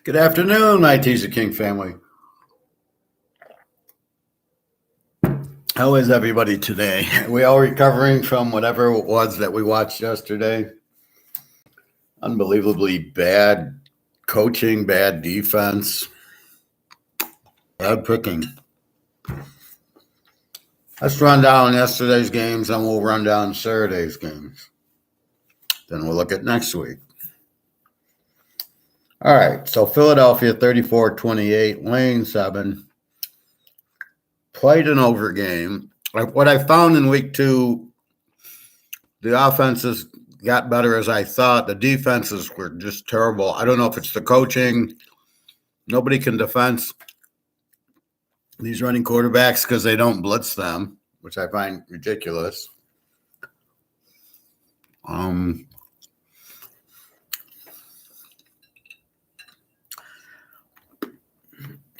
Good afternoon, my Teaserking family. How is everybody today? Are we all recovering from whatever it was that we watched yesterday? Unbelievably bad coaching, bad defense, bad picking. Let's run down yesterday's games and we'll run down Saturday's games. Then we'll look at next week. All right, so Philadelphia 34-28, Lane 7. Played an over game. What I found in week 2, the offenses got better as I thought. The defenses were just terrible. I don't know if it's the coaching. Nobody can defend these running quarterbacks because they don't blitz them, which I find ridiculous.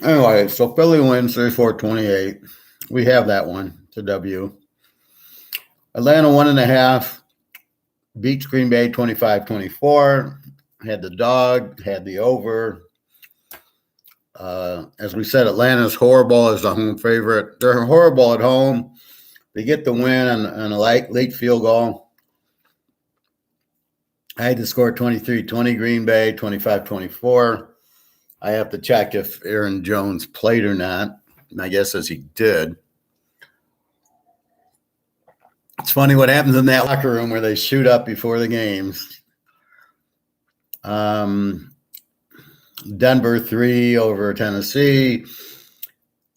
Anyway, so Philly wins 34-28. We have that one. It's a W. Atlanta 1.5. Beats Green Bay 25-24. Had the dog, had the over. As we said, Atlanta's horrible as the home favorite. They're horrible at home. They get the win on a late field goal. I had to score 23-20 Green Bay, 25-24. I have to check if Aaron Jones played or not. My guess is he did. It's funny what happens in that locker room where they shoot up before the games. Denver 3 over Tennessee.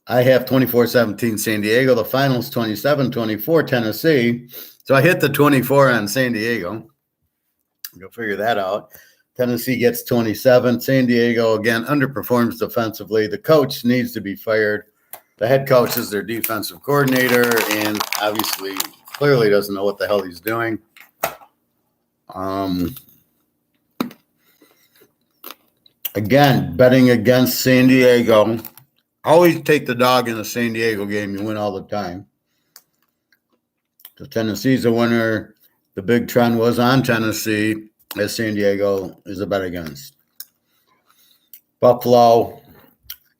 I have 24-17 San Diego. The finals 27-24 Tennessee. So I hit the 24 on San Diego. Go figure that out. Tennessee gets 27. San Diego, again, underperforms defensively. The coach needs to be fired. The head coach is their defensive coordinator and obviously clearly doesn't know what the hell he's doing. Again, betting against San Diego. Always take the dog in the San Diego game. You win all the time. So Tennessee's a winner. The big trend was on Tennessee, as San Diego is a bet against. Buffalo,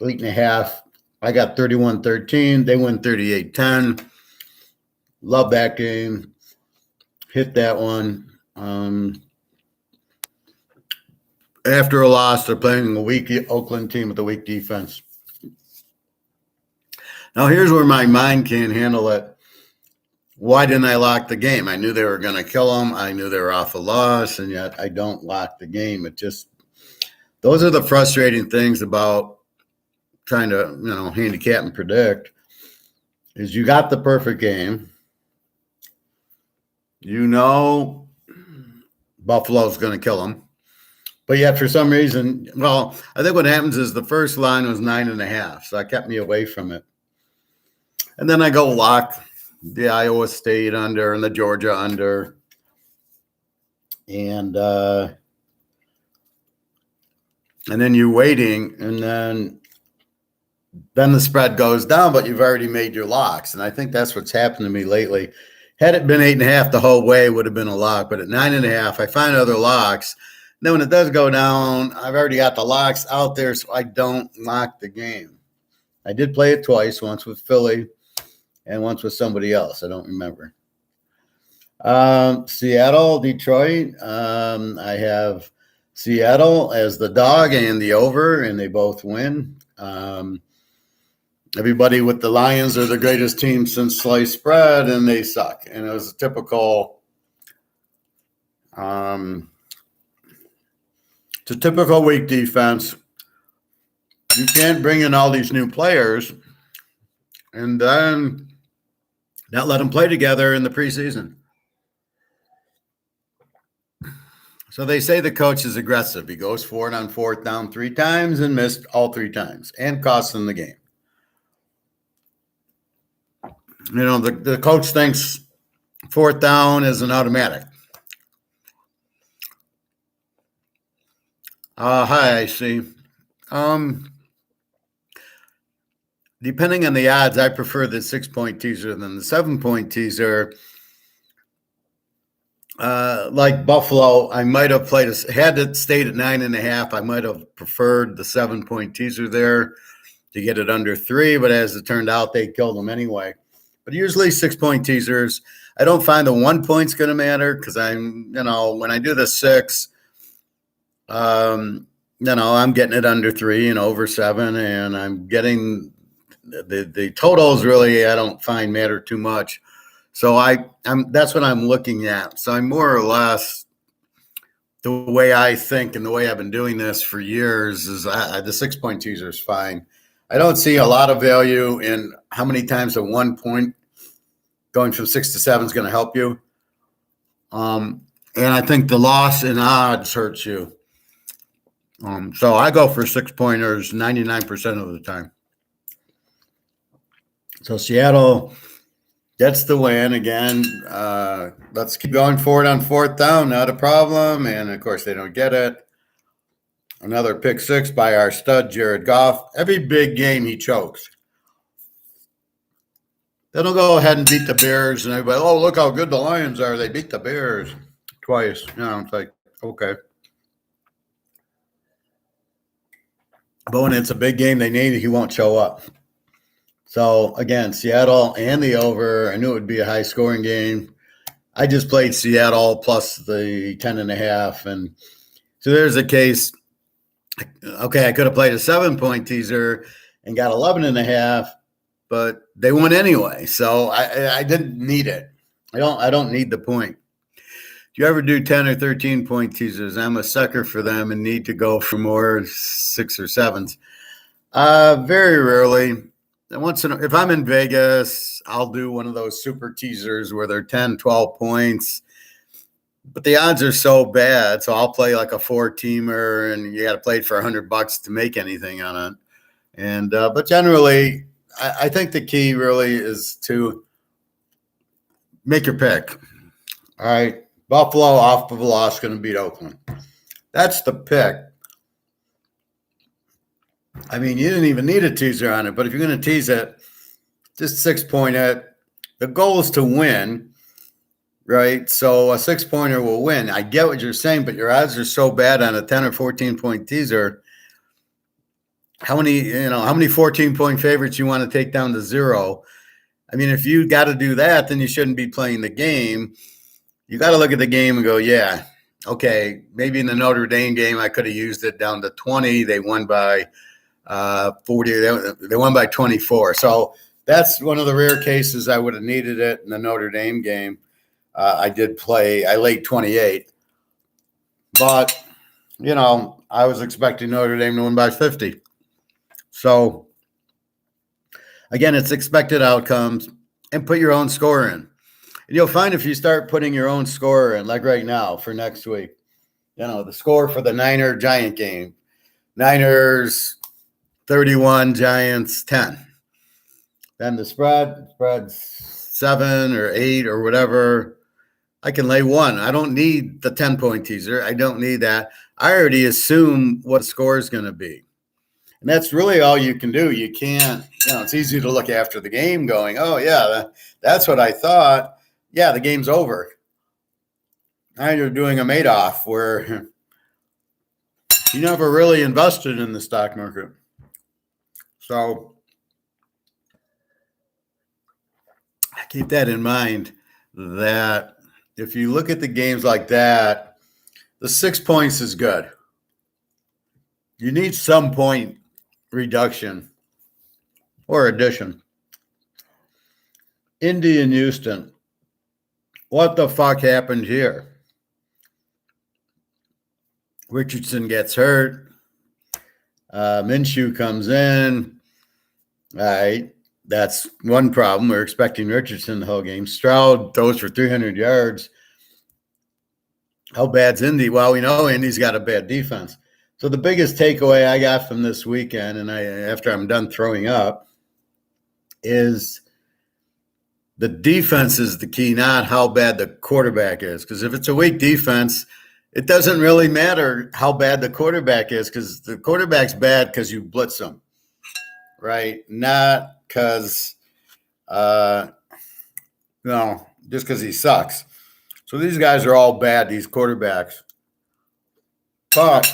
8.5. I got 31-13. They win 38-10. Love that game. Hit that one. After a loss, they're playing a weak Oakland team with a weak defense. Now, here's where my mind can't handle it. Why didn't I lock the game? I knew they were going to kill them. I knew they were off a loss, and yet I don't lock the game. It just – those are the frustrating things about trying to, handicap and predict is you got the perfect game. You know Buffalo's going to kill them. But yet for some reason – well, I think what happens is the first line was 9.5, so that kept me away from it. And then I go lock – the Iowa State under and the Georgia under. And then you're waiting, and then the spread goes down, but you've already made your locks. And I think that's what's happened to me lately. Had it been 8.5 the whole way, it would have been a lock. But at 9.5, I find other locks. And then when it does go down, I've already got the locks out there, so I don't lock the game. I did play it twice, once with Philly and once with somebody else. I don't remember. Seattle, Detroit. I have Seattle as the dog and the over, and they both win. Everybody with the Lions are the greatest team since sliced bread, and they suck. And it was a typical it's a typical weak defense. You can't bring in all these new players and then not let them play together in the preseason. So they say the coach is aggressive. He goes for it on fourth down 3 times and missed all 3 times and cost them the game. The coach thinks fourth down is an automatic. Hi, I see. Depending on the odds, I prefer the 6-point teaser than the 7-point teaser. Like Buffalo, I might have had it stayed at 9.5. I might have preferred the 7-point teaser there to get it under 3, but as it turned out, they killed them anyway. But usually 6-point teasers, I don't find the 1 point's going to matter because when I do the 6, I'm getting it under 3 and over 7, and I'm getting the totals really I don't find matter too much. So that's what I'm looking at. So I'm more or less the way I think and the way I've been doing this for years is the 6-point teaser is fine. I don't see a lot of value in how many times a 1 point going from 6 to 7 is going to help you. And I think the loss in odds hurts you. So I go for 6-pointers 99% of the time. So Seattle gets the win again. Let's keep going forward on 4th down. Not a problem. And, of course, they don't get it. Another pick 6 by our stud, Jared Goff. Every big game he chokes. Then he'll go ahead and beat the Bears. And everybody, oh, look how good the Lions are. They beat the Bears twice. It's like, okay. But when it's a big game they need, he won't show up. So, again, Seattle and the over. I knew it would be a high-scoring game. I just played Seattle plus the 10.5. And so there's a case. Okay, I could have played a 7-point teaser and got 11.5, but they won anyway. So I didn't need it. I don't need the point. Do you ever do 10 or 13-point teasers? I'm a sucker for them and need to go for more 6 or 7s. Very rarely. If I'm in Vegas, I'll do one of those super teasers where they're 10, 12 points. But the odds are so bad, so I'll play like a 4-teamer, and you got to play it for $100 to make anything on it. And but generally, I think the key really is to make your pick. All right, Buffalo off of a loss going to beat Oakland. That's the pick. I mean, you didn't even need a teaser on it, but if you're going to tease it, just 6-point it. The goal is to win. Right, so a 6-pointer will win. I get what you're saying, but your odds are so bad on a 10 or 14-point teaser. How many 14-point favorites you want to take down to 0? I mean, if you got to do that, then you shouldn't be playing the game. You got to look at the game and go, yeah, okay, maybe in the Notre Dame game I could have used it down to 20. They won by 40. They won by 24. So that's one of the rare cases I would have needed it in the Notre Dame game. I laid 28, but, I was expecting Notre Dame to win by 50. So, again, it's expected outcomes, and put your own score in. And you'll find if you start putting your own score in, like right now for next week, the score for the Niner-Giant game, Niners 31, Giants 10. Then the spread's 7 or 8 or whatever. I can lay 1. I don't need the 10-point teaser. I don't need that. I already assume what the score is going to be. And that's really all you can do. You can't, it's easy to look after the game going, oh, yeah, that's what I thought. Yeah, the game's over. Now you're doing a Madoff where you never really invested in the stock market. So keep that in mind that if you look at the games like that, the 6 points is good. You need some point reduction or addition. Indy and Houston. What the fuck happened here? Richardson gets hurt. Minshew comes in. All right. That's one problem. We're expecting Richardson the whole game. Stroud throws for 300 yards. How bad's Indy? Well, we know Indy's got a bad defense. So the biggest takeaway I got from this weekend, and after I'm done throwing up, is the defense is the key, not how bad the quarterback is. Because if it's a weak defense, it doesn't really matter how bad the quarterback is, because the quarterback's bad because you blitz him, right? Not because, just because he sucks. So these guys are all bad, these quarterbacks. But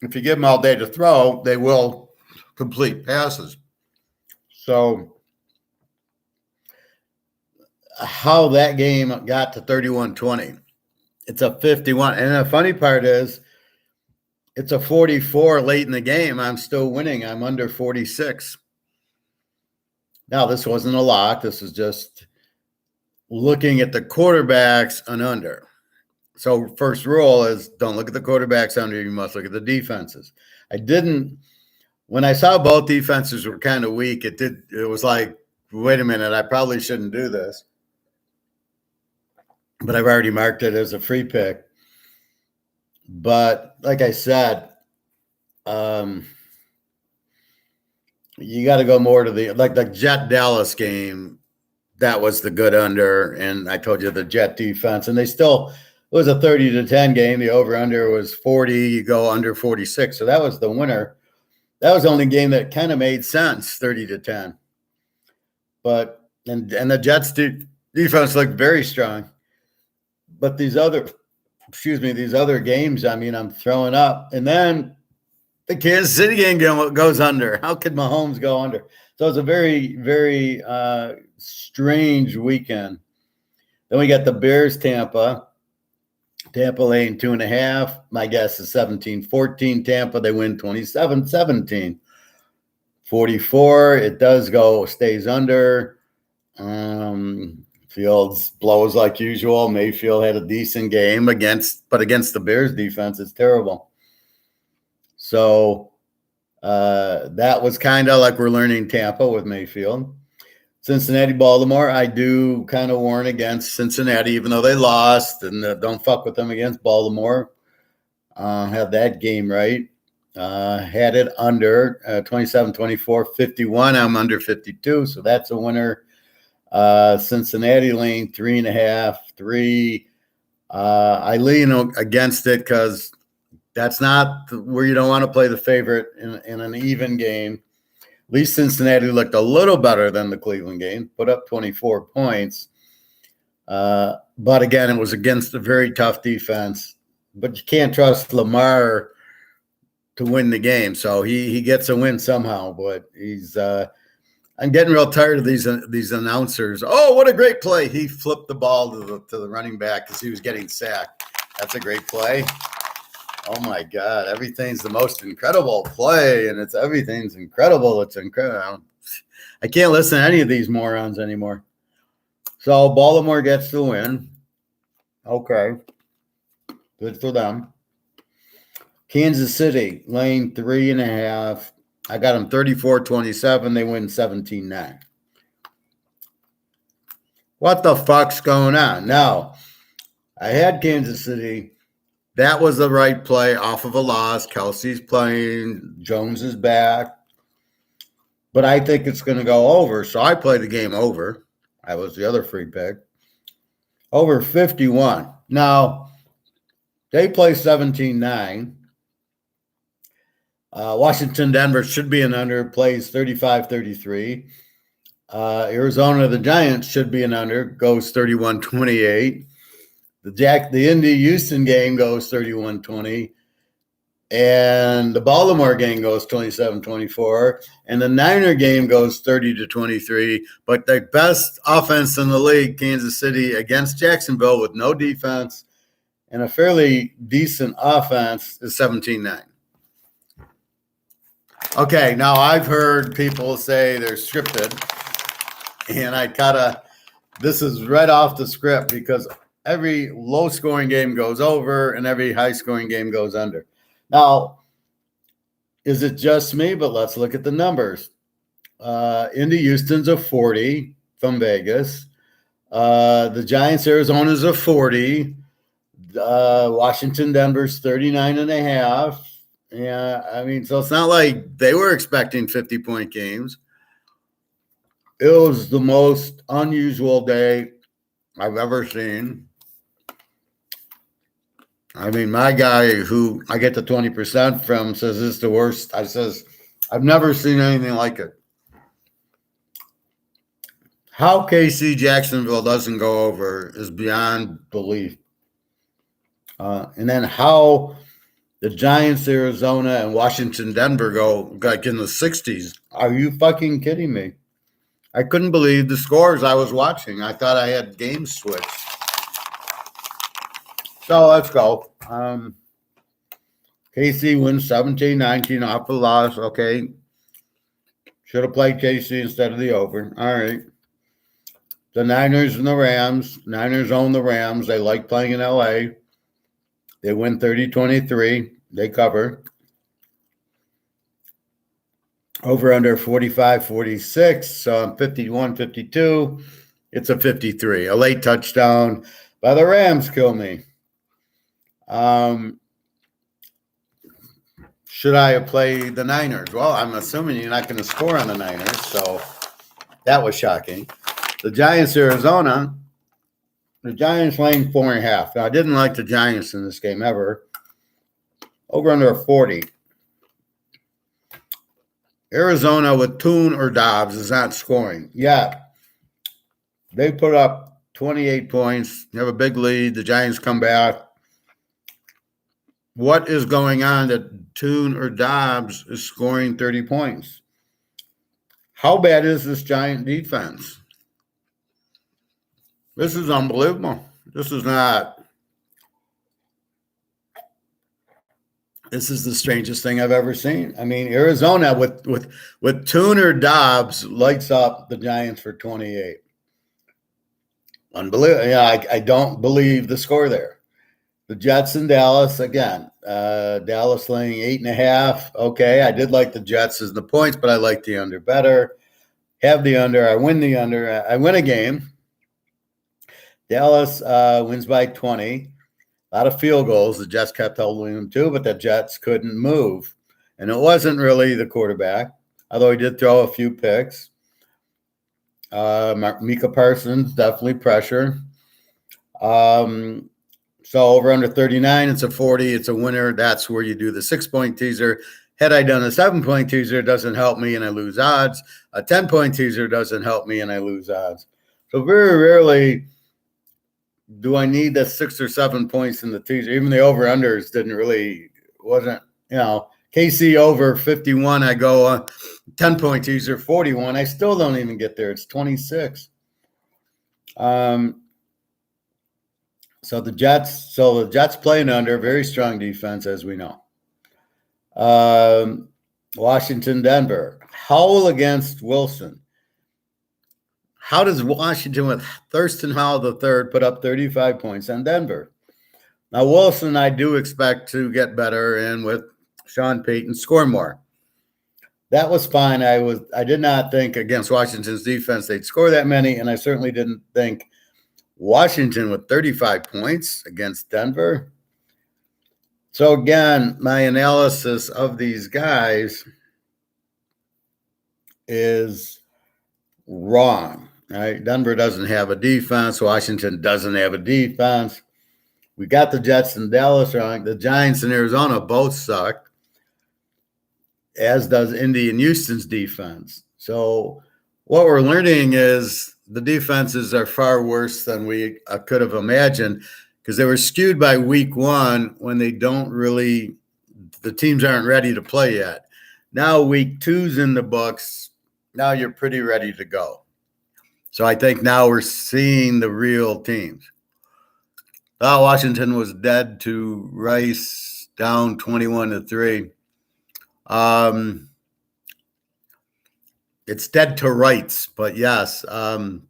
if you give them all day to throw, they will complete passes. So how that game got to 31-20, it's a 51. And the funny part is, it's a 44 late in the game. I'm still winning. I'm under 46. Now, this wasn't a lock. This is just looking at the quarterbacks and under. So first rule is don't look at the quarterbacks under. You must look at the defenses. When I saw both defenses were kind of weak, it was like, wait a minute, I probably shouldn't do this. But I've already marked it as a free pick. But like I said, you got to go more to the Jet Dallas game. That was the good under, and I told you the Jet defense, and it was a 30-10 game. The over under was 40. You go under 46, so that was the winner. That was the only game that kind of made sense, 30-10. But and the Jets defense looked very strong. But these other games, I mean, I'm throwing up. And then the Kansas City game goes under. How could Mahomes go under? So it's a very, very strange weekend. Then we got the Bears, Tampa. Tampa laying 2.5. My guess is 17-14. Tampa, they win 27-17. 44, it stays under. Fields blows like usual. Mayfield had a decent game against the Bears defense, it's terrible. So that was kind of like we're learning Tampa with Mayfield. Cincinnati, Baltimore, I do kind of warn against Cincinnati, even though they lost, and don't fuck with them against Baltimore. Have that game right. Had it under 27-24, 51. I'm under 52, so that's a winner. Cincinnati lane 3.5, 3. I lean against it because that's not where you don't want to play the favorite in an even game. At least Cincinnati looked a little better than the Cleveland game, put up 24 points. But again, it was against a very tough defense. But you can't trust Lamar to win the game, so he gets a win somehow. But I'm getting real tired of these announcers. Oh, what a great play! He flipped the ball to the running back because he was getting sacked. That's a great play. Oh my God! Everything's the most incredible play, and everything's incredible. It's incredible. I can't listen to any of these morons anymore. So Baltimore gets the win. Okay, good for them. Kansas City lane 3.5. I got them 34-27. They win 17-9. What the fuck's going on? Now, I had Kansas City. That was the right play off of a loss. Kelsey's playing. Jones is back. But I think it's going to go over. So I play the game over. That was the other free pick. Over 51. Now, they play 17-9. Washington, Denver should be an under, plays 35-33. Arizona, the Giants should be an under, goes 31-28. The Indy Houston game goes 31-20. And the Baltimore game goes 27-24. And the Niner game goes 30-23. But the best offense in the league, Kansas City, against Jacksonville with no defense and a fairly decent offense, is 17-9. Okay, now I've heard people say they're scripted, and this is right off the script because every low-scoring game goes over and every high-scoring game goes under. Now, is it just me? But let's look at the numbers. Indy Houston's a 40 from Vegas. The Giants, Arizona's a 40. Washington, Denver's 39.5. Yeah, I mean, so it's not like they were expecting 50-point games. It was the most unusual day I've ever seen. I mean, my guy who I get the 20% from says it's the worst. I says, I've never seen anything like it. How KC Jacksonville doesn't go over is beyond belief. And then how the Giants, Arizona, and Washington, Denver go like in the 60s. Are you fucking kidding me? I couldn't believe the scores I was watching. I thought I had games switched. So let's go. KC wins 17-19 off the loss. Okay. Should have played KC instead of the over. All right. The Niners and the Rams. Niners own the Rams. They like playing in LA. They win 30-23. They cover. Over under 45-46. So I'm 51-52. It's a 53. A late touchdown by the Rams kill me. Should I have played the Niners? Well, I'm assuming you're not going to score on the Niners, so that was shocking. The Giants, Arizona. The Giants laying 4.5. Now, I didn't like the Giants in this game ever. Over under 40. Arizona with Toon or Dobbs is not scoring yet. They put up 28 points. They have a big lead. The Giants come back. What is going on that Toon or Dobbs is scoring 30 points? How bad is this Giant defense? This is unbelievable. This is the strangest thing I've ever seen. I mean, Arizona with Toon or Dobbs lights up the Giants for 28. Unbelievable. Yeah, I don't believe the score there. The Jets in Dallas, again, Dallas laying 8.5. Okay, I did like the Jets as the points, but I like the under better. Have the under. I win the under. I win a game. Dallas wins by 20. A lot of field goals. The Jets kept holding them too, but the Jets couldn't move. And it wasn't really the quarterback, although he did throw a few picks. Micah Parsons, definitely pressure. So over under 39, it's a 40. It's a winner. That's where you do the 6-point teaser. Had I done a 7-point teaser, it doesn't help me and I lose odds. A 10-point teaser doesn't help me and I lose odds. So very rarely do I need the 6 or 7 points in the teaser. Even the over-unders wasn't, KC over 51, I go 10-point teaser, 41. I still don't even get there. It's 26. So the Jets playing under, very strong defense, as we know. Washington, Denver. Howell against Wilson. How does Washington with Thurston Howell III put up 35 points on Denver? Now, Wilson, I do expect to get better and with Sean Payton score more. That was fine. I did not think against Washington's defense they'd score that many, and I certainly didn't think Washington with 35 points against Denver. So again, my analysis of these guys is wrong. Right? Denver doesn't have a defense. Washington doesn't have a defense. We got the Jets and Dallas wrong. The Giants and Arizona both suck, as does Indy and Houston's defense. So what we're learning is the defenses are far worse than we could have imagined because they were skewed by week one when the teams aren't ready to play yet. Now week two's in the books. Now you're pretty ready to go. So I think now we're seeing the real teams. Washington was dead to Rice, down 21-3. It's dead to rights, but yes. Well,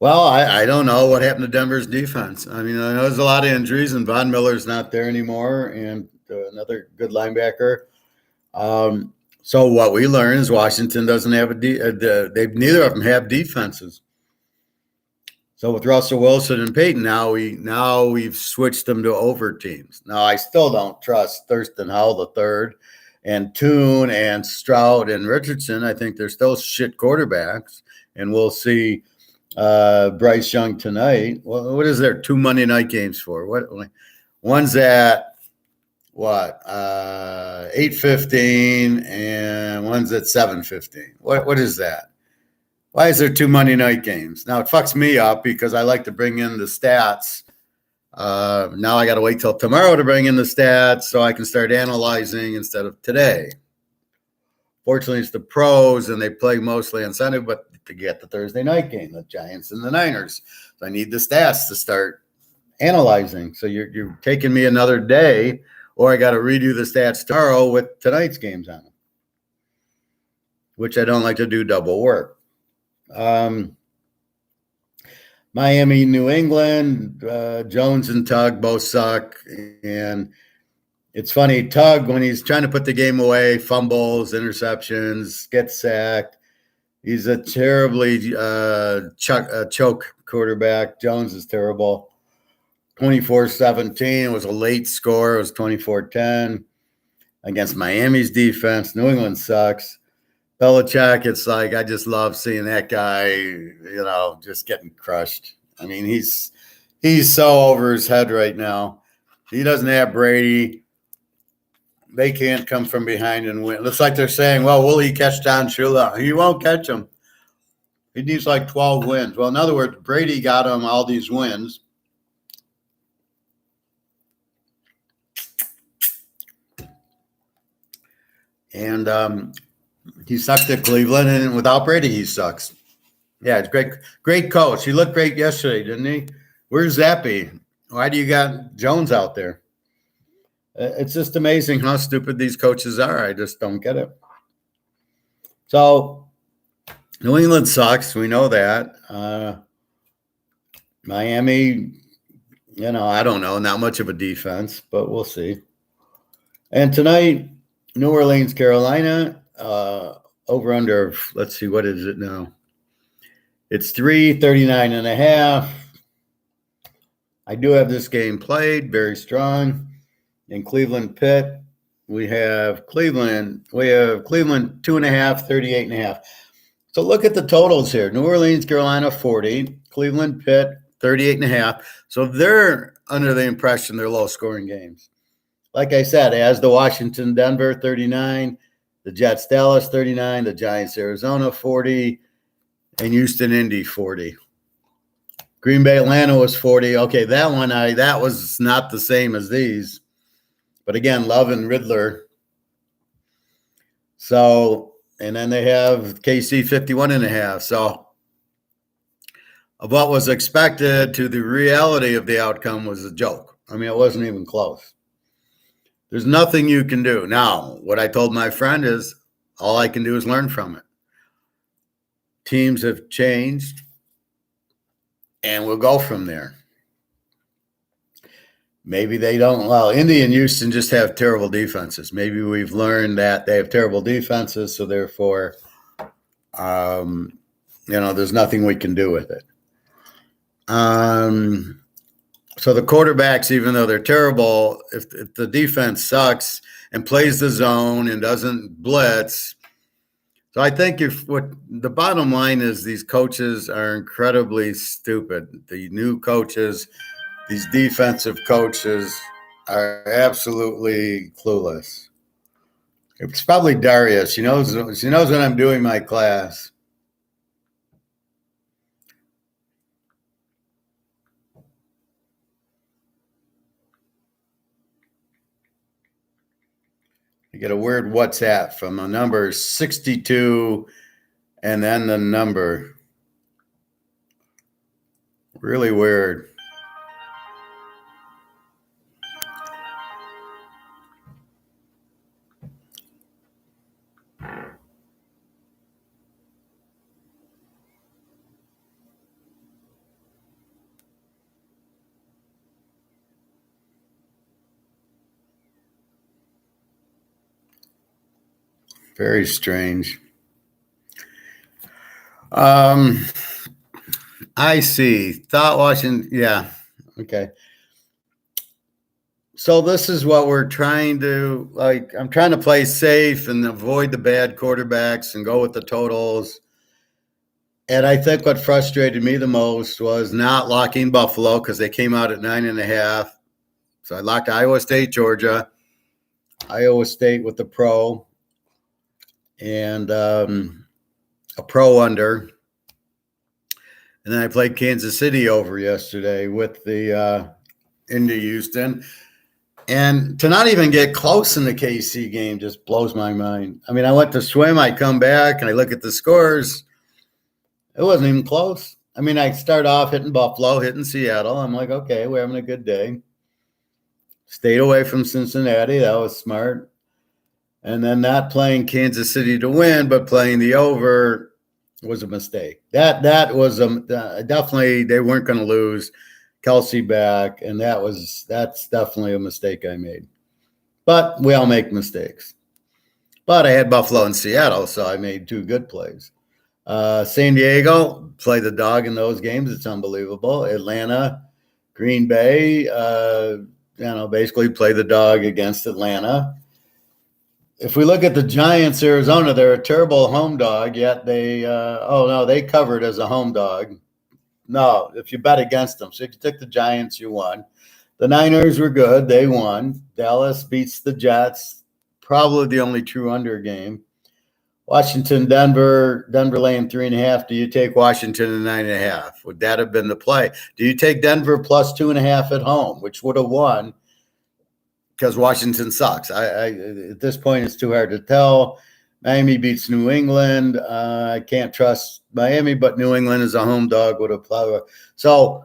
I don't know what happened to Denver's defense. I mean, I know there's a lot of injuries, and Von Miller's not there anymore, and another good linebacker. So what we learn is Washington doesn't have neither of them have defenses. So with Russell Wilson and Peyton, now we've switched them to over teams. Now I still don't trust Thurston Howell III and Toon and Stroud and Richardson. I think they're still shit quarterbacks, and we'll see Bryce Young tonight. What is there 2 Monday night games for? One's at 8:15 and one's at 7:15. What is that? Why is there 2 Monday night games? Now, it fucks me up because I like to bring in the stats. Now I got to wait till tomorrow to bring in the stats so I can start analyzing instead of today. Fortunately, it's the pros, and they play mostly on Sunday, but to get the Thursday night game, the Giants and the Niners. So I need the stats to start analyzing. So you're taking me another day, or I got to redo the stats tomorrow with tonight's games on them, which I don't like to do double work. Miami, New England, Jones and Tug both suck. And it's funny, Tug, when he's trying to put the game away, fumbles, interceptions, gets sacked. He's a terribly choke quarterback. Jones is terrible. 24-17 was a late score. It was 24-10 against Miami's defense. New England sucks. Belichick, it's like I just love seeing that guy, just getting crushed. I mean, he's so over his head right now. He doesn't have Brady. They can't come from behind and win. Looks like they're saying, well, will he catch Don Shula? He won't catch him. He needs like 12 wins. Well, in other words, Brady got him all these wins. And he sucked at Cleveland, and without Brady, he sucks. Yeah, it's great coach. He looked great yesterday, didn't he? Where's Zappy? Why do you got Jones out there? It's just amazing how stupid these coaches are. I just don't get it. So New England sucks. We know that. Miami, I don't know. Not much of a defense, but we'll see. And tonight, New Orleans, Carolina, over under, let's see, what is it now? It's 339.5. I do have this game played, very strong. In Cleveland, Pitt, we have Cleveland 2.5, 38.5. So look at the totals here. New Orleans, Carolina, 40. Cleveland, Pitt, 38.5. So they're under the impression they're low-scoring games. Like I said, as the Washington, Denver, 39. The Jets, Dallas, 39. The Giants, Arizona, 40. And Houston, Indy, 40. Green Bay, Atlanta was 40. Okay, that was not the same as these. But again, Love and Riddler. So, and then they have KC 51.5. So, of what was expected to the reality of the outcome was a joke. I mean, it wasn't even close. There's nothing you can do. Now, what I told my friend is all I can do is learn from it. Teams have changed, and we'll go from there. Maybe they don't. Well, Indy and Houston just have terrible defenses. Maybe we've learned that they have terrible defenses, so therefore, there's nothing we can do with it. So the quarterbacks, even though they're terrible, if the defense sucks and plays the zone and doesn't blitz, so I think what the bottom line is, these coaches are incredibly stupid. The new coaches. These defensive coaches are absolutely clueless. It's probably Darius. She knows when I'm doing my class. I get a weird WhatsApp from a number 62 and then the number. Really weird. Very strange. I see. Thought watching. Yeah. Okay. So this is what we're trying to, I'm trying to play safe and avoid the bad quarterbacks and go with the totals. And I think what frustrated me the most was not locking Buffalo because they came out at 9.5. So I locked Iowa State, Georgia, Iowa State with the pro, and a pro under. And then I played Kansas City over yesterday with the into Houston. And to not even get close in the KC game just blows my mind. I mean, I went to swim, I come back, and I look at the scores. It wasn't even close. I mean, I start off hitting Buffalo, hitting Seattle. I'm like, okay, we're having a good day. Stayed away from Cincinnati. That was smart. And then not playing Kansas City to win, but playing the over was a mistake. That was definitely they weren't going to lose. Kelsey back, and that's definitely a mistake I made. But we all make mistakes. But I had Buffalo and Seattle, so I made two good plays. San Diego, play the dog in those games. It's unbelievable. Atlanta, Green Bay, basically play the dog against Atlanta. If we look at the Giants, Arizona, they're a terrible home dog, yet they covered as a home dog. No, if you bet against them. So if you took the Giants, you won. The Niners were good. They won. Dallas beats the Jets. Probably the only true under game. Washington, Denver laying 3.5. Do you take Washington at 9.5? Would that have been the play? Do you take Denver plus 2.5 at home, which would have won? Because Washington sucks. I at this point, it's too hard to tell. Miami beats New England. I can't trust Miami, but New England is a home dog with a plow. So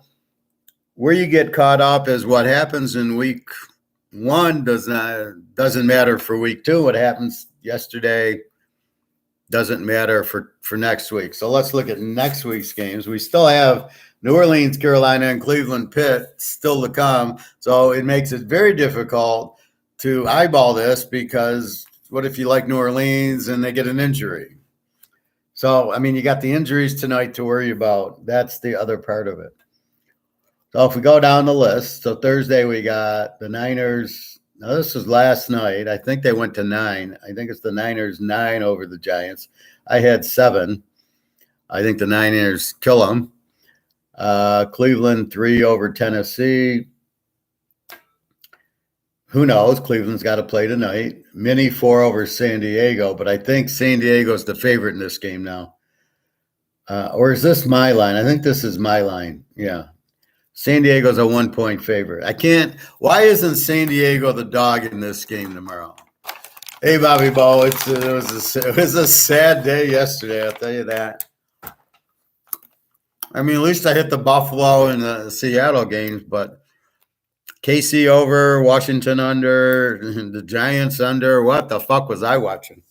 where you get caught up is what happens in week one doesn't matter for week two. What happens yesterday doesn't matter for next week. So let's look at next week's games. We still have New Orleans, Carolina, and Cleveland, Pitt still to come. So it makes it very difficult to eyeball this because what if you like New Orleans and they get an injury? So, I mean, you got the injuries tonight to worry about. That's the other part of it. So if we go down the list, so Thursday we got the Niners. Now, this was last night. I think they went to 9. I think it's the Niners 9 over the Giants. I had 7. I think the Niners kill them. Cleveland 3 over Tennessee. Who knows? Cleveland's got to play tonight. Mini 4 over San Diego, but I think San Diego's the favorite in this game now. Or is this my line? I think this is my line. Yeah. San Diego's a 1-point favorite. Why isn't San Diego the dog in this game tomorrow? Hey, Bobby Bo, it was a sad day yesterday, I'll tell you that. I mean, at least I hit the Buffalo and the Seattle games, but KC over, Washington under, the Giants under. What the fuck was I watching?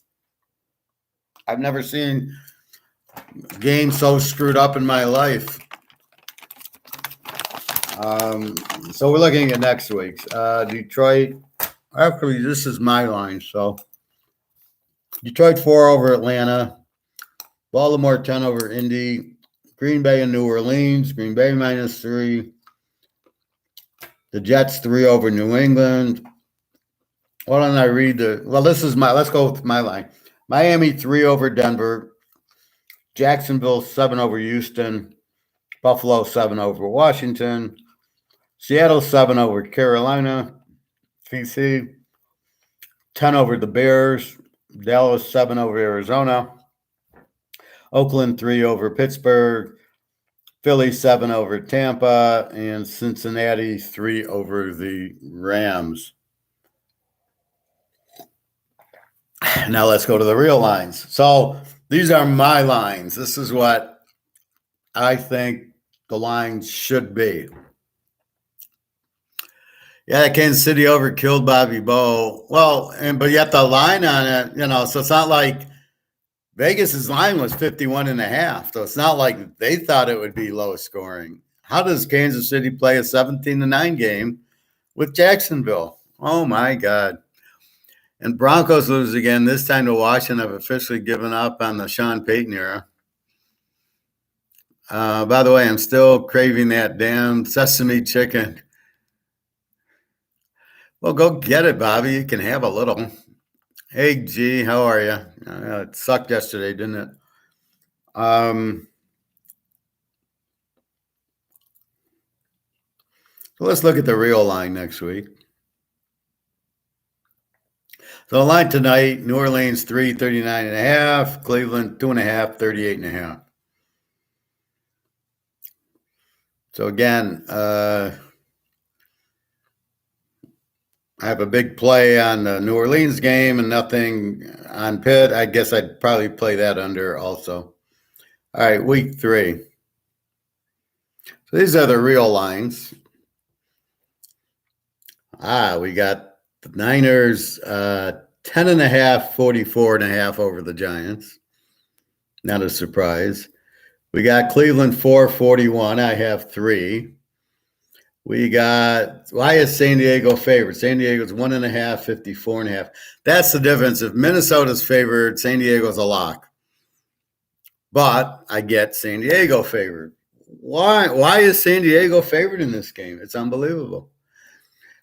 I've never seen games so screwed up in my life. So we're looking at next week's. Detroit. Actually, this is my line. So Detroit 4 over Atlanta. Baltimore 10 over Indy. Green Bay and New Orleans. Green Bay -3. The Jets 3 over New England. Why don't I read let's go with my line. Miami 3 over Denver. Jacksonville 7 over Houston. Buffalo 7 over Washington. Seattle 7 over Carolina. PC 10 over the Bears. Dallas 7 over Arizona. Oakland 3 over Pittsburgh. Philly 7 over Tampa, and Cincinnati 3 over the Rams. Now let's go to the real lines. So these are my lines. This is what I think the lines should be. Yeah, Kansas City over killed Bobby Bo. Well, but yet the line on it, so it's not like Vegas's line was 51.5. So it's not like they thought it would be low scoring. How does Kansas City play a 17-9 game with Jacksonville? Oh my God. And Broncos lose again, this time to Washington. I've officially given up on the Sean Payton era. By the way, I'm still craving that damn sesame chicken. Well, go get it, Bobby. You can have a little. Hey, G, how are you? It sucked yesterday, didn't it? So let's look at the real line next week. So the line tonight, New Orleans 3, 39.5, Cleveland 2.5, 38.5. So again, I have a big play on the New Orleans game and nothing on Pitt. I guess I'd probably play that under also. All right, week 3. So these are the real lines. We got the Niners 10.5, 44.5 over the Giants. Not a surprise. We got Cleveland 441. I have 3. We got, why is San Diego favored? San Diego's 1.5, 54.5. That's the difference. If Minnesota's favored, San Diego's a lock. But I get San Diego favored. Why is San Diego favored in this game? It's unbelievable.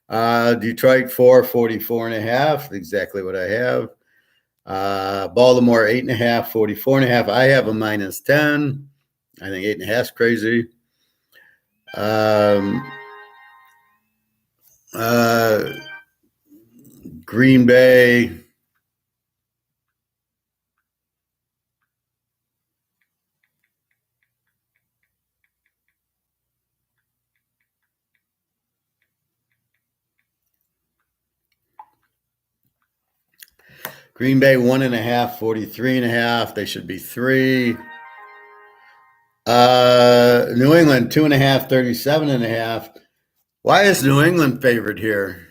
Detroit 44.5, exactly what I have. Baltimore 8.5, 44.5. I have a -10. I think 8.5 is crazy. Green Bay. Green Bay 1.5, 43.5. They should be 3. New England 2.5, 37.5. Why is New England favored here?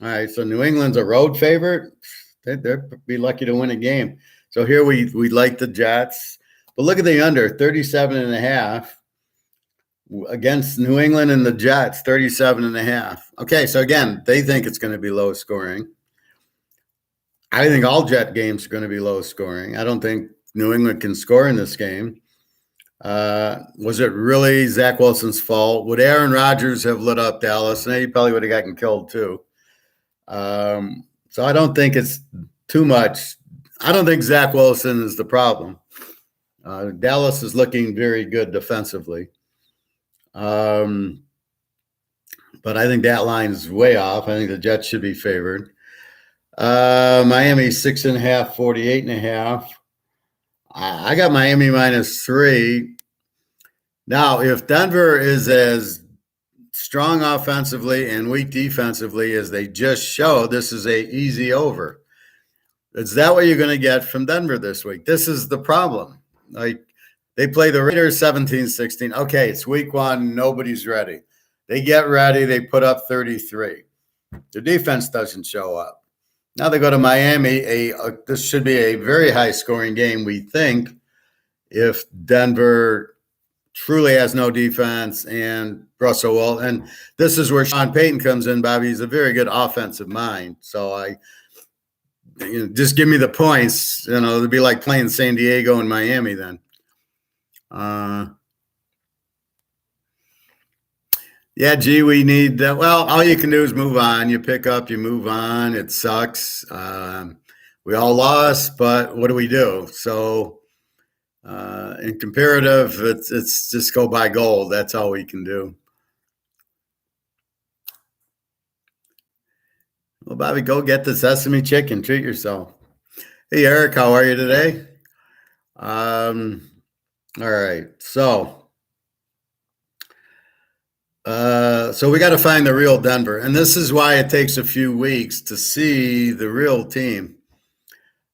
All right, so New England's a road favorite. They'd be lucky to win a game. So here we like the Jets, but look at the under 37.5 against New England and the Jets 37.5. Okay, so again, they think it's going to be low scoring. I think all Jet games are going to be low scoring. I don't think New England can score in this game. Was it really Zach Wilson's fault? Would Aaron Rodgers have lit up Dallas? And he probably would have gotten killed too. So I don't think it's too much. I don't think Zach Wilson is the problem. Dallas is looking very good defensively. But I think that line is way off. I think the Jets should be favored. Miami 6.5, 48.5. I got Miami -3. Now, if Denver is as strong offensively and weak defensively as they just showed, this is a easy over. Is that what you're going to get from Denver this week? This is the problem. Like, they play the Raiders 17-16. Okay, it's week 1. Nobody's ready. They get ready. They put up 33. The defense doesn't show up. Now they go to Miami. This should be a very high-scoring game, we think, if Denver truly has no defense and Russell Wilson. And this is where Sean Payton comes in, Bobby. He's a very good offensive mind. So just give me the points. It'd be like playing San Diego and Miami then. Yeah, gee, we need well, all you can do is move on. You pick up, you move on. It sucks. We all lost, but what do we do? So in comparative, it's just go buy gold. That's all we can do. Well, Bobby, go get the sesame chicken. Treat yourself. Hey, Eric, how are you today? All right, so we got to find the real Denver, and this is why it takes a few weeks to see the real team.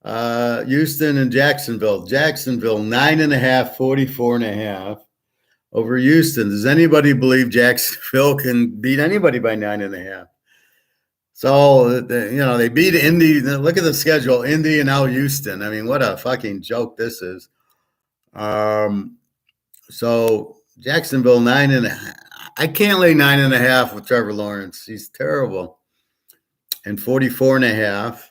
Houston and Jacksonville. Jacksonville 9.5, 44.5 over Houston. Does anybody believe Jacksonville can beat anybody by 9.5? So they beat Indy. Look at the schedule: Indy and now Houston. I mean, what a fucking joke this is. So Jacksonville 9.5. I can't lay 9.5 with Trevor Lawrence. He's terrible. And 44.5.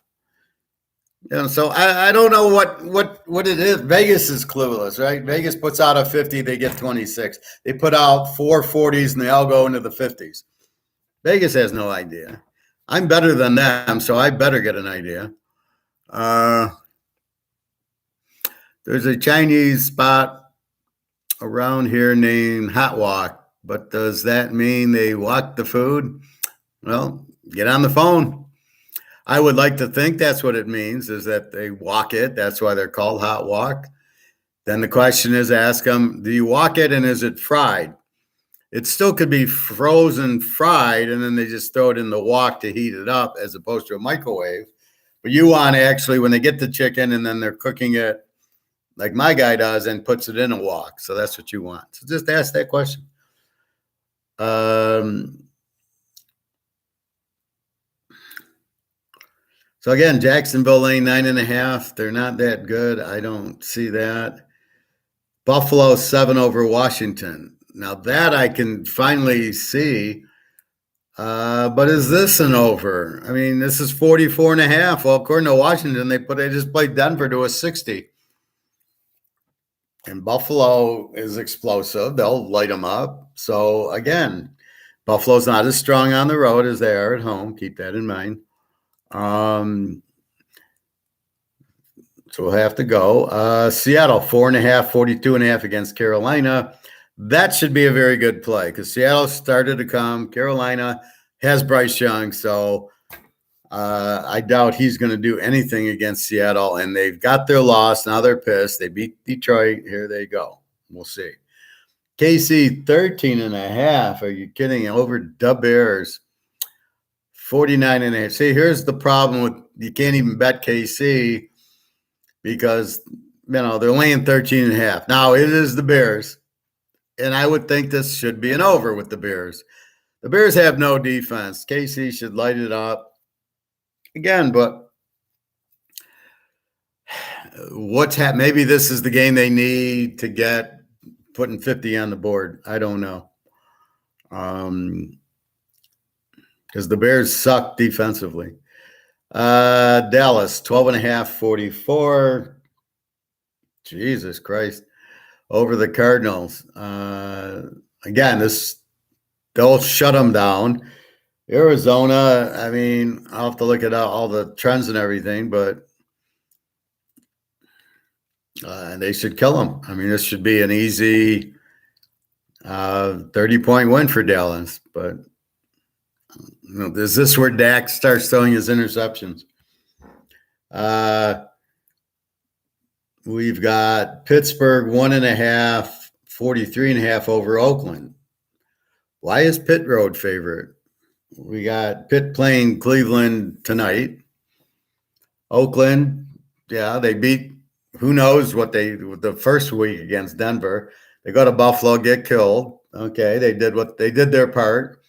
So I don't know what it is. Vegas is clueless, right? Vegas puts out a 50, they get 26. They put out 4 40s and they all go into the 50s. Vegas has no idea. I'm better than them, so I better get an idea. There's a Chinese spot around here named Hot Walk. But does that mean they walk the food? Well, get on the phone. I would like to think that's what it means, is that they walk it. That's why they're called Hot Walk. Then the question is, ask them, do you walk it and is it fried? it still could be frozen, fried, and then they just throw it in the wok to heat it up as opposed to a microwave. But you want to actually, when they get the chicken and then they're cooking it like my guy does and puts it in a wok. So that's what you want. So just ask that question. So again, Jacksonville laying 9.5. They're not that good. I don't see that. Buffalo 7 over Washington. Now that I can finally see. But is this an over? I mean, this is 44.5. Well, according to Washington, they just played Denver to a 60. And Buffalo is explosive. They'll light them up. So again, Buffalo's not as strong on the road as they are at home. Keep that in mind. So we'll have to go. Seattle, 4.5, 42.5 against Carolina. That should be a very good play because Seattle started to come. Carolina has Bryce Young, so I doubt he's going to do anything against Seattle. And they've got their loss. Now they're pissed. They beat Detroit. Here they go. We'll see. KC, 13.5. Are you kidding? Over the Bears, 49.5. See, here's the problem with you can't even bet KC because, they're laying 13.5. Now, it is the Bears, and I would think this should be an over with the Bears. The Bears have no defense. KC should light it up again, but what's happened? Maybe this is the game they need to get putting 50 on the board. I don't know. Because the Bears suck defensively. Dallas, 12.5, 44. Jesus Christ. Over the Cardinals. Again, they'll shut them down. Arizona, I mean, I'll have to look at all the trends and everything, but they should kill them. I mean, this should be an easy 30-point win for Dallas. But is this where Dak starts throwing his interceptions? We've got Pittsburgh 1.5, 43.5 over Oakland. Why is Pitt road favorite? We got Pitt playing Cleveland tonight. Oakland, yeah, they beat who knows what the first week against Denver. They go to Buffalo, get killed. Okay, they did their part.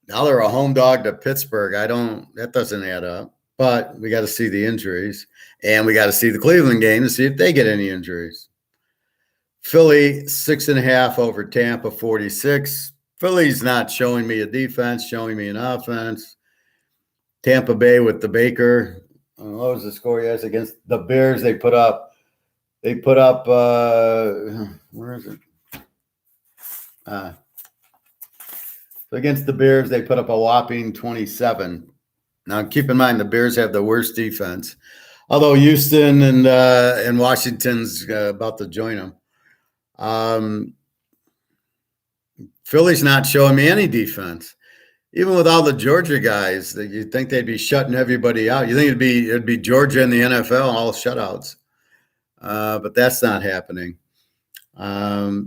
Now they're a home dog to Pittsburgh. That doesn't add up. But we got to see the injuries, and we got to see the Cleveland game to see if they get any injuries. Philly 6.5 over Tampa 46. Philly's not showing me a defense, showing me an offense. Tampa Bay with the Baker. What was the score? Yes, against the Bears, they put up. Where is it? So against the Bears, they put up a whopping 27. Now, keep in mind, the Bears have the worst defense. Although Houston and Washington's about to join them. Philly's not showing me any defense. Even with all the Georgia guys, that you'd think they'd be shutting everybody out. You think it'd be Georgia in the NFL, all shutouts. But that's not happening.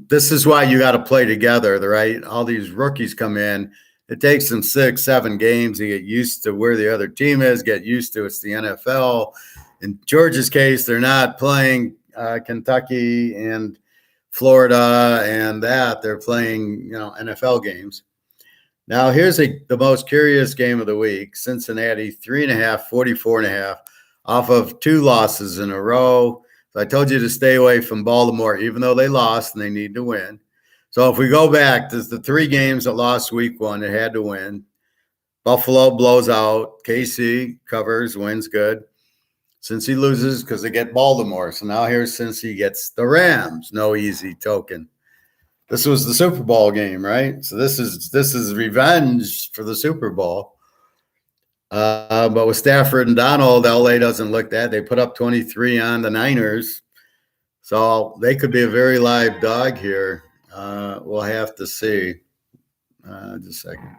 This is why you got to play together, right? All these rookies come in. It takes them 6-7 games to get used to where the other team is, get used to it's the NFL. In Georgia's case, they're not playing Kentucky and Florida and that. They're playing, NFL games. Now, here's the most curious game of the week. Cincinnati, 3.5, 44.5, off of 2 losses in a row. So I told you to stay away from Baltimore, even though they lost and they need to win. So if we go back, there's the 3 games that lost week 1, it had to win. Buffalo blows out. KC covers, wins good. Cincy loses because they get Baltimore. So now here's Cincy gets the Rams. No easy token. This was the Super Bowl game, right? So this is revenge for the Super Bowl. But with Stafford and Donald, LA doesn't look that. They put up 23 on the Niners. So they could be a very live dog here. We'll have to see. Just a second.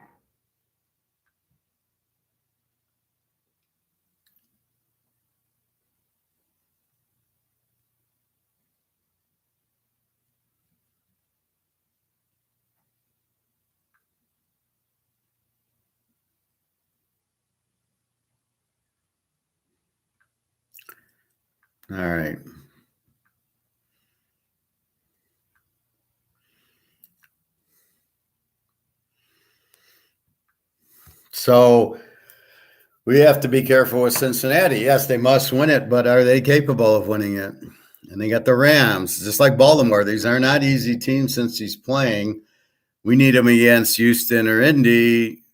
All right. So we have to be careful with Cincinnati. Yes, they must win it, but are they capable of winning it? And they got the Rams, just like Baltimore. These are not easy teams since he's playing. We need him against Houston or Indy.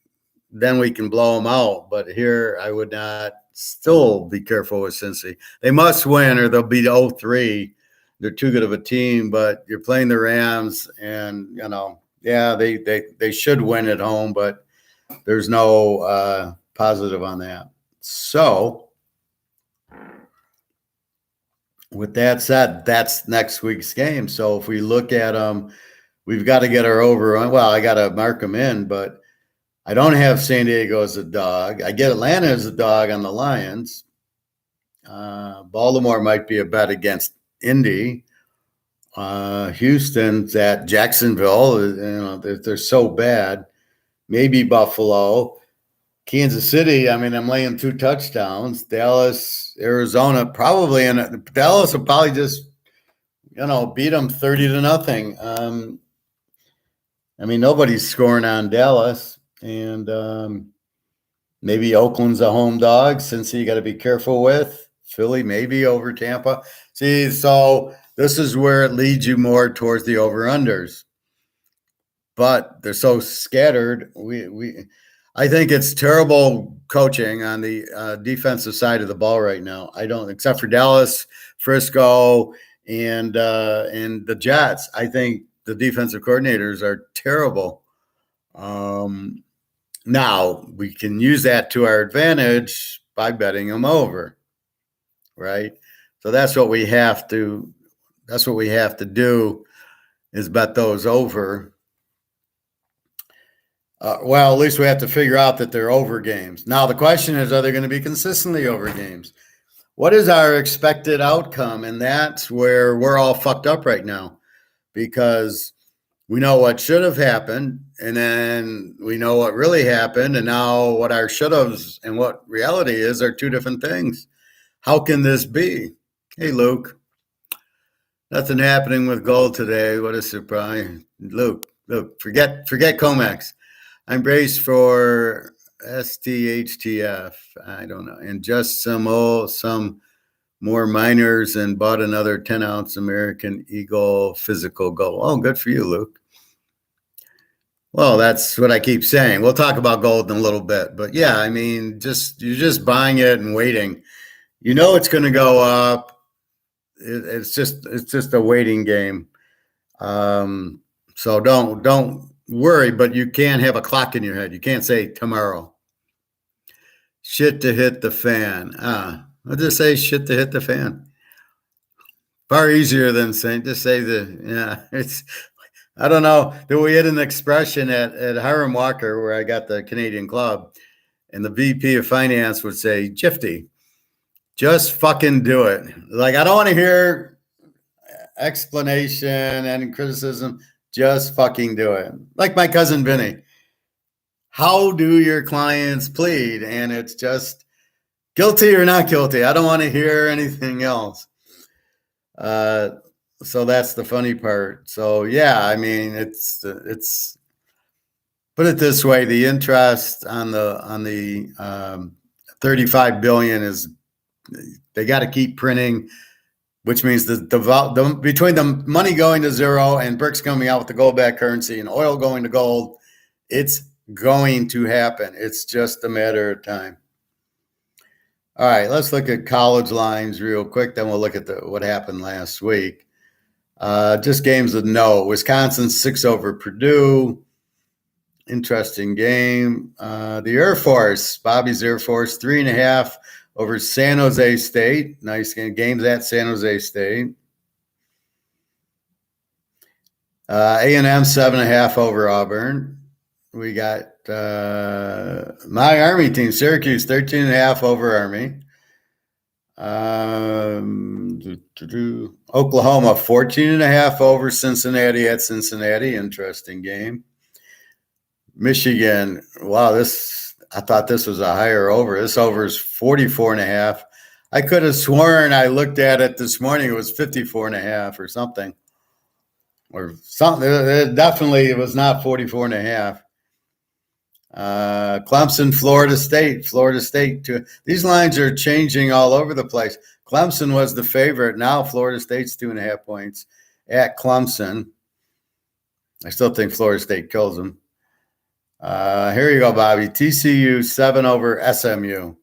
Then we can blow them out. But here, I would not still be careful with Cincy. They must win or they'll be 0-3. They're too good of a team, but you're playing the Rams and, yeah, they should win at home, but there's no positive on that. So with that said, that's next week's game. So if we look at them, we've got to get our over on. Well, I got to mark them in, but I don't have San Diego as a dog. I get Atlanta as a dog on the Lions. Baltimore might be a bet against Indy. Houston's at Jacksonville. They're so bad. Maybe Buffalo. Kansas City, I'm laying 2 touchdowns. Dallas, Arizona, probably. And Dallas will probably just, beat them 30-0. Nobody's scoring on Dallas. And maybe Oakland's a home dog, since you got to be careful with. Philly, maybe over Tampa. See, so this is where it leads you more towards the over-unders. But they're so scattered. I think it's terrible coaching on the defensive side of the ball right now. I don't, except for Dallas, Frisco, and the Jets. I think the defensive coordinators are terrible. Now we can use that to our advantage by betting them over, right? So that's what we have to. That's what we have to do, is bet those over. Well, at least we have to figure out that they're over games. Now, the question is, are they going to be consistently over games? What is our expected outcome? And that's where we're all fucked up right now, because we know what should have happened, and then we know what really happened, and now what our should haves and what reality is are 2 different things. How can this be? Hey, Luke. Nothing happening with gold today. What a surprise. Luke, forget COMEX. I'm braced for STHTF. I don't know. And just some more miners, and bought another 10-ounce American Eagle physical gold. Oh, good for you, Luke. Well, that's what I keep saying. We'll talk about gold in a little bit. But yeah, you're just buying it and waiting. You know it's going to go up. It's just a waiting game. So don't worry, but you can't have a clock in your head. You can't say tomorrow. Shit to hit the fan. I'll just say shit to hit the fan. Far easier than saying, just say it's, I don't know. We had an expression at Hiram Walker, where I got the Canadian club, and the VP of finance would say, Jifty, just fucking do it. Like, I don't want to hear explanation and criticism. Just fucking do it. Like my cousin Vinny. How do your clients plead? And it's just guilty or not guilty. I don't want to hear anything else. So that's the funny part. So yeah, it's put it this way: the interest on the 35 billion is, they got to keep printing, which means the between the money going to zero and BRICs coming out with the gold-backed currency and oil going to gold, it's going to happen. It's just a matter of time. All right, let's look at college lines real quick. Then we'll look at what happened last week. Just games of note. Wisconsin 6 over Purdue. Interesting game. The Air Force, Bobby's Air Force, 3.5 over San Jose State. Nice game. Games at San Jose State. A&M 7.5 over Auburn. We got my Army team, Syracuse, 13.5 over Army. Oklahoma, 14.5 over Cincinnati at Cincinnati. Interesting game. Michigan, wow, I thought this was a higher over. This over is 44.5. I could have sworn I looked at it this morning. It was 54.5 or something. Or something. It was not 44.5. Clemson, Florida State. Too. These lines are changing all over the place. Clemson was the favorite. Now Florida State's 2.5 points at Clemson. I still think Florida State kills them. Here you go, Bobby. TCU 7 over SMU.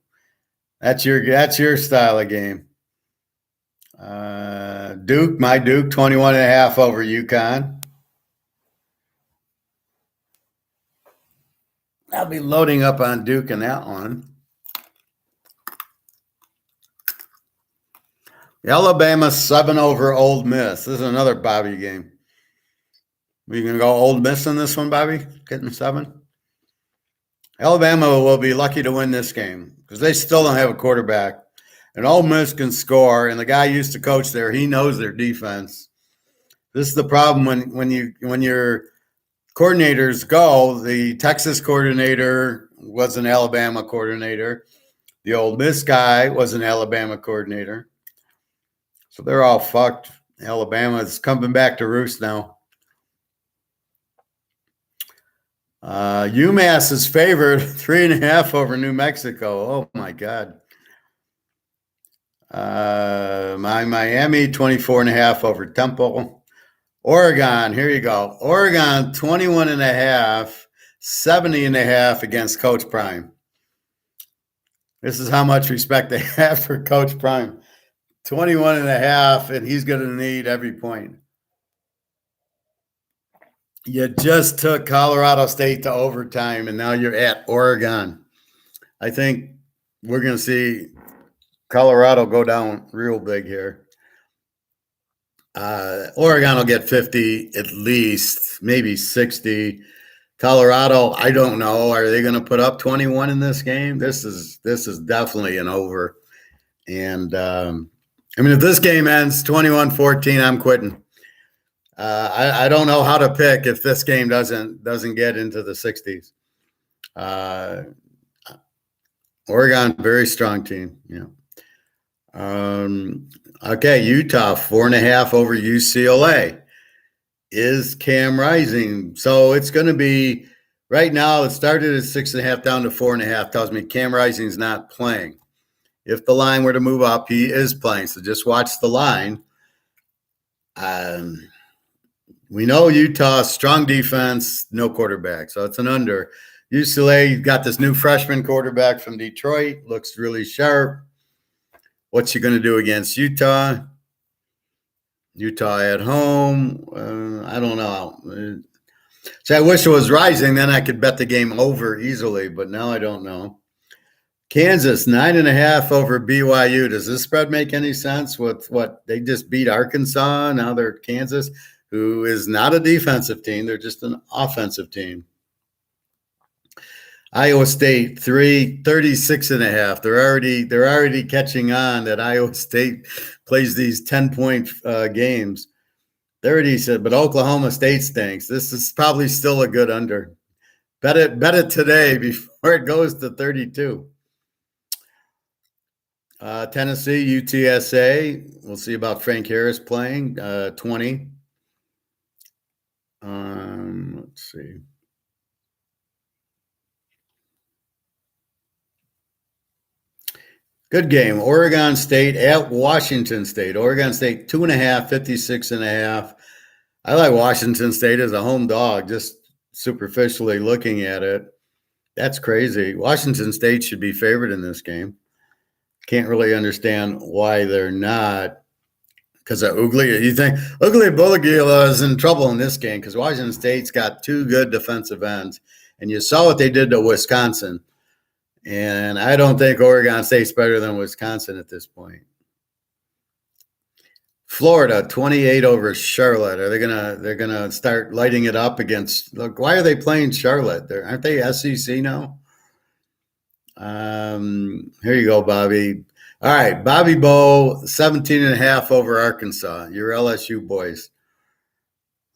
That's your style of game. Duke, my Duke, 21.5 over UConn. I'll be loading up on Duke in that one. Alabama 7 over Ole Miss. This is another Bobby game. We going to go Ole Miss in this one, Bobby? Getting 7? Alabama will be lucky to win this game because they still don't have a quarterback. And Ole Miss can score, and the guy used to coach there. He knows their defense. This is the problem when your coordinators go. The Texas coordinator was an Alabama coordinator. The Ole Miss guy was an Alabama coordinator. So they're all fucked. Alabama's coming back to roost now. UMass is favored 3.5 over New Mexico. Oh my God. My Miami 24.5 over Temple. Oregon, here you go. Oregon 21.5, 70.5 against Coach Prime. This is how much respect they have for Coach Prime. 21.5, and he's going to need every point. You just took Colorado State to overtime, and now you're at Oregon. I think we're going to see Colorado go down real big here. Oregon will get 50 at least, maybe 60. Colorado, I don't know. Are they going to put up 21 in this game? This is definitely an over. And if this game ends 21-14, I'm quitting. I don't know how to pick if this game doesn't get into the 60s. Oregon, very strong team. Yeah. Okay, Utah 4.5 over UCLA. Is Cam Rising? So it's going to be right now. It started at 6.5 down to 4.5. Tells me Cam Rising's not playing. If the line were to move up, he is playing. So just watch the line. We know Utah, strong defense, no quarterback. So it's an under. UCLA got this new freshman quarterback from Detroit. Looks really sharp. What's he going to do against Utah? Utah at home. I don't know. So I wish it was Rising. Then I could bet the game over easily. But now I don't know. Kansas 9.5 over BYU. Does this spread make any sense? With what they just beat Arkansas, now they're Kansas, who is not a defensive team. They're just an offensive team. Iowa State 36.5. They're already catching on that Iowa State plays these 10-point games. They already said, but Oklahoma State stinks. This is probably still a good under. Bet it today before it goes to 32. Tennessee, UTSA. We'll see about Frank Harris playing 20. Let's see. Good game. Oregon State at Washington State. Oregon State 2.5, 56.5. I like Washington State as a home dog, just superficially looking at it. That's crazy. Washington State should be favored in this game. Can't really understand why they're not. Because of Ugly, you think Ugly Bulagila is in trouble in this game because Washington State's got two good defensive ends. And you saw what they did to Wisconsin. And I don't think Oregon State's better than Wisconsin at this point. Florida 28 over Charlotte. Are they're gonna start lighting it up against? Look, why are they playing Charlotte? Aren't they SEC now? Here you go, Bobby. All right, Bobby Bow 17.5 over Arkansas. Your LSU boys.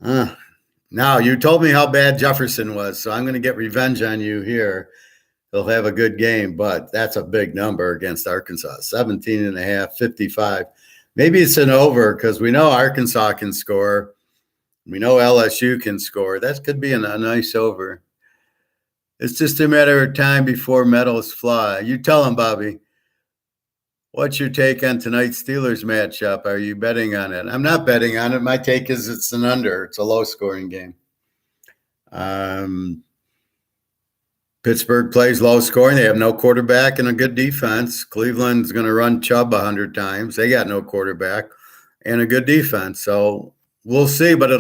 Now you told me how bad Jefferson was, so I'm going to get revenge on you here. he'll have a good game, but that's a big number against Arkansas. 17.5, 55. Maybe it's an over because we know Arkansas can score. We know LSU can score. That could be a nice over. It's just a matter of time before medals fly. You tell him, Bobby. What's your take on tonight's Steelers matchup? Are you betting on it? I'm not betting on it. My take is it's an under. It's a low-scoring game. Pittsburgh plays low-scoring. They have no quarterback and a good defense. Cleveland's going to run Chubb 100 times. They got no quarterback and a good defense. So we'll see. But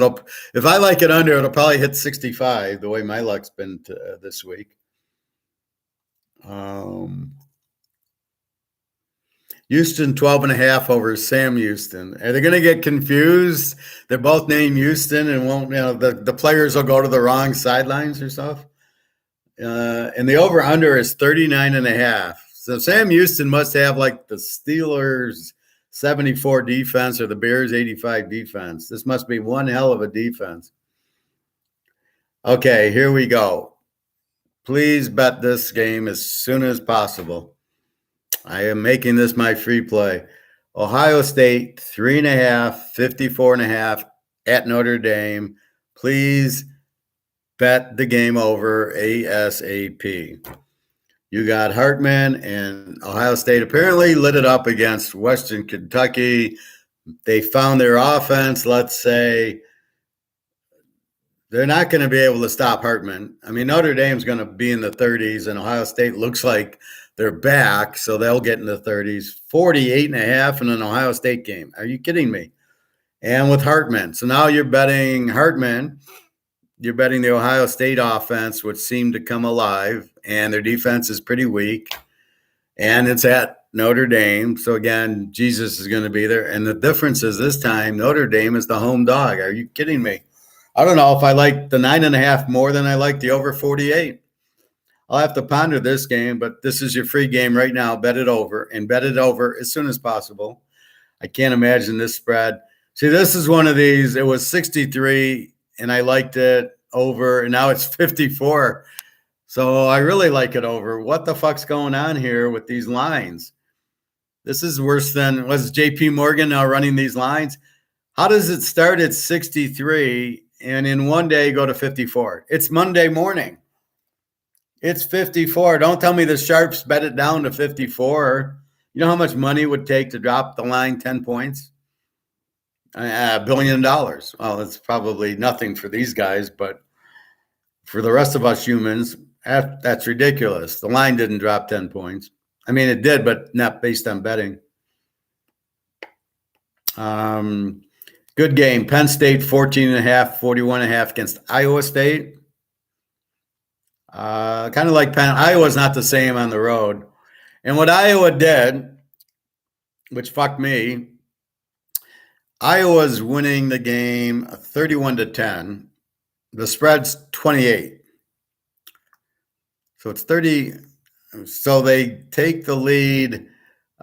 if I like it under, it'll probably hit 65 the way my luck's been this week. Houston 12.5 over Sam Houston. Are they going to get confused? They're both named Houston and won't, the players will go to the wrong sidelines or stuff. And the over under is 39.5. So Sam Houston must have like the Steelers 74 defense or the Bears 85 defense. This must be one hell of a defense. Okay, here we go. Please bet this game as soon as possible. I am making this my free play. Ohio State, 3.5, 54.5 at Notre Dame. Please bet the game over ASAP. You got Hartman, and Ohio State apparently lit it up against Western Kentucky. They found their offense, let's say. They're not going to be able to stop Hartman. I mean, Notre Dame's going to be in the 30s, and Ohio State looks like they're back, so they'll get in the 30s. 48.5 in an Ohio State game. Are you kidding me? And with Hartman. So now you're betting Hartman. You're betting the Ohio State offense, which seemed to come alive, and their defense is pretty weak. And it's at Notre Dame. So, again, Jesus is going to be there. And the difference is this time Notre Dame is the home dog. Are you kidding me? I don't know if I like the 9.5 more than I like the over 48. I'll have to ponder this game, but this is your free game right now. Bet it over, and bet it over as soon as possible. I can't imagine this spread. See, this is one of these. It was 63, and I liked it over, and now it's 54. So I really like it over. What the fuck's going on here with these lines? This is worse than, was JP Morgan now running these lines? How does it start at 63 and in one day go to 54? It's Monday morning. It's 54. Don't tell me the Sharps bet it down to 54. You know how much money it would take to drop the line 10 points? $1 billion. Well, it's probably nothing for these guys, but for the rest of us humans, that's ridiculous. The line didn't drop 10 points. I mean, it did, but not based on betting. Good game. Penn State 14.5, 41.5 against Iowa State. Kind of like Penn. Iowa's not the same on the road. And what Iowa did, which fucked me, Iowa's winning the game 31-10. The spread's 28. So it's 30. So they take the lead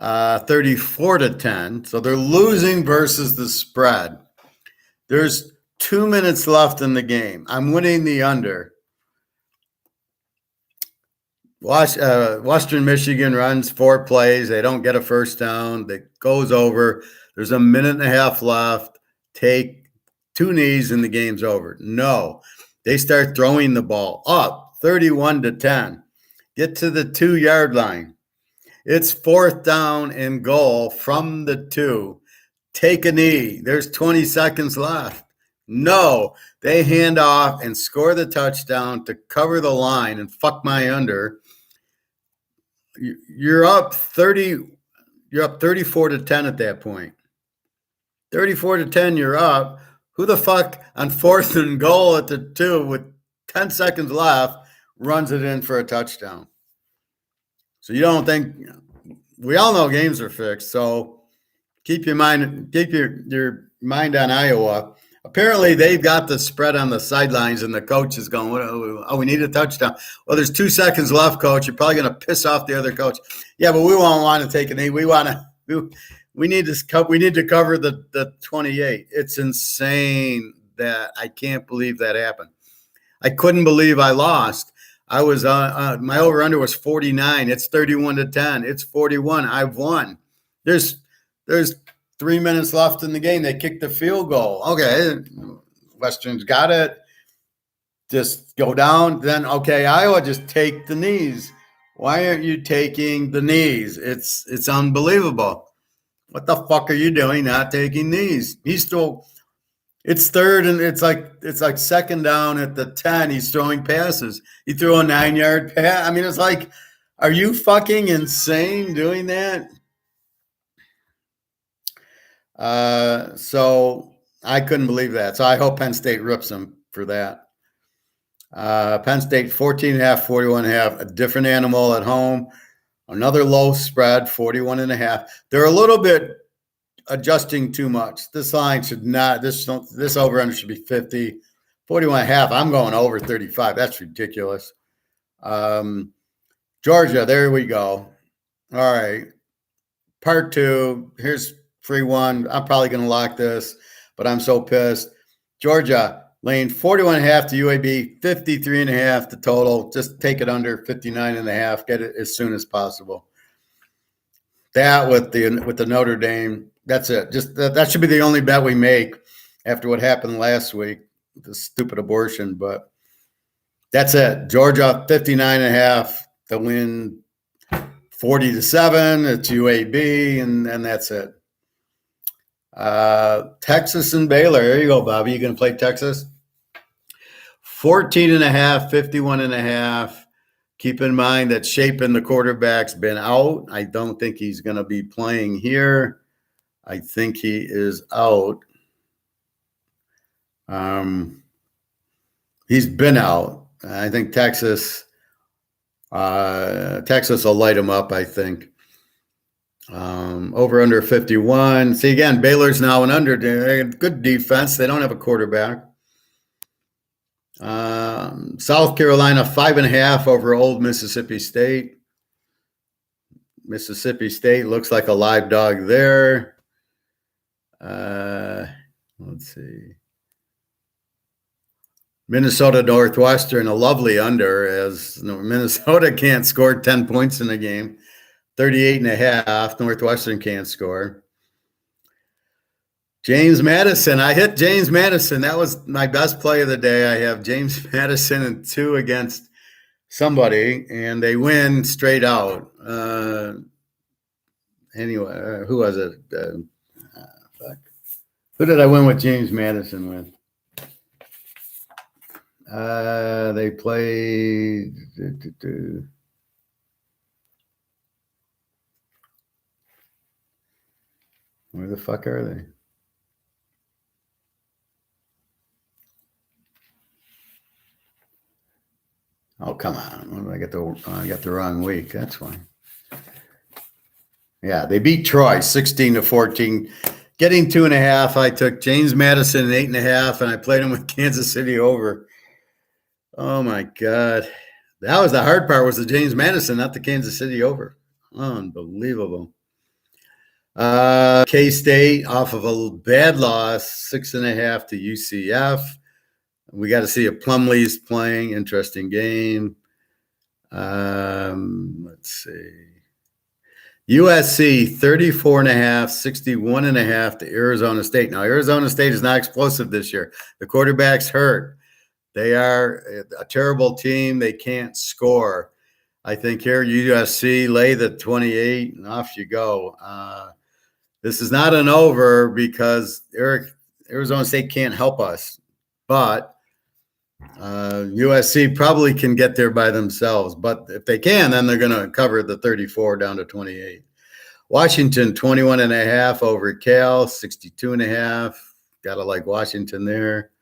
34-10. So they're losing versus the spread. There's 2 minutes left in the game. I'm winning the under. Western Michigan runs 4 plays. They don't get a first down. It goes over. There's a minute and a half left. Take 2 knees and the game's over. No. They start throwing the ball up 31-10. Get to the 2-yard line. It's 4th down and goal from the 2. Take a knee. There's 20 seconds left. No. They hand off and score the touchdown to cover the line and fuck my under. You're up 30. You're up 34-10 at that point. 34-10, you're up. Who the fuck on 4th and goal at the 2 with 10 seconds left runs it in for a touchdown? So you don't think we all know games are fixed. So keep your mind on Iowa. Apparently they've got the spread on the sidelines and the coach is going, oh, we need a touchdown. Well, there's 2 seconds left, coach. You're probably going to piss off the other coach. Yeah, but we won't want to take a knee. We need to cover the 28. It's insane that I can't believe that happened. I couldn't believe I lost. I was my over under was 49. It's 31-10. It's 41. I've won. There's 3 minutes left in the game. They kicked the field goal. Okay, Western's got it. Just go down. Then okay, Iowa, just take the knees. Why aren't you taking the knees? It's unbelievable. What the fuck are you doing? Not taking knees. He's still. It's third and it's like second down at the 10. He's throwing passes. He threw a 9-yard pass. I mean, it's like, are you fucking insane doing that? So I couldn't believe that. So I hope Penn State rips him for that. Penn State 14.5, 41.5, a different animal at home. Another low spread, 41.5. They're a little bit adjusting too much. This line should not, this over-under should be 50. 41.5, I'm going over 35. That's ridiculous. Georgia, there we go. All right. Part 2, here's free one. I'm probably going to lock this, but I'm so pissed. Georgia, laying 41.5 to UAB, 53.5 the total. Just take it under 59.5. Get it as soon as possible. That with the Notre Dame, that's it. Just that should be the only bet we make after what happened last week, the stupid abortion. But that's it. Georgia 59.5 to win 40-7. It's UAB, and that's it. Texas and Baylor. There you go, Bobby. You going to play Texas? 14.5, 51.5. Keep in mind that Shapen, the quarterback's been out. I don't think he's going to be playing here. I think he is out. He's been out. I think Texas will light him up, I think. Over under 51. See, again, Baylor's now an under. Good defense. They don't have a quarterback. South Carolina 5.5 over Old Mississippi State. Mississippi State looks like a live dog there. Let's see. Minnesota Northwestern, a lovely under, as Minnesota can't score 10 points in a game. 38.5. Northwestern can't score. James Madison. I hit James Madison. That was my best play of the day. I have James Madison and 2 against somebody, and they win straight out. Anyway, who was it? Fuck. Who did I win with James Madison with? They played. Where the fuck are they? Oh, come on. I got the wrong week. That's fine. Yeah, they beat Troy 16-14. Getting 2.5. I took James Madison at 8.5, and I played him with Kansas City over. Oh, my God. That was the hard part, was the James Madison, not the Kansas City over. Unbelievable. K-State off of a bad loss, 6.5 to UCF. We got to see if Plumlee's playing. Interesting game. Let's see. USC 34.5, 61.5 to Arizona State. Now, Arizona State is not explosive this year. The quarterback's hurt. They are a terrible team. They can't score. I think here USC lay the 28, and off you go. This is not an over because Arizona State can't help us, but USC probably can get there by themselves. But if they can, then they're going to cover the 34 down to 28. Washington 21.5 over Cal, 62.5. Got to like Washington there.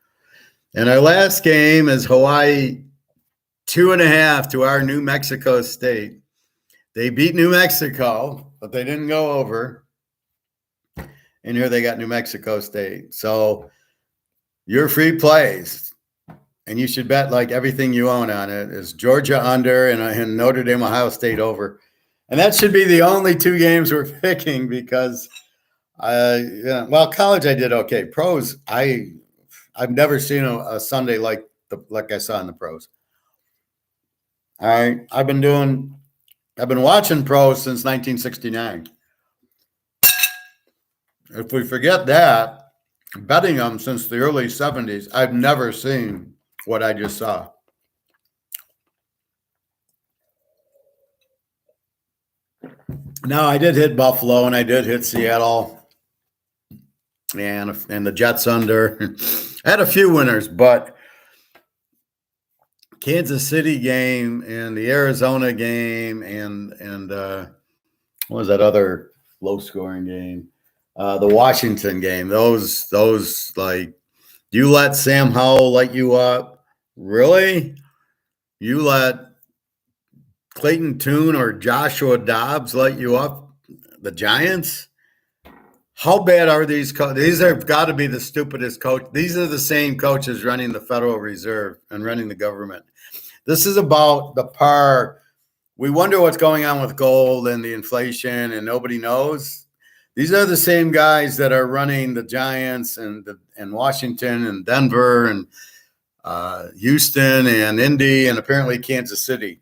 And our last game is Hawaii 2.5 to our New Mexico State. They beat New Mexico, but they didn't go over. And here they got New Mexico State. So your free plays, and you should bet like everything you own on it, is Georgia under and Notre Dame, Ohio State over. And that should be the only 2 games we're picking because, college I did okay. Pros, I've never seen a Sunday like I saw in the pros. All right. I've been watching pros since 1969. If we forget that, betting them since the early 70s, I've never seen what I just saw. Now, I did hit Buffalo and I did hit Seattle and the Jets under. I had a few winners, but Kansas City game and the Arizona game and what was that other low scoring game? The Washington game. Those like, you let Sam Howell light you up? Really? You let Clayton Tune or Joshua Dobbs light you up? The Giants? How bad are these coaches? These have got to be the stupidest coach. These are the same coaches running the Federal Reserve and running the government. This is about the par. We wonder what's going on with gold and the inflation, and nobody knows. These are the same guys that are running the Giants and Washington and Denver and Houston and Indy and apparently Kansas City.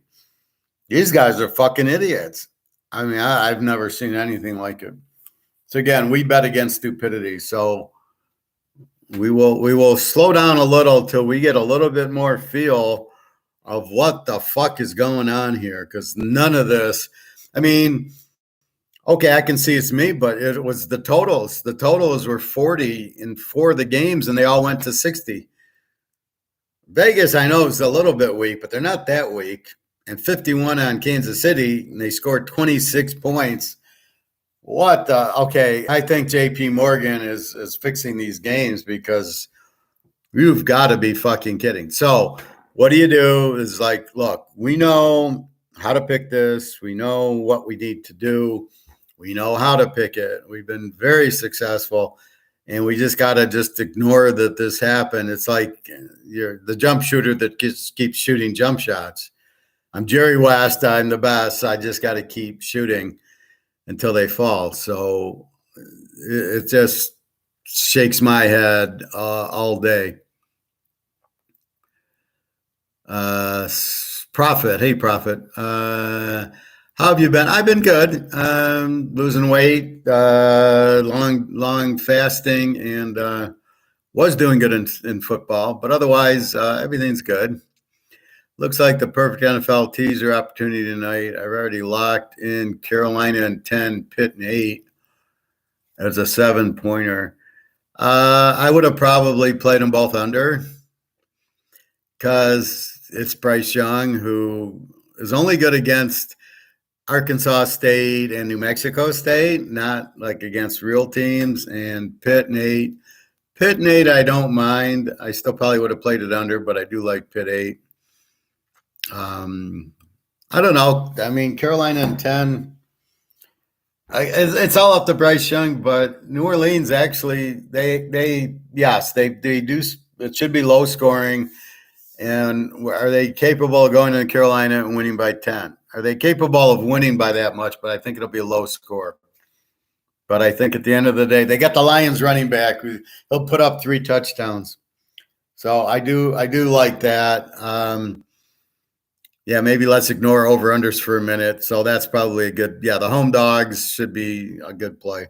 These guys are fucking idiots. I mean, I've never seen anything like it. So again, we bet against stupidity. So we will slow down a little till we get a little bit more feel of what the fuck is going on here, because none of this. I mean, okay, I can see it's me, but it was the totals. The totals were 40 in 4 of the games, and they all went to 60. Vegas, I know, is a little bit weak, but they're not that weak. And 51 on Kansas City, and they scored 26 points. What the? Okay, I think JP Morgan is fixing these games because you've got to be fucking kidding. So what do you do is like, look, we know how to pick this. We know what we need to do. We know how to pick it. We've been very successful, and we just got to just ignore that this happened. It's like you're the jump shooter that keeps shooting jump shots. I'm Jerry West. I'm the best. I just got to keep shooting until they fall. So it just shakes my head all day. Prophet. Hey, Prophet. How have you been? I've been good. Losing weight, long fasting, and was doing good in football. But otherwise, everything's good. Looks like the perfect NFL teaser opportunity tonight. I've already locked in Carolina and 10, Pitt and 8 as a 7-pointer. I would have probably played them both under because it's Bryce Young, who is only good against Arkansas State and New Mexico State, not like against real teams. And Pitt and 8. Pitt and 8, I don't mind. I still probably would have played it under, but I do like Pitt 8. I don't know. I mean, Carolina and 10. It's all up to Bryce Young, but New Orleans actually they do. It should be low scoring. And are they capable of going to Carolina and winning by 10? Are they capable of winning by that much? But I think it'll be a low score. But I think at the end of the day, they got the Lions running back. He'll put up 3 touchdowns. So I do like that. Yeah, maybe let's ignore over-unders for a minute. So that's probably a good – yeah, the home dogs should be a good play.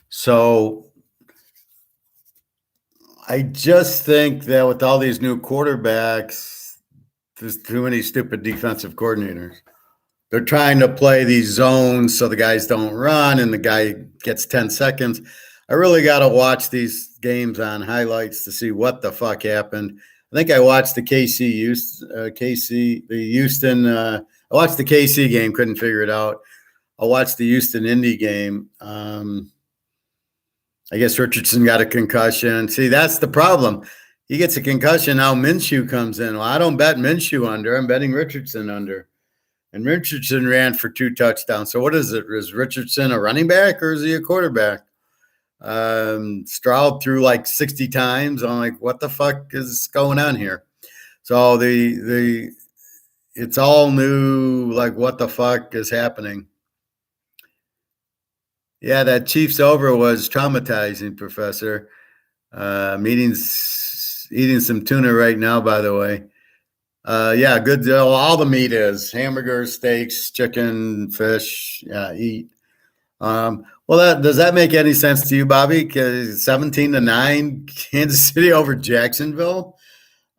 So I just think that with all these new quarterbacks, there's too many stupid defensive coordinators. They're trying to play these zones so the guys don't run and the guy gets 10 seconds. I really got to watch these games on highlights to see what the fuck happened. I think I watched the Houston. I watched the KC game, couldn't figure it out. I watched the Houston Indy game. I guess Richardson got a concussion. See, that's the problem. He gets a concussion. Now Minshew comes in. Well, I don't bet Minshew under. I'm betting Richardson under. and Richardson ran for 2 touchdowns. So what is it? Is Richardson a running back or is he a quarterback? Stroud threw like 60 times. I'm like, what the fuck is going on here? So it's all new. Like, what the fuck is happening? Yeah, that Chiefs over was traumatizing, Professor. Eating some tuna right now, by the way. Yeah, good deal. All the meat is hamburgers, steaks, chicken, fish. Yeah, eat. Well, does that make any sense to you, Bobby? 'Cause 17-9, Kansas City over Jacksonville.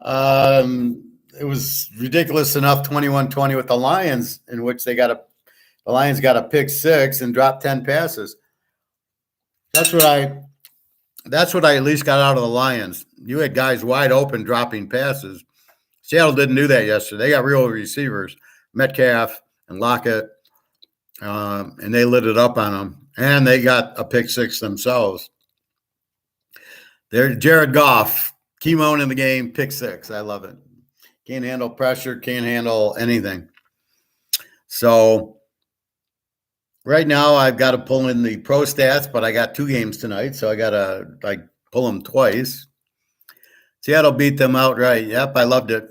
It was ridiculous enough, 21-20 with the Lions, in which the Lions got a pick 6 and dropped 10 passes. That's what I at least got out of the Lions. You had guys wide open dropping passes. Seattle didn't do that yesterday. They got real receivers, Metcalf and Lockett, and they lit it up on them. And they got a pick 6 themselves. There's Jared Goff, key moment in the game, pick 6. I love it. Can't handle pressure, can't handle anything. So right now I've got to pull in the pro stats, but I got 2 games tonight, so I got to pull them twice. Seattle beat them outright. Yep, I loved it.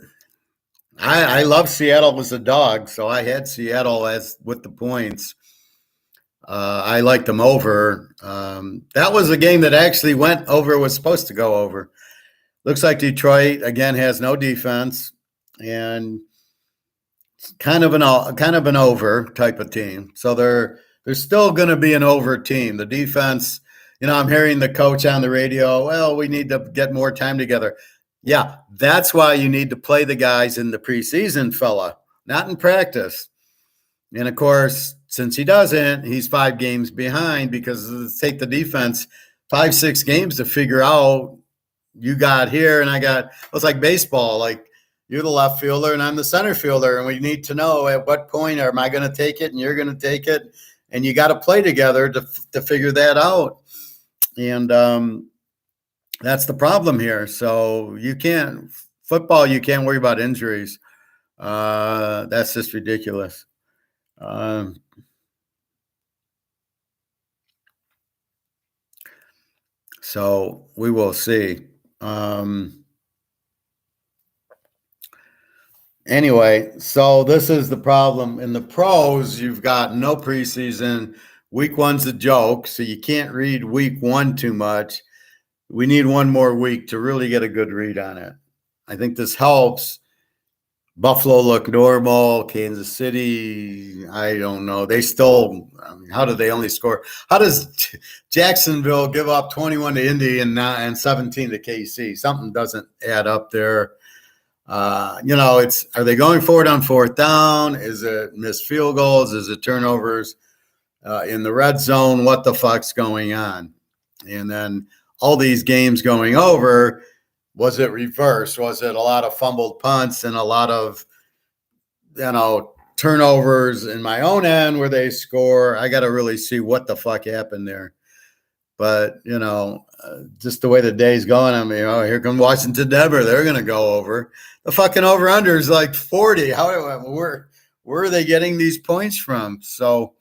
I love Seattle as a dog, so I had Seattle as with the points. I liked them over. That was a game that actually went over, was supposed to go over. Looks like Detroit again has no defense and kind of an over type of team. So they're still going to be an over team. The defense, I'm hearing the coach on the radio, well, we need to get more time together. Yeah, that's why you need to play the guys in the preseason, fella, not in practice. And of course, since he doesn't, he's 5 games behind because it'll take the defense 5-6 games to figure out you got here and I got. It's like baseball. Like you're the left fielder and I'm the center fielder, and we need to know at what point am I going to take it and you're going to take it, and you got to play together to figure that out. And that's the problem here. So you can't worry about injuries. That's just ridiculous. So we will see. Anyway, so this is the problem. In the pros, you've got no preseason. Week 1's a joke, so you can't read week 1 too much. We need one more week to really get a good read on it. I think this helps. Buffalo look normal. Kansas City, I don't know. They still, how do they only score? How does Jacksonville give up 21 to Indy and 17 to KC? Something doesn't add up there. Are they going forward on 4th down? Is it missed field goals? Is it turnovers in the red zone? What the fuck's going on? And then all these games going over, was it reverse? Was it a lot of fumbled punts and a lot of, turnovers in my own end where they score? I got to really see what the fuck happened there. But, just the way the day's going, here come Washington, Denver. They're going to go over. The fucking over-under is like 40. Where are they getting these points from? So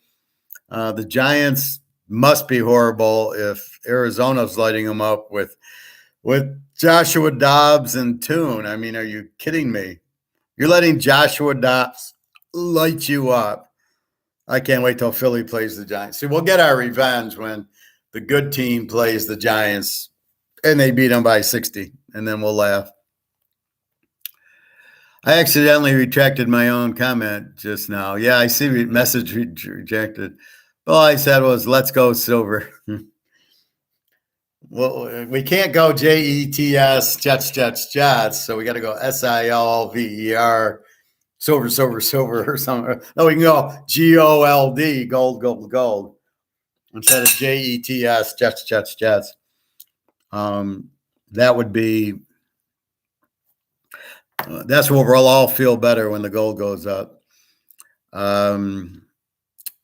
the Giants must be horrible if Arizona's lighting them up with Joshua Dobbs and Tune. I mean, are you kidding me? You're letting Joshua Dobbs light you up. I can't wait till Philly plays the Giants. See, we'll get our revenge when the good team plays the Giants and they beat them by 60, and then we'll laugh. I accidentally retracted my own comment just now. Yeah, I see message rejected. All I said was, let's go silver. Well, we can't go JETS, Jets. So we got to go SILVER, silver or something. No, we can go GOLD, gold, instead of JETS, Jets. That would be, that's where we'll all feel better when the gold goes up.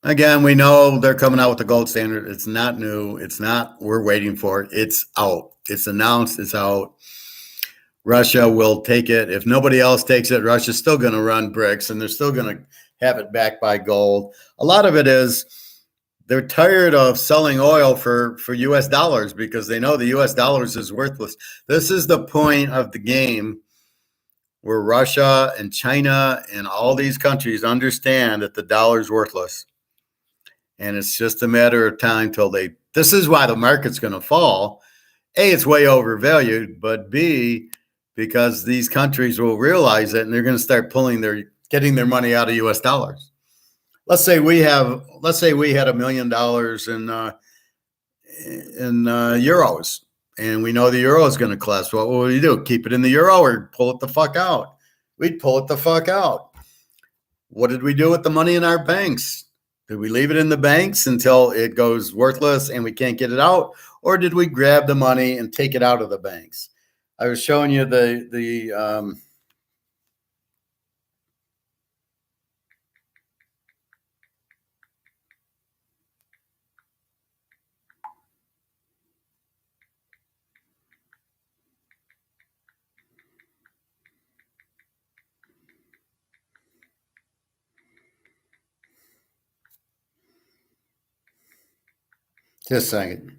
Again, we know they're coming out with the gold standard. It's not new. It's not, we're waiting for it. It's out. It's announced. It's out. Russia will take it. If nobody else takes it, Russia's still going to run BRICs, and they're still going to have it backed by gold. A lot of it is they're tired of selling oil for U.S. dollars because they know the U.S. dollars is worthless. This is the point of the game where Russia and China and all these countries understand that the dollar is worthless. And it's just a matter of time till this is why the market's going to fall. A, it's way overvalued, but B, because these countries will realize it and they're going to start getting their money out of U.S. dollars. Let's say we had $1 million in euros, and we know the euro is going to collapse. What will we do? Keep it in the euro or pull it the fuck out? We'd pull it the fuck out. What did we do with the money in our banks? Did we leave it in the banks until it goes worthless and we can't get it out? Or did we grab the money and take it out of the banks? I was showing you just a second.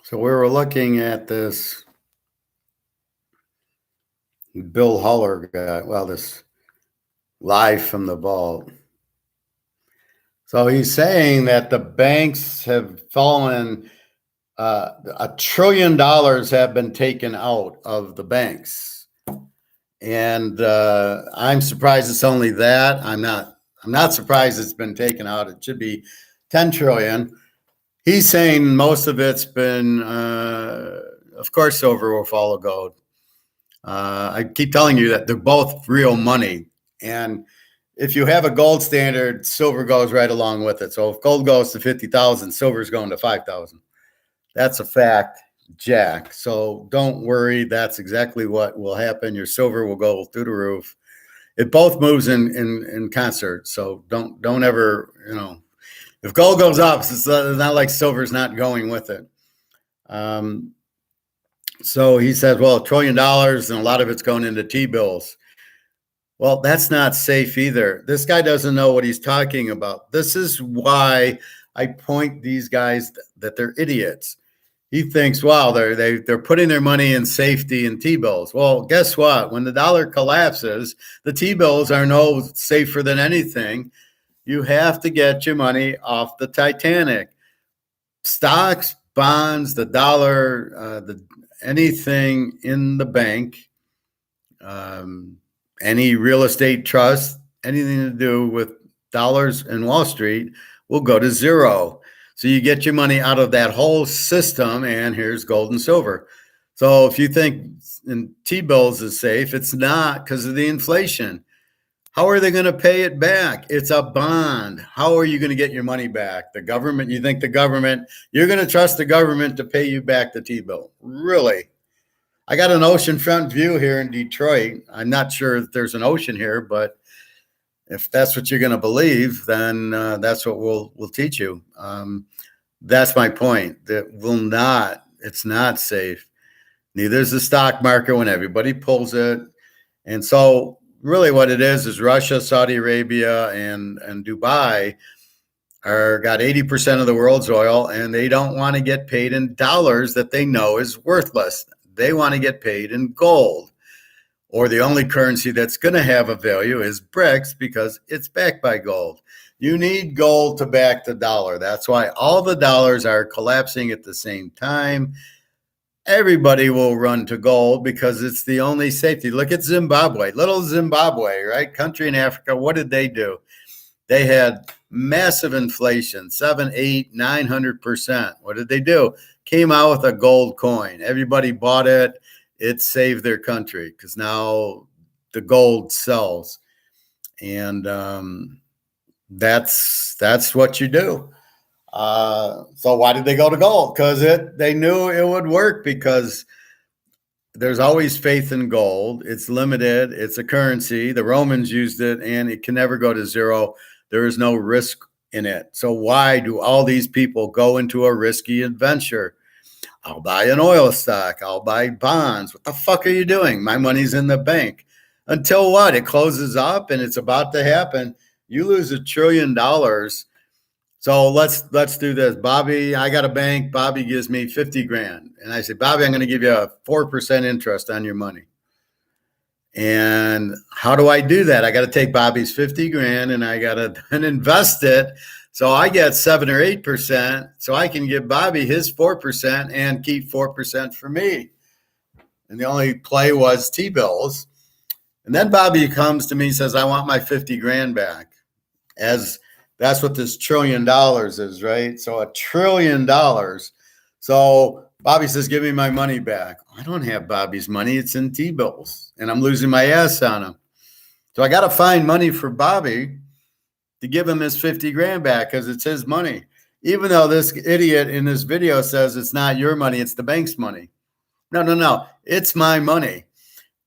So we were looking at this Bill Huller guy, this live from the vault. So he's saying that the banks have fallen, $1 trillion have been taken out of the banks. And I'm surprised it's only that. I'm not surprised it's been taken out. It should be 10 trillion. He's saying most of it's been, of course, silver will follow gold. I keep telling you that they're both real money. And if you have a gold standard, silver goes right along with it. So if gold goes to 50,000, silver's going to 5,000. That's a fact, Jack. So don't worry. That's exactly what will happen. Your silver will go through the roof. It both moves in concert. So don't ever, if gold goes up, it's not like silver's not going with it. So he says, well, $1 trillion and a lot of it's going into T-bills. Well, that's not safe either. This guy doesn't know what he's talking about. This is why I point these guys that they're idiots. He thinks, wow, they're putting their money in safety in T-bills. Well, guess what? When the dollar collapses, the T-bills are no safer than anything. You have to get your money off the Titanic. Stocks, bonds, the dollar, anything in the bank, any real estate trust, anything to do with dollars and Wall Street will go to zero. So you get your money out of that whole system, and here's gold and silver. So if you think in T-bills is safe, it's not because of the inflation. How are they going to pay it back? It's a bond. How are you going to get your money back? The government, you think you're going to trust the government to pay you back the T-bill? Really? I got an oceanfront view here in Detroit. I'm not sure if there's an ocean here, but if that's what you're going to believe, then that's what we'll teach you. That's my point. It's not safe. Neither is the stock market when everybody pulls it. And so really what it is Russia, Saudi Arabia, and Dubai are got 80% of the world's oil, and they don't want to get paid in dollars that they know is worthless. They want to get paid in gold, or the only currency that's going to have a value is BRICs because it's backed by gold. You need gold to back the dollar. That's why all the dollars are collapsing at the same time. Everybody will run to gold because it's the only safety. Look at Zimbabwe, little Zimbabwe, right? Country in Africa. What did they do? They had massive inflation, 7, 8, 900%. What did they do? Came out with a gold coin. Everybody bought it. It saved their country because now the gold sells. And that's what you do. So why did they go to gold? Because they knew it would work, because there's always faith in gold. It's limited. It's a currency. The Romans used it, and it can never go to zero. There is no risk in it. So why do all these people go into a risky adventure? I'll buy an oil stock. I'll buy bonds. What the fuck are you doing? My money's in the bank. Until what? It closes up and it's about to happen. You lose $1 trillion. So let's do this. Bobby, I got a bank. Bobby gives me 50 grand. And I say, Bobby, I'm going to give you a 4% interest on your money. And how do I do that? I got to take Bobby's 50 grand and I got to then invest it. So I get 7 or 8%. So I can give Bobby his 4% and keep 4% for me. And the only play was T-bills. And then Bobby comes to me and says, I want my 50 grand back. As that's what this $1 trillion is, right? So $1 trillion. So Bobby says, give me my money back. I don't have Bobby's money. It's in T-bills, and I'm losing my ass on him. So I got to find money for Bobby to give him his 50 grand back because it's his money. Even though this idiot in this video says it's not your money, it's the bank's money. No. It's my money.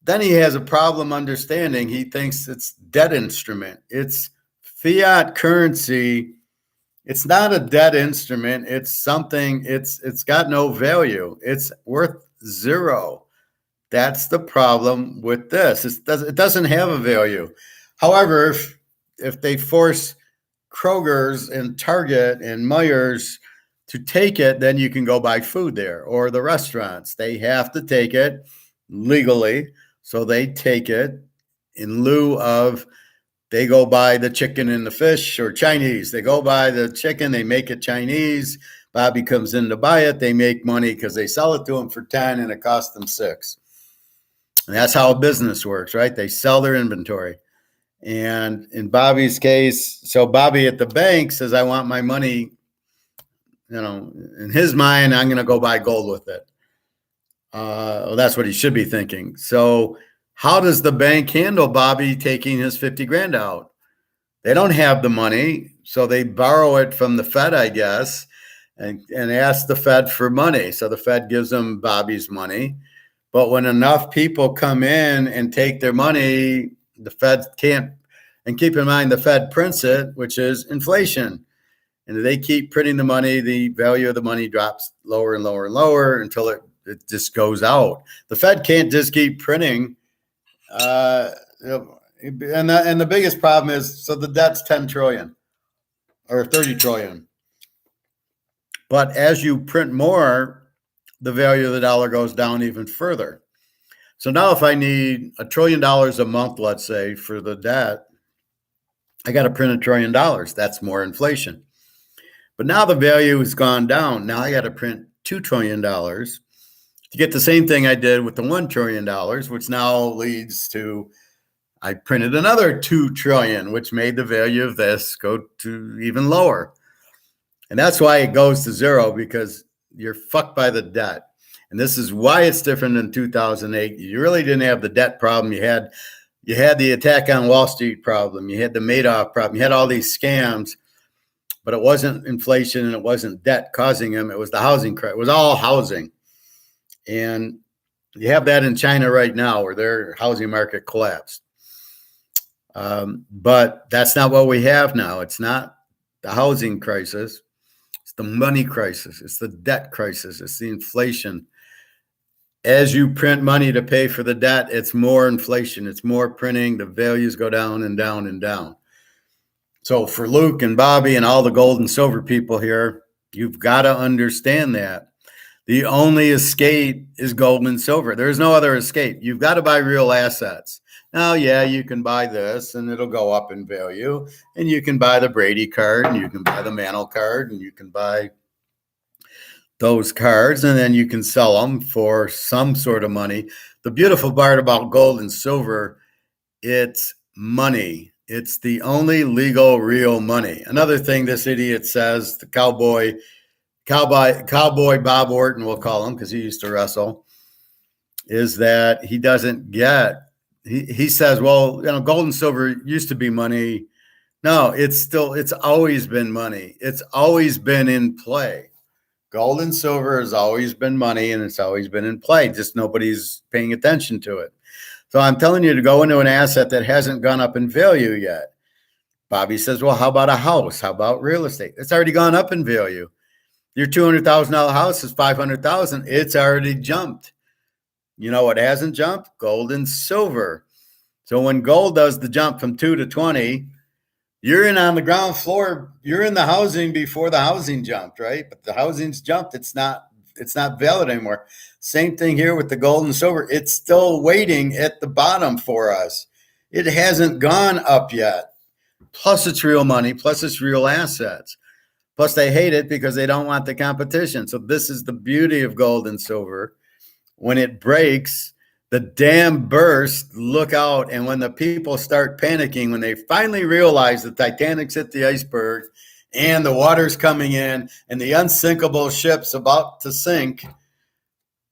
Then he has a problem understanding. He thinks it's debt instrument. It's fiat currency. It's not a debt instrument. It's something, it's got no value. It's worth zero. That's the problem with this. It doesn't have a value. However, if they force Kroger's and Target and Meijer's to take it, then you can go buy food there, or the restaurants. They have to take it legally. So they take it in lieu of, they go buy the chicken and the fish, or Chinese. They go buy the chicken, they make it Chinese. Bobby comes in to buy it. They make money because they sell it to him for 10 and it costs them 6. And that's how a business works, right? They sell their inventory. And in Bobby's case, so Bobby at the bank says, I want my money, in his mind, I'm going to go buy gold with it. Well, that's what he should be thinking. So how does the bank handle Bobby taking his 50 grand out? They don't have the money, so they borrow it from the Fed, I guess, and ask the Fed for money. So the Fed gives them Bobby's money. But when enough people come in and take their money, the Fed can't. And keep in mind, the Fed prints it, which is inflation. And if they keep printing the money, the value of the money drops lower and lower and lower until it just goes out. The Fed can't just keep printing. And the biggest problem is, so the debt's 10 trillion or 30 trillion. But as you print more, the value of the dollar goes down even further. So now if I need $1 trillion a month, let's say, for the debt, I got to print $1 trillion. That's more inflation. But now the value has gone down. Now I got to print $2 trillion to get the same thing I did with the $1 trillion, which now leads to, I printed another 2 trillion, which made the value of this go to even lower. And that's why it goes to zero, because you're fucked by the debt. And this is why it's different than 2008. You really didn't have the debt problem. You had the attack on Wall Street problem. You had the Madoff problem. You had all these scams, but it wasn't inflation and it wasn't debt causing them. It was the housing crisis. It was all housing. And you have that in China right now, where their housing market collapsed. But that's not what we have now. It's not the housing crisis. It's the money crisis. It's the debt crisis. It's the inflation. As you print money to pay for the debt, it's more inflation. It's more printing. The values go down and down and down. So for Luke and Bobby and all the gold and silver people here, you've got to understand that the only escape is gold and silver. There's no other escape. You've got to buy real assets. Now, yeah, you can buy this and it'll go up in value. And you can buy the Brady card and you can buy the Mantle card and you can buy those cards and then you can sell them for some sort of money. The beautiful part about gold and silver, it's money. It's the only legal real money. Another thing this idiot says, the cowboy Bob Orton, we'll call him because he used to wrestle, is that he doesn't get, he says, well, gold and silver used to be money. No, it's always been money. It's always been in play. Gold and silver has always been money and it's always been in play. Just nobody's paying attention to it. So I'm telling you to go into an asset that hasn't gone up in value yet. Bobby says, well, how about a house? How about real estate? It's already gone up in value. Your $200,000 house is $500,000. It's already jumped. You know what hasn't jumped? Gold and silver. So when gold does the jump from 2 to 20, you're in on the ground floor. You're in the housing before the housing jumped, right? But the housing's jumped. It's not valid anymore. Same thing here with the gold and silver. It's still waiting at the bottom for us. It hasn't gone up yet. Plus it's real money. Plus it's real assets. Plus they hate it because they don't want the competition. So this is the beauty of gold and silver. When it breaks, the dam bursts, look out. And when the people start panicking, when they finally realize the Titanic's hit the iceberg and the water's coming in and the unsinkable ship's about to sink,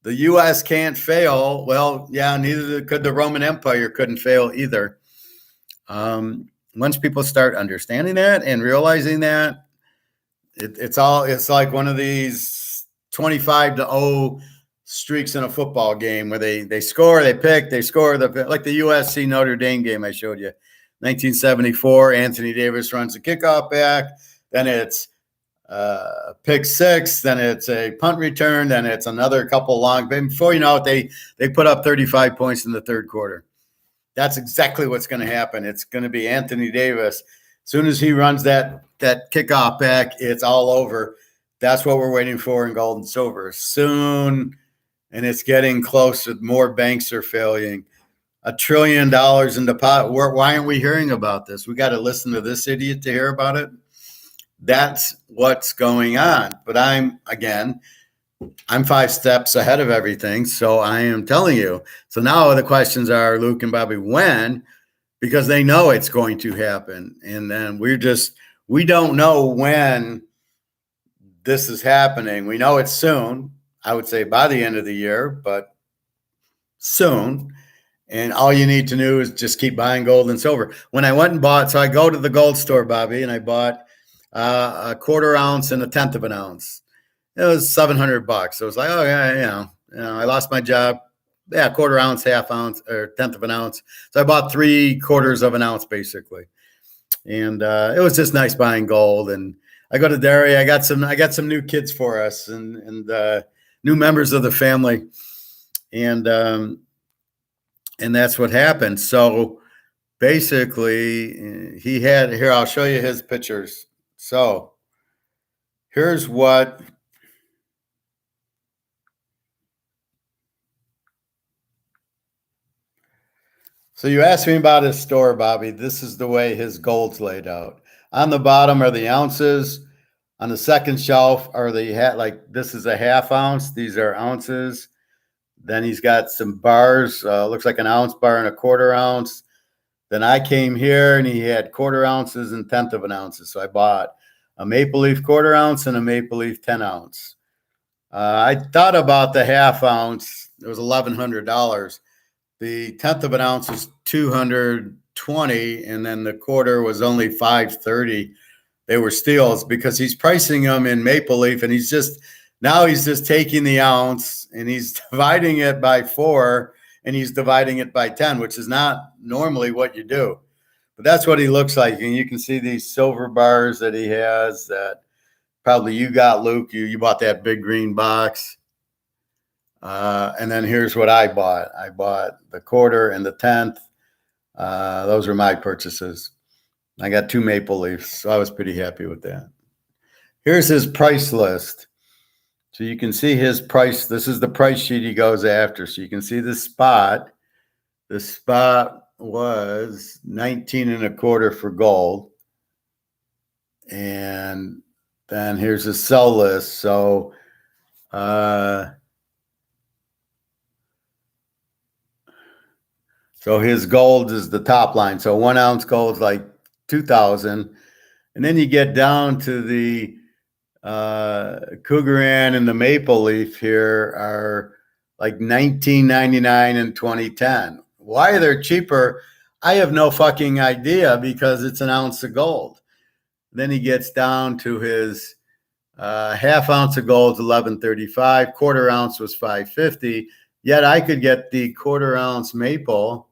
the U.S. can't fail. Well, yeah, neither could the Roman Empire couldn't fail either. Once people start understanding that and realizing that, it's like one of these 25-0 streaks in a football game where they score, they pick, they score, like the USC Notre Dame game I showed you. 1974, Anthony Davis runs a kickoff back, then it's pick six, then it's a punt return, then it's another couple long. Before you know it, they put up 35 points in the third quarter. That's exactly what's going to happen. It's going to be Anthony Davis. As soon as he runs that kickoff back, it's all over. That's what we're waiting for in gold and silver. Soon, and it's getting close. More banks are failing. $1 trillion in deposit. Why aren't we hearing about this? We got to listen to this idiot to hear about it. That's what's going on. But I'm 5 steps ahead of everything. So I am telling you. So now the questions are, Luke and Bobby, when? Because they know it's going to happen. And then we don't know when this is happening. We know it's soon. I would say by the end of the year, but soon. And all you need to do is just keep buying gold and silver. When I went and bought, so I go to the gold store, Bobby, and I bought a 1/4 ounce and 1/10 of an ounce. It was $700. So it was like, oh yeah, I lost my job. Yeah, 1/4 ounce, 1/2 ounce, or 1/10 of an ounce. So I bought 3/4 of an ounce basically, and it was just nice buying gold. And I go to dairy. I got some new kids for us and new members of the family, and that's what happened. So basically, he had here. I'll show you his pictures. So here's what. So you asked me about his store, Bobby. This is the way his gold's laid out. On the bottom are the ounces. On the second shelf are this is a 1/2 ounce. These are ounces. Then he's got some bars. Looks like an ounce bar and a 1/4 ounce. Then I came here and he had 1/4 ounces and 1/10 of an ounce. So I bought a Maple Leaf 1/4 ounce and a Maple Leaf 10 ounce. I thought about the 1/2 ounce. It was $1,100. The 1/10 of an ounce was $220, and then the 1/4 was only $530. They were steals because he's pricing them in Maple Leaf, and he's just taking the ounce and he's dividing it by 4, and he's dividing it by 10, which is not normally what you do. But that's what he looks like, and you can see these silver bars that he has that probably you got, Luke. You bought that big green box. And then here's what I bought. I bought the 1/4 and the 1/10. Those were my purchases. I got 2 maple leafs, so I was pretty happy with that. Here's his price list. So you can see his price. This is the price sheet he goes after. So you can see the spot. The spot was 19 and a quarter for gold. And then here's his sell list. So so his gold is the top line. So 1 ounce gold is like 2,000. And then you get down to the Cougaran and the Maple Leaf here are like $19.99 and $20.10. Why they're cheaper, I have no fucking idea, because it's an ounce of gold. Then he gets down to his half ounce of gold is $11.35. Quarter ounce was $5.50. Yet I could get the quarter ounce maple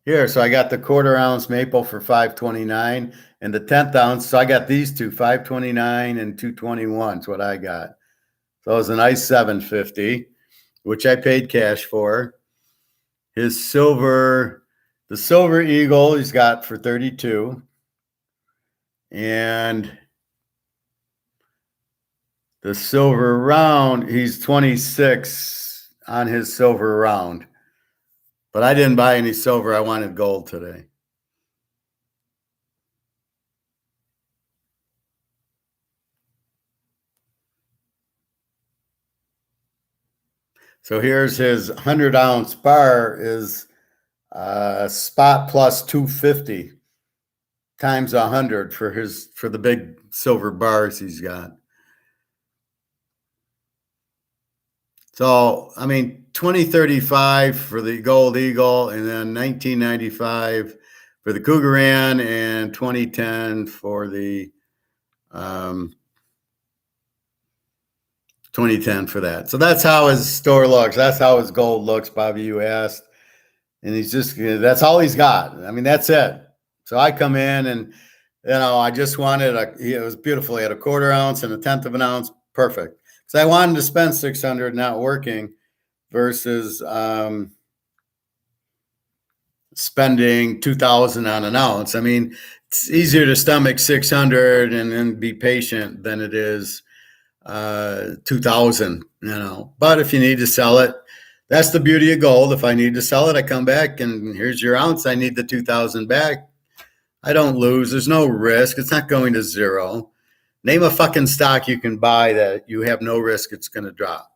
here. So I got the quarter ounce maple for $5.29 and the 10th ounce. So I got these two, $5.29 and $2.21 is what I got. So it was a nice $7.50, which I paid cash for. His silver, the silver eagle he's got for $32. And the silver round, he's 26 on his silver round. But I didn't buy any silver. I wanted gold today. So here's his 100-ounce bar is spot plus 250 times 100 for the big silver bars he's got. So, I mean, $20.35 for the Gold Eagle, and then $19.95 for the Cougaran, and $20.10 for the 2010 for that. So that's how his store looks. That's how his gold looks, Bobby, you asked. And he's just, that's all he's got. I mean, that's it. So I come in and, I just wanted it was beautiful. He had a quarter ounce and a 1/10 of an ounce. Perfect. Because I wanted to spend $600 not working versus spending $2,000 on an ounce. I mean, it's easier to stomach $600 and then be patient than it is $2,000, But if you need to sell it, that's the beauty of gold. If I need to sell it, I come back and here's your ounce. I need the $2,000 back. I don't lose. There's no risk. It's not going to zero. Name a fucking stock you can buy that you have no risk it's going to drop,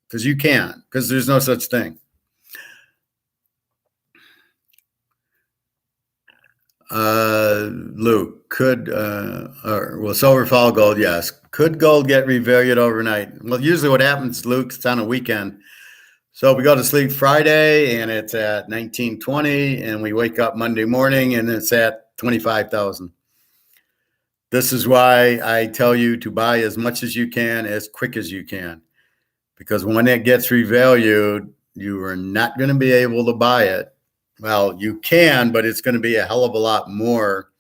because you can't, because there's no such thing. Luke, silver follow gold, yes. Could gold get revalued overnight? Well, usually what happens, Luke, it's on a weekend. So we go to sleep Friday and it's at 1920, and we wake up Monday morning and it's at 25,000. This is why I tell you to buy as much as you can, as quick as you can, because when it gets revalued, you are not going to be able to buy it. Well, you can, but it's going to be a hell of a lot more.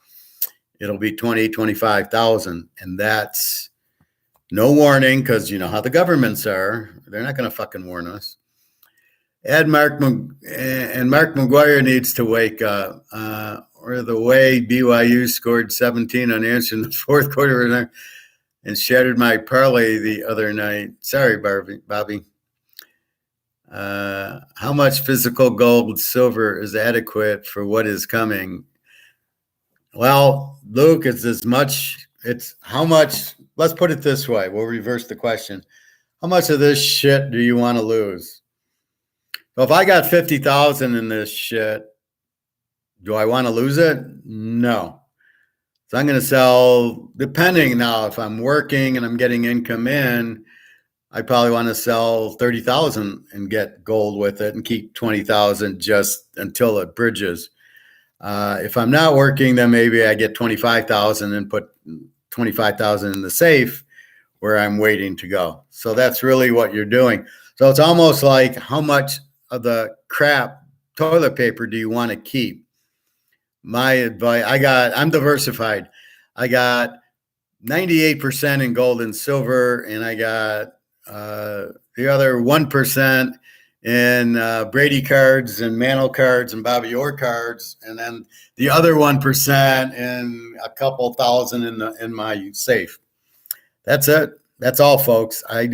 It'll be 20, 25,000. And that's no warning, because you know how the governments are. They're not going to fucking warn us. Mark McGuire needs to wake up. Or the way BYU scored 17 unanswered in the fourth quarter and shattered my parlay the other night. Sorry, Bobby. How much physical gold, silver is adequate for what is coming? Well, Luke, it's as much. It's how much. Let's put it this way. We'll reverse the question. How much of this shit do you want to lose? So if I got 50,000 in this shit, do I want to lose it? No. So I'm going to sell, depending now, if I'm working and I'm getting income in, I probably want to sell 30,000 and get gold with it and keep 20,000 just until it bridges. If I'm not working, then maybe I get 25,000 and put 25,000 in the safe where I'm waiting to go. So that's really what you're doing. So it's almost like, how much of the crap toilet paper do you want to keep? My advice, I'm diversified. I got 98% in gold and silver, and I got the other 1% in Brady cards and Mantle cards and Bobby Orr cards, and then the other 1% in a couple thousand in my safe. That's it. That's all, folks. I have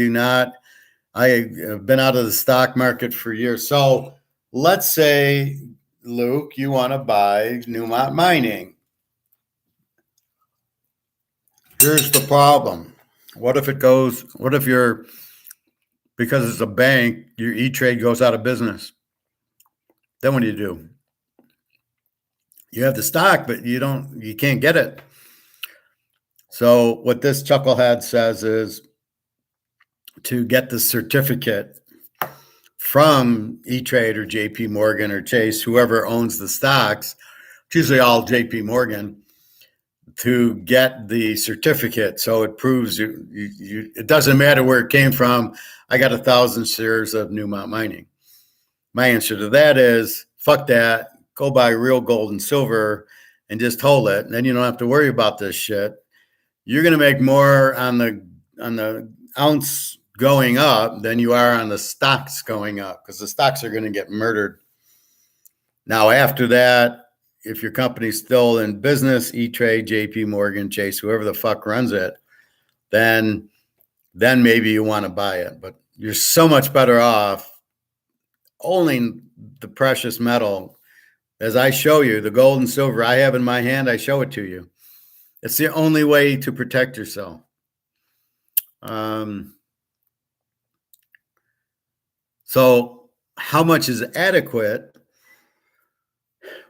been out of the stock market for years. So let's say, Luke, you want to buy Newmont Mining. Here's the problem. What if because it's a bank, your E-Trade goes out of business? Then what do? You have the stock, but you can't get it. So what this chucklehead says is to get the certificate from E-Trade or JP Morgan or Chase, whoever owns the stocks, it's usually all JP Morgan, to get the certificate. So it proves it doesn't matter where it came from. I got 1,000 shares of Newmont Mining. My answer to that is, fuck that. Go buy real gold and silver and just hold it. And then you don't have to worry about this shit. You're going to make more on the ounce going up than you are on the stocks going up, because the stocks are going to get murdered. Now, after that, if your company's still in business, E-Trade, JP Morgan, Chase, whoever the fuck runs it, then maybe you want to buy it. But you're so much better off owning the precious metal. As I show you, the gold and silver I have in my hand, I show it to you. It's the only way to protect yourself. So how much is adequate?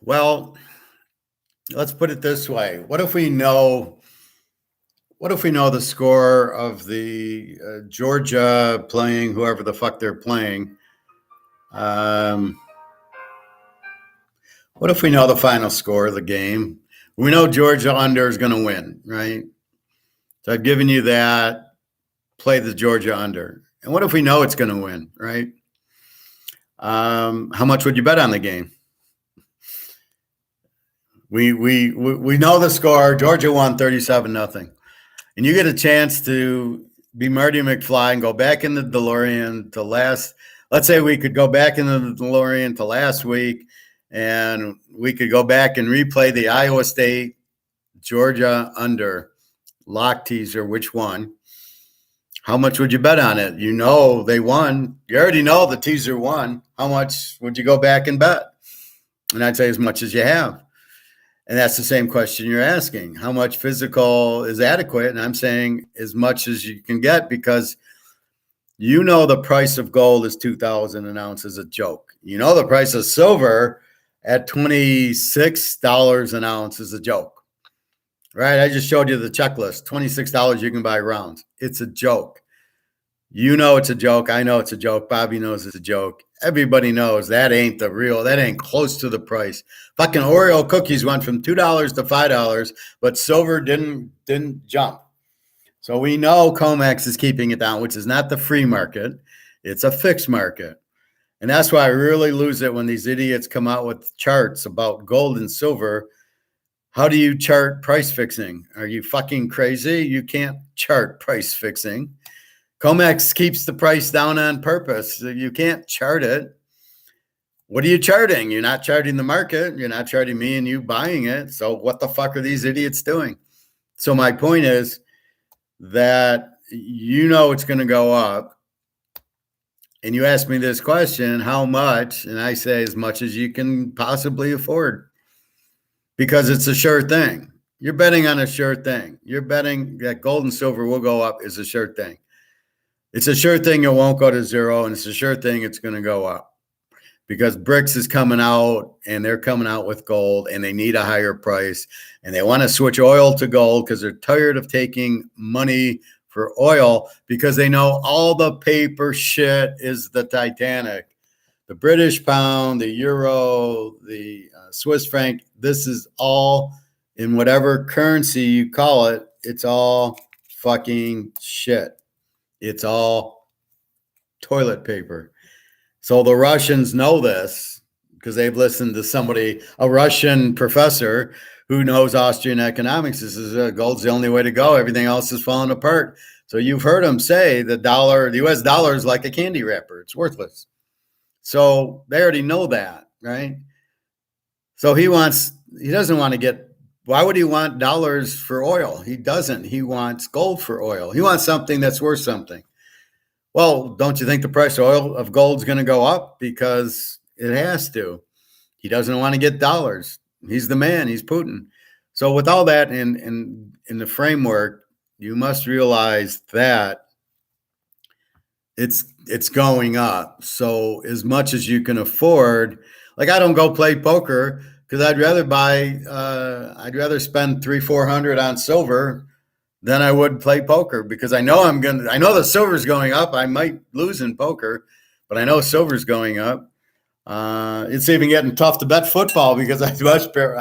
Well, let's put it this way. What if we know the score of the Georgia playing whoever the fuck they're playing? What if we know the final score of the game? We know Georgia under is going to win, right? So I've given you that. Play the Georgia under. And what if we know it's going to win, right? How much would you bet on the game? We know the score. Georgia won 37-0. And you get a chance to be Marty McFly and go back in the DeLorean to let's say we could go back in the DeLorean to last week, and we could go back and replay the Iowa State Georgia under lock teaser, which won. How much would you bet on it? You know they won. You already know the teaser won. How much would you go back and bet? And I'd say as much as you have. And that's the same question you're asking. How much physical is adequate? And I'm saying as much as you can get, because you know the price of gold is $2,000 an ounce is a joke. You know the price of silver at $26 an ounce is a joke. Right? I just showed you the checklist. $26 you can buy rounds. It's a joke. You know it's a joke. I know it's a joke. Bobby knows it's a joke. Everybody knows that ain't that ain't close to the price. Fucking Oreo cookies went from $2 to $5, but silver didn't jump. So we know COMEX is keeping it down, which is not the free market. It's a fixed market. And that's why I really lose it when these idiots come out with charts about gold and silver. How do you chart price fixing? Are you fucking crazy? You can't chart price fixing. COMEX keeps the price down on purpose. You can't chart it. What are you charting? You're not charting the market. You're not charting me and you buying it. So what the fuck are these idiots doing? So my point is that you know it's going to go up. And you ask me this question, how much? And I say as much as you can possibly afford. Because it's a sure thing. You're betting on a sure thing. You're betting that gold and silver will go up is a sure thing. It's a sure thing it won't go to zero, and it's a sure thing it's going to go up. Because BRICs is coming out, and they're coming out with gold, and they need a higher price. And they want to switch oil to gold because they're tired of taking money for oil because they know all the paper shit is the Titanic. The British pound, the euro, the Swiss franc, this is all in whatever currency you call it, it's all fucking shit. It's all toilet paper. So the Russians know this because they've listened to a Russian professor who knows Austrian economics. This is gold's the only way to go. Everything else is falling apart. So you've heard him say the US dollar is like a candy wrapper. It's worthless. So they already know that, right? So he doesn't want to get, why would he want dollars for oil? He doesn't. He wants gold for oil. He wants something that's worth something. Well, don't you think the price of gold is going to go up? Because it has to. He doesn't want to get dollars. He's the man. He's Putin. So with all that in the framework, you must realize that it's going up. So as much as you can afford, like I don't go play poker because I'd rather spend 300-400 on silver than I would play poker, because I know I know the silver's going up. I might lose in poker, but I know silver's going up. It's even getting tough to bet football because I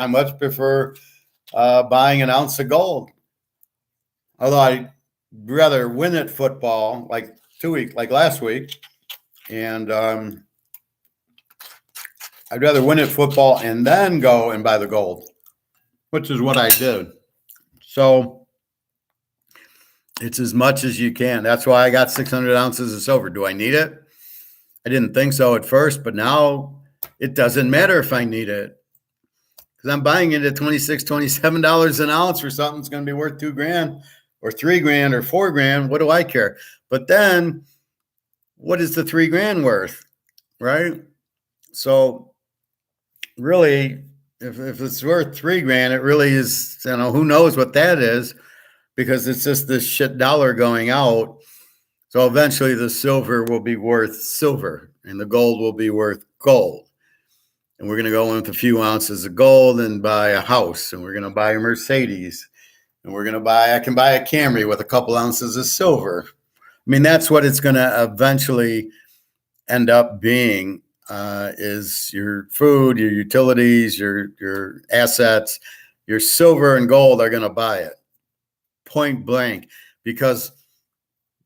much prefer buying an ounce of gold. Although I'd rather win at football like last week, and I'd rather win at football and then go and buy the gold, which is what I did. So it's as much as you can. That's why I got 600 ounces of silver. Do I need it? I didn't think so at first, but now it doesn't matter if I need it, because I'm buying it at $26, $27 an ounce for something that's going to be worth $2,000 or $3,000 or $4,000. What do I care? But then what is the $3,000 worth, right? So really, if it's worth $3,000, it really is, who knows what that is, because it's just this shit dollar going out. So eventually the silver will be worth silver and the gold will be worth gold. And we're going to go in with a few ounces of gold and buy a house, and we're going to buy a Mercedes, and I can buy a Camry with a couple ounces of silver. I mean, that's what it's going to eventually end up being, is your food, your utilities, your assets, your silver and gold are going to buy it. Point blank, because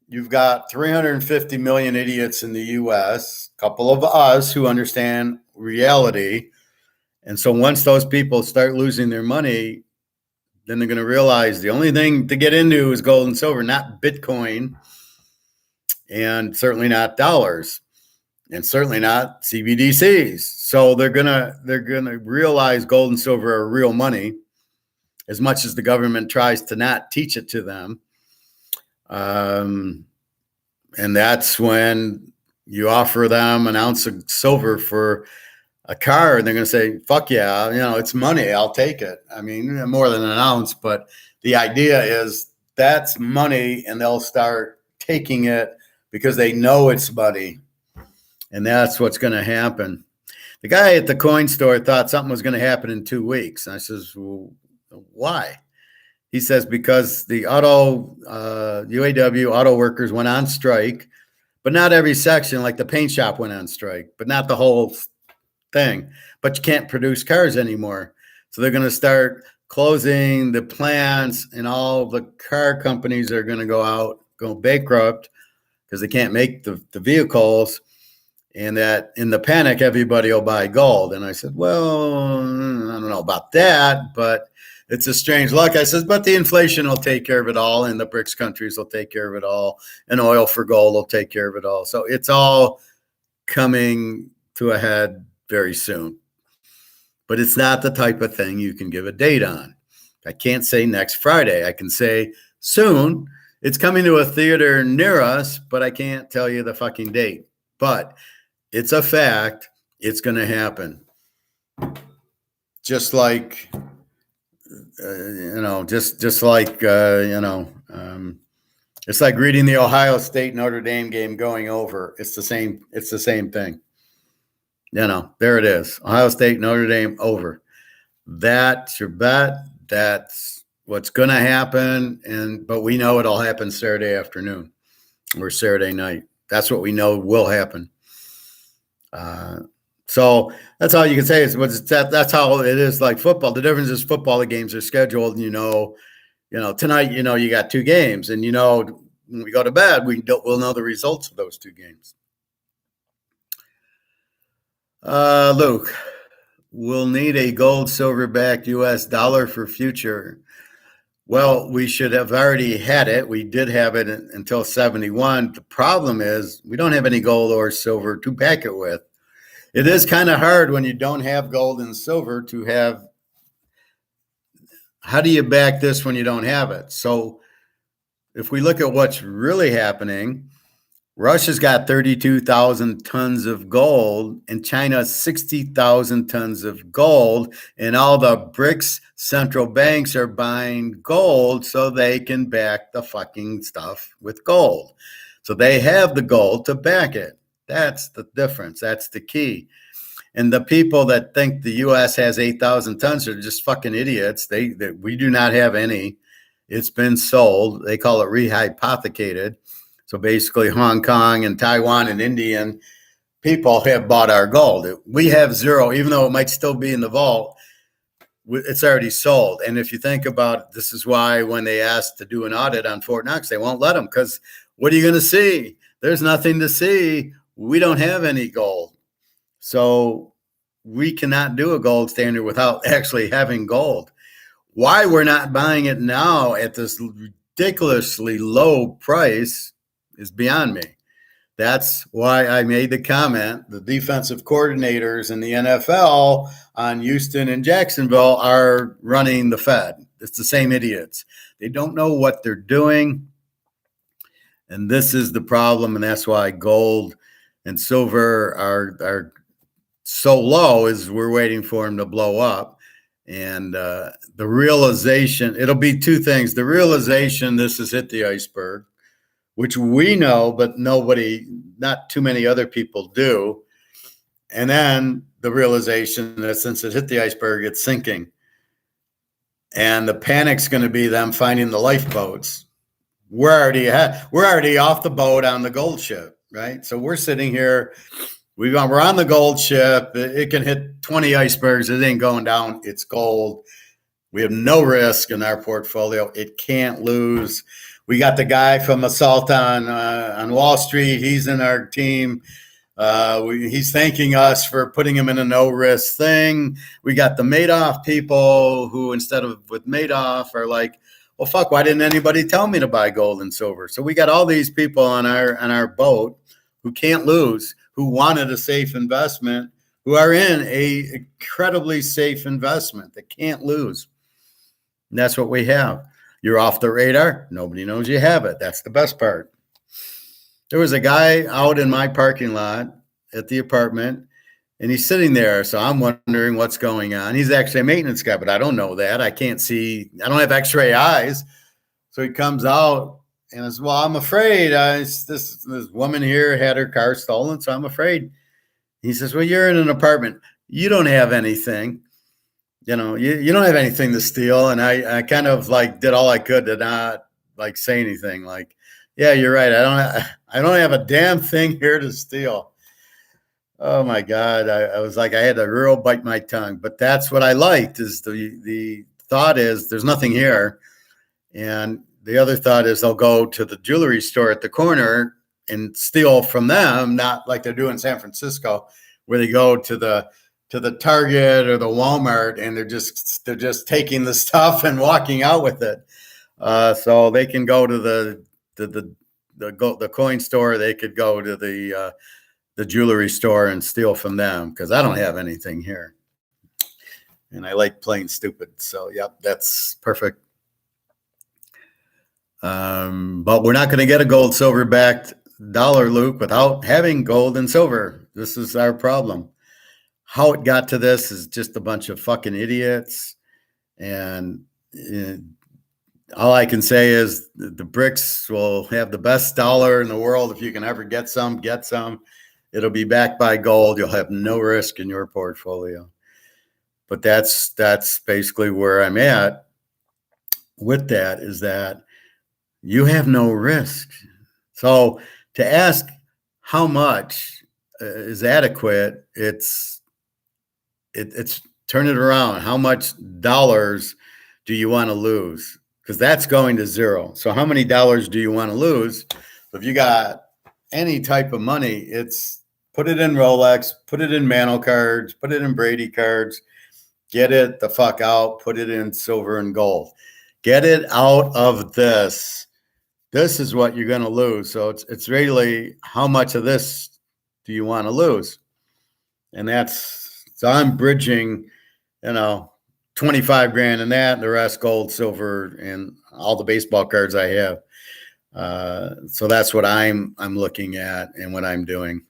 you've got 350 million idiots in the U.S., a couple of us who understand reality. And so once those people start losing their money, then they're going to realize the only thing to get into is gold and silver, not Bitcoin, and certainly not dollars, and certainly not CBDCs. So they're going to realize gold and silver are real money, as much as the government tries to not teach it to them. And that's when you offer them an ounce of silver for a car, and they're going to say, fuck yeah, it's money. I'll take it. I mean, more than an ounce, but the idea is that's money, and they'll start taking it because they know it's money. And that's what's going to happen. The guy at the coin store thought something was going to happen in 2 weeks. And I says, well, why? He says, because the UAW auto workers went on strike, but not every section. Like the paint shop went on strike, but not the whole thing. But you can't produce cars anymore. So they're going to start closing the plants, and all the car companies are going to go bankrupt because they can't make the vehicles. And that in the panic, everybody will buy gold. And I said, well, I don't know about that, but it's a strange luck. I said, but the inflation will take care of it all, and the BRICS countries will take care of it all, and oil for gold will take care of it all. So it's all coming to a head very soon. But it's not the type of thing you can give a date on. I can't say next Friday. I can say soon. It's coming to a theater near us, but I can't tell you the fucking date. But it's a fact. It's going to happen. Just like, it's like reading the Ohio State Notre Dame game going over. It's the same thing. There it is. Ohio State, Notre Dame over. That's your bet. That's what's going to happen. But we know it'll happen Saturday afternoon or Saturday night. That's what we know will happen. So that's all you can say that's how it is like football. The difference is football, the games are scheduled, and tonight, you got 2 games, and when we go to bed, we'll know the results of those 2 games. Luke, we'll need a gold silver backed US dollar for future. Well, we should have already had it. We did have it until 71. The problem is we don't have any gold or silver to back it with. It is kind of hard when you don't have gold and silver to have. How do you back this when you don't have it? So if we look at what's really happening, Russia's got 32,000 tons of gold and China 60,000 tons of gold. And all the BRICs central banks are buying gold so they can back the fucking stuff with gold. So they have the gold to back it. That's the difference. That's the key. And the people that think the U.S. has 8,000 tons are just fucking idiots. We do not have any. It's been sold. They call it rehypothecated. So basically Hong Kong and Taiwan and Indian people have bought our gold. We have zero, even though it might still be in the vault, it's already sold. And if you think about it, this is why when they asked to do an audit on Fort Knox, they won't let them, because what are you going to see? There's nothing to see. We don't have any gold. So we cannot do a gold standard without actually having gold. Why we're not buying it now at this ridiculously low price is beyond me. That's why I made the comment. The defensive coordinators in the NFL on Houston and Jacksonville are running the Fed. It's the same idiots. They don't know what they're doing. And this is the problem. And that's why gold and silver are so low, is we're waiting for them to blow up. And the realization, it'll be two things. The realization this has hit the iceberg, which we know, but not too many other people do. And then the realization that since it hit the iceberg, it's sinking. And the panic's going to be them finding the lifeboats. We're already off the boat on the gold ship, right? So we're sitting here. We're on the gold ship. It can hit 20 icebergs. It ain't going down. It's gold. We have no risk in our portfolio. It can't lose. We got the guy from Assault on Wall Street. He's in our team. He's thanking us for putting him in a no-risk thing. We got the Madoff people who, instead of with Madoff, are like, well, fuck, why didn't anybody tell me to buy gold and silver? So we got all these people on our boat who can't lose, who wanted a safe investment, who are in a incredibly safe investment that can't lose. And that's what we have. You're off the radar. Nobody knows you have it. That's the best part. There was a guy out in my parking lot at the apartment, and he's sitting there. So I'm wondering what's going on. He's actually a maintenance guy, but I don't know that. I can't see. I don't have x-ray eyes. So he comes out and says, well, I'm afraid this woman here had her car stolen, so I'm afraid. He says, well, you're in an apartment. You don't have anything. You don't have anything to steal. And I kind of like did all I could to not like say anything. Like, yeah, you're right. I don't have a damn thing here to steal. Oh my God. I was like, I had to real bite my tongue, but that's what I liked, is the thought is there's nothing here. And the other thought is they'll go to the jewelry store at the corner and steal from them, not like they're doing in San Francisco, where they go to the Target or the Walmart and they're just taking the stuff and walking out with it. So they can go to the coin store. They could go to the jewelry store and steal from them, because I don't have anything here. And I like playing stupid. So, yep, that's perfect. But we're not going to get a gold silver backed dollar, Luke, without having gold and silver. This is our problem. How it got to this is just a bunch of fucking idiots. And all I can say is the BRICs will have the best dollar in the world. If you can ever get some. It'll be backed by gold. You'll have no risk in your portfolio. But that's basically where I'm at with that, is that you have no risk. So to ask how much is adequate, it's turn it around. How much dollars do you want to lose? Because that's going to zero. So how many dollars do you want to lose? If you got any type of money, it's put it in Rolex, put it in Mantle cards, put it in Brady cards, get it the fuck out, put it in silver and gold. Get it out of this. This is what you're going to lose. So it's really, how much of this do you want to lose? And so I'm bridging, 25 grand in that, and the rest gold, silver, and all the baseball cards I have. So that's what I'm looking at and what I'm doing.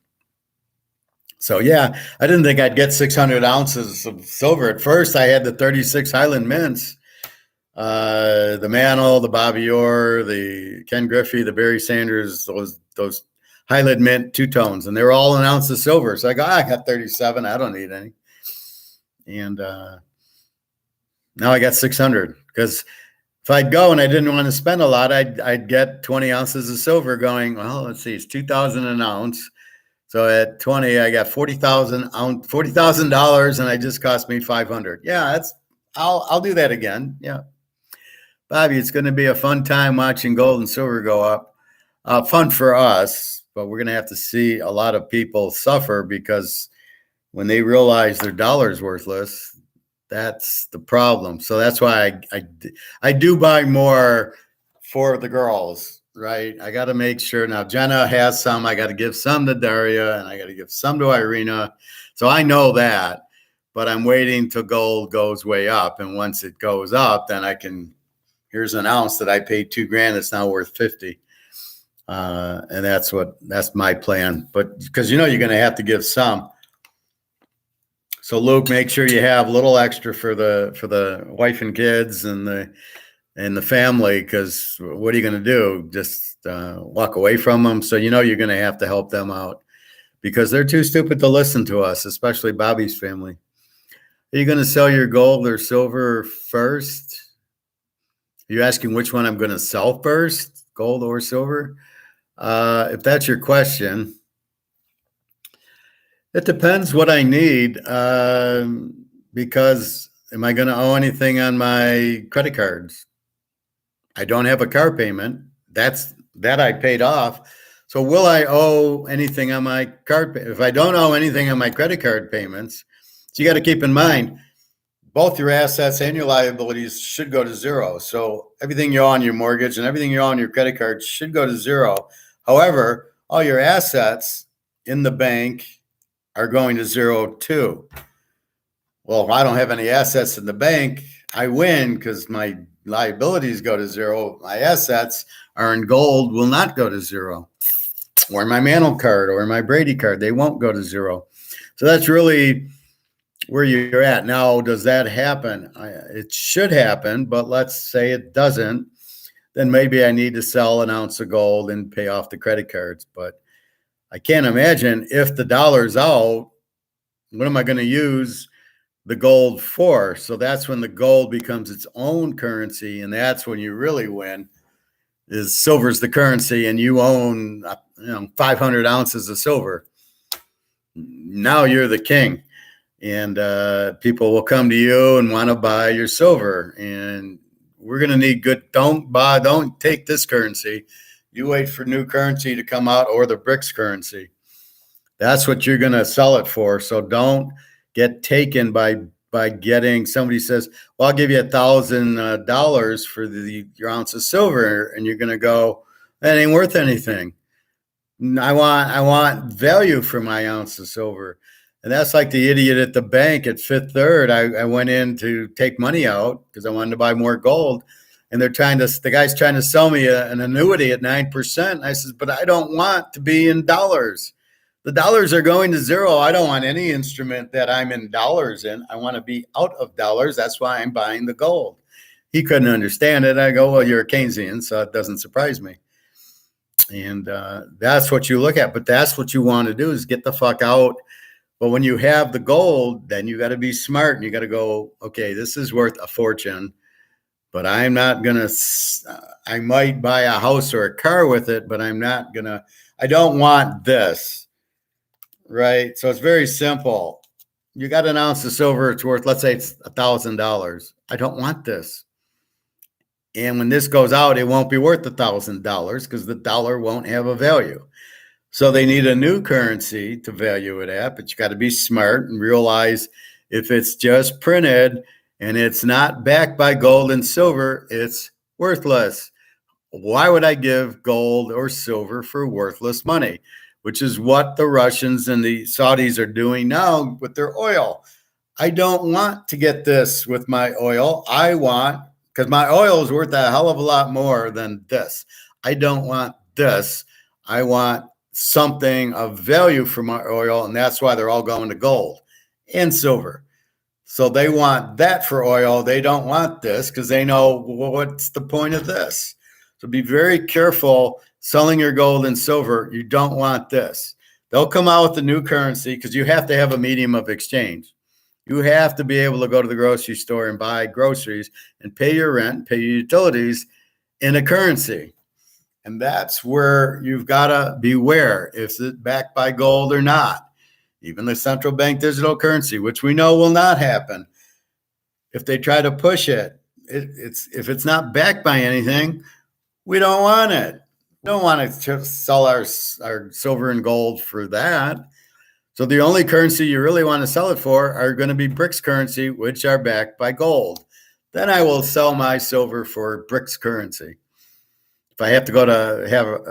So yeah, I didn't think I'd get 600 ounces of silver at first. I had the 36 Highland Mints, the Mantle, the Bobby Orr, the Ken Griffey, the Barry Sanders, those Highland Mint two-tones, and they were all an ounce of silver. So I go, I got 37. I don't need any. And now I got 600, because if I'd go and I didn't want to spend a lot, I'd get 20 ounces of silver going. Well, let's see, it's 2,000 an ounce. So at 20, I got $40,000, and it just cost me 500. Yeah, I'll do that again. Yeah, Bobby, it's going to be a fun time watching gold and silver go up. Fun for us, but we're going to have to see a lot of people suffer, because when they realize their dollar's worthless, that's the problem. So that's why I do buy more for the girls. Right. I got to make sure. Now, Jenna has some. I got to give some to Daria, and I got to give some to Irina. So I know that, but I'm waiting till gold goes way up. And once it goes up, then here's an ounce that I paid $2,000. It's now worth 50. And that's my plan. But because, you're going to have to give some. So Luke, make sure you have a little extra for the wife and kids and the family, because what are you going to do? Just walk away from them? So you're going to have to help them out, because they're too stupid to listen to us, especially Bobby's family. Are you going to sell your gold or silver first? Are you asking which one I'm going to sell first, gold or silver? If that's your question, it depends what I need, because am I going to owe anything on my credit cards? I don't have a car payment. That I paid off. So will I owe anything on my card? If I don't owe anything on my credit card payments, so you got to keep in mind, both your assets and your liabilities should go to zero. So everything you owe on your mortgage and everything you owe on your credit card should go to zero. However, all your assets in the bank are going to zero too. Well, if I don't have any assets in the bank, I win, because my liabilities go to zero. My assets are in gold, will not go to zero. Or my Mantle card or my Brady card, they won't go to zero. So that's really where you're at. Now, does that happen? It should happen, but let's say it doesn't. Then maybe I need to sell an ounce of gold and pay off the credit cards. But I can't imagine, if the dollar's out, what am I going to use the gold for? So that's when the gold becomes its own currency, and that's when you really win. Is silver's the currency, and you own 500 ounces of silver. Now you're the king, and people will come to you and want to buy your silver. And we're going to need good. Don't take this currency. You wait for new currency to come out, or the BRICs currency. That's what you're going to sell it for. So don't get taken by getting, somebody says, well, I'll give you $1,000 for your ounce of silver. And you're going to go, that ain't worth anything. I want value for my ounce of silver. And that's like the idiot at the bank at Fifth Third. I went in to take money out because I wanted to buy more gold. And the guy's trying to sell me an annuity at 9%. I says, but I don't want to be in dollars. The dollars are going to zero. I don't want any instrument that I'm in dollars in. I want to be out of dollars. That's why I'm buying the gold. He couldn't understand it. I go, well, you're a Keynesian, so it doesn't surprise me. And that's what you look at. But that's what you want to do, is get the fuck out. But when you have the gold, then you got to be smart, and you got to go, okay, this is worth a fortune, but I'm not going to, I might buy a house or a car with it, but I'm not going to, I don't want this. Right. So it's very simple. You got an ounce of silver, it's worth, let's say it's $1,000. I don't want this. And when this goes out, it won't be worth $1,000, because the dollar won't have a value. So they need a new currency to value it at, but you got to be smart and realize, if it's just printed and it's not backed by gold and silver, it's worthless. Why would I give gold or silver for worthless money? which is what the Russians and the Saudis are doing now with their oil. I don't want to get this with my oil. I want, because my oil is worth a hell of a lot more than this. I don't want this. I want something of value for my oil, and that's why they're all going to gold and silver. So they want that for oil. They don't want this because they know, well, what's the point of this? So be very careful selling your gold and silver. You don't want this. They'll come out with a new currency because you have to have a medium of exchange. You have to be able to go to the grocery store and buy groceries and pay your rent, pay your utilities in a currency. And that's where you've got to beware if it's backed by gold or not. Even the central bank digital currency, which we know will not happen. If they try to push it, if it's not backed by anything, we don't want it. We don't want to sell our silver and gold for that. So the only currency you really want to sell it for are going to be BRICs currency, which are backed by gold. Then I will sell my silver for BRICs currency. If I have to go to have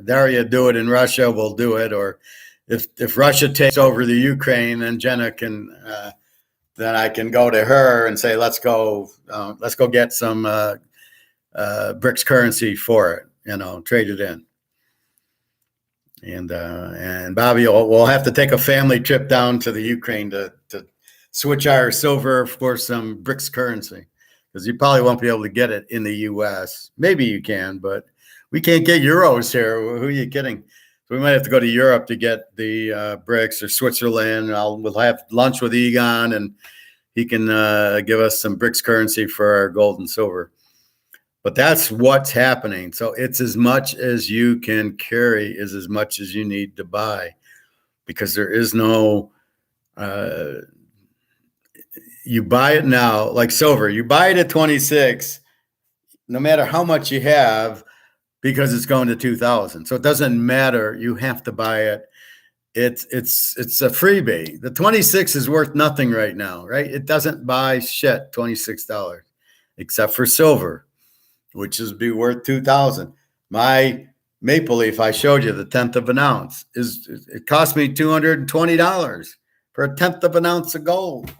Daria do it in Russia, we'll do it. Or if Russia takes over the Ukraine, then Jenna can, then I can go to her and say, let's go get some BRICs currency for it, trade it in. And Bobby, we'll have to take a family trip down to the Ukraine to switch our silver for some BRICs currency, because you probably won't be able to get it in the U.S. Maybe you can, but we can't get euros here. Who are you kidding? So we might have to go to Europe to get the BRICs, or Switzerland. We'll have lunch with Egon, and he can give us some BRICs currency for our gold and silver. But that's what's happening. So it's as much as you can carry is as much as you need to buy, because there is no, you buy it now, like silver, you buy it at 26, no matter how much you have, because it's going to 2,000. So it doesn't matter. You have to buy it. It's a freebie. The 26 is worth nothing right now, right? It doesn't buy shit, $26, except for silver, which is be worth 2,000. My maple leaf, I showed you the 1/10 of an ounce, it cost me $220 for a 1/10 of an ounce of gold.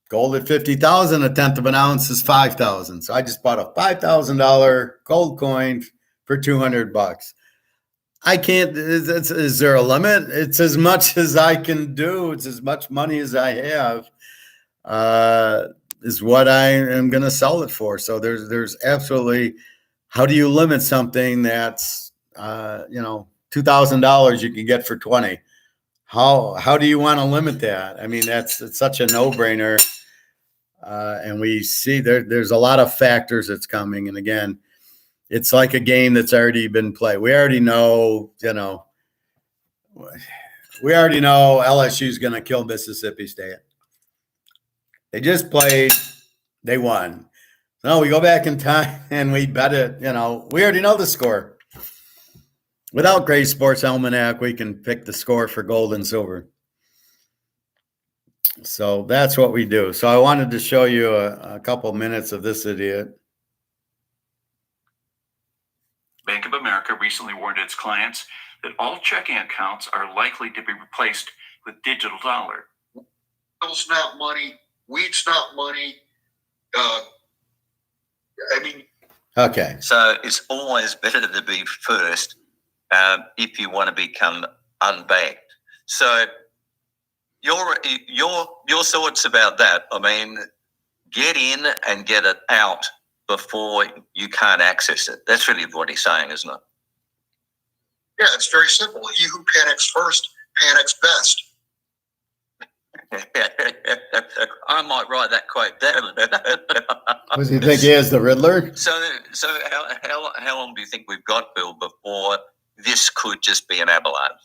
Gold at 50,000, a 1/10 of an ounce is 5,000. So I just bought a $5,000 gold coin for $200. I can't, is there a limit? It's as much as I can do. It's as much money as I have. Is what I am going to sell it for. So there's absolutely, how do you limit something that's $2,000 you can get for 20? How do you want to limit that? I mean, it's such a no-brainer. And we see there's a lot of factors that's coming. And again, it's like a game that's already been played. We already know, LSU is going to kill Mississippi State. They just played, they won. No, we go back in time and we bet it, we already know the score. Without Gray Sports Almanac, we can pick the score for gold and silver. So that's what we do. So I wanted to show you a couple minutes of this idiot. Bank of America recently warned its clients that all checking accounts are likely to be replaced with digital dollar. It's not money. Wheat's not money. Okay. So it's always better to be first if you want to become unbanked. So your thoughts about that? I mean, get in and get it out before you can't access it. That's really what he's saying, isn't it? Yeah, it's very simple. He who panics first panics best. I might write that quote down. Does he think he is the Riddler? So how long do you think we've got, Bill, before this could just be an avalanche?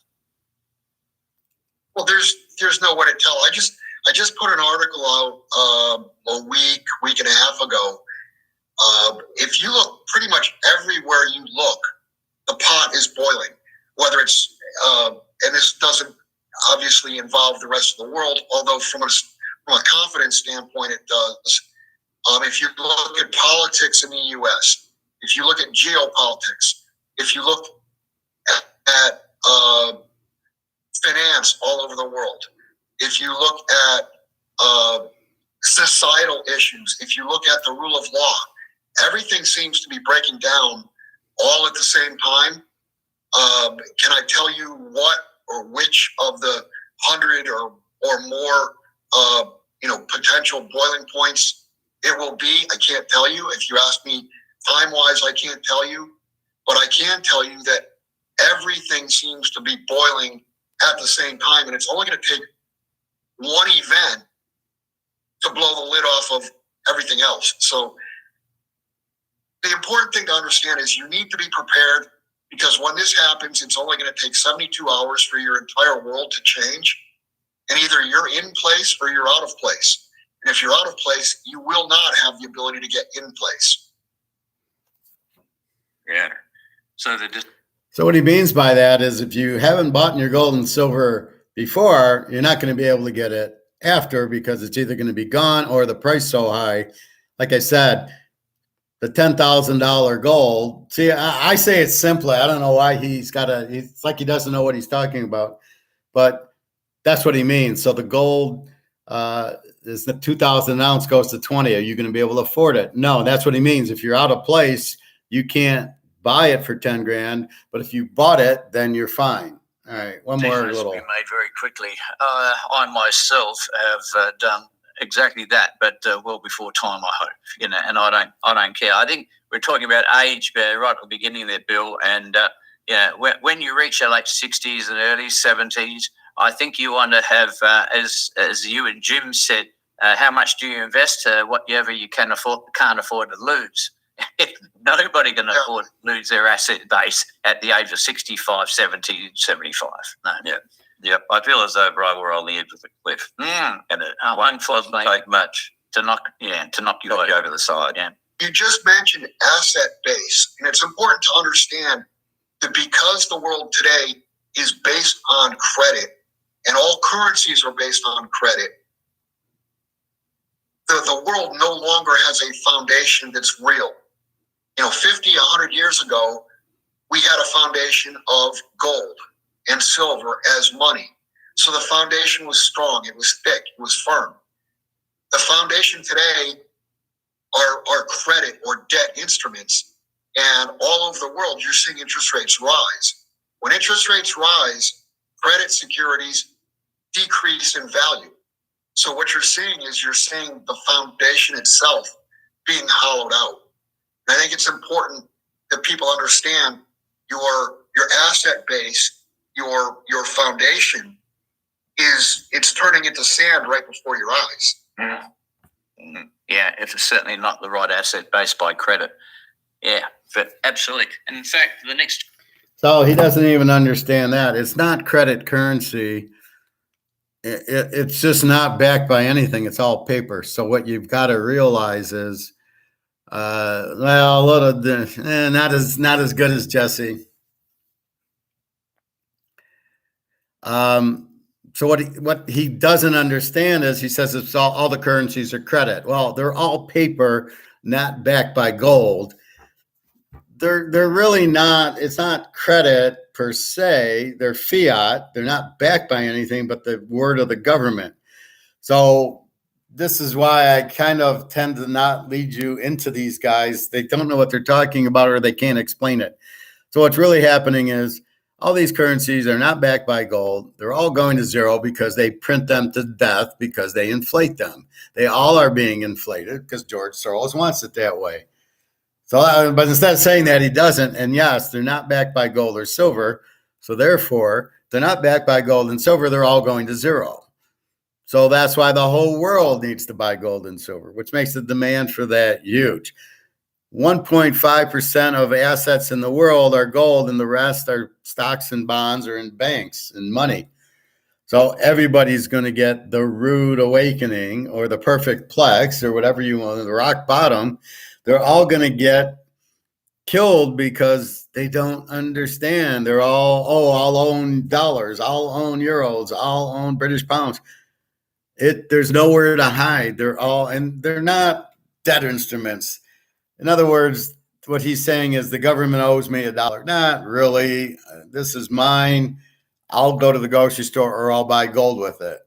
Well, there's no way to tell. I just put an article out a week and a half ago. If you look pretty much everywhere you look, the pot is boiling. Whether it's and this doesn't obviously involve the rest of the world, although from a confidence standpoint it does. If you look at politics in the U.S., if you look at geopolitics, if you look at finance all over the world, if you look at societal issues, if you look at the rule of law, everything seems to be breaking down all at the same time. Can I tell you what or which of the 100 or more potential boiling points it will be? I can't tell you. If you ask me time-wise, I can't tell you. But I can tell you that everything seems to be boiling at the same time, and it's only going to take one event to blow the lid off of everything else. So the important thing to understand is you need to be prepared, because when this happens, it's only going to take 72 hours for your entire world to change. And either you're in place or you're out of place. And if you're out of place, you will not have the ability to get in place. Yeah. So what he means by that is if you haven't bought your gold and silver before, you're not going to be able to get it after, because it's either going to be gone or the price so high. Like I said, the $10,000 gold. See, I say it's simply. I don't know why it's like he doesn't know what he's talking about, but that's what he means. So the gold is the 2,000 ounce goes to 20. Are you going to be able to afford it? No, that's what he means. If you're out of place, you can't buy it for 10 grand, but if you bought it, then you're fine. All right, one more little. Be made very quickly. I myself have done exactly that, but well before time, I hope. And I don't care. I think we're talking about age right at the beginning of that, Bill. And when you reach your late 60s and early 70s, I think you want to have, as you and Jim said, how much do you invest? Whatever you can't afford to lose. Nobody can afford to lose their asset base at the age of 65, 70, 75. No. Yeah. Yep. I feel as though, bro, we're on the edge of the cliff. And it won't take much to knock you over the side. Yeah. You just mentioned asset base, and it's important to understand that because the world today is based on credit, and all currencies are based on credit, the world no longer has a foundation that's real. 50, 100 years ago, we had a foundation of gold and silver as money. So the foundation was strong, it was thick, it was firm. The foundation today are credit or debt instruments. And all over the world, you're seeing interest rates rise. When interest rates rise, credit securities decrease in value. So what you're seeing is the foundation itself being hollowed out. And I think it's important that people understand your asset base, your foundation it's turning into sand right before your eyes. Mm-hmm. Yeah, it's certainly not the right asset base by credit. Yeah, but absolutely. And in fact, the next. So he doesn't even understand that. It's not credit currency. It's just not backed by anything. It's all paper. So what you've got to realize is, not as good as Jesse. So what he doesn't understand is he says it's all the currencies are credit. Well, they're all paper, not backed by gold. They're really not. It's not credit per se. They're fiat. They're not backed by anything but the word of the government. So this is why I kind of tend to not lead you into these guys. They don't know what they're talking about, or they can't explain it. So what's really happening is all these currencies are not backed by gold. They're all going to zero because they print them to death because they inflate them. They all are being inflated because George Soros wants it that way. So, but instead of saying that, he doesn't. And yes, they're not backed by gold or silver. So therefore, they're not backed by gold and silver. They're all going to zero. So that's why the whole world needs to buy gold and silver, which makes the demand for that huge. 1.5% of assets in the world are gold, and the rest are stocks and bonds or in banks and money. So everybody's going to get the rude awakening or the perfect plex or whatever you want, the rock bottom. They're all going to get killed because they don't understand. They're I'll own dollars, I'll own euros, I'll own British pounds. There's nowhere to hide. They're not debt instruments. In other words, what he's saying is the government owes me $1. Not really. This is mine. I'll go to the grocery store or I'll buy gold with it.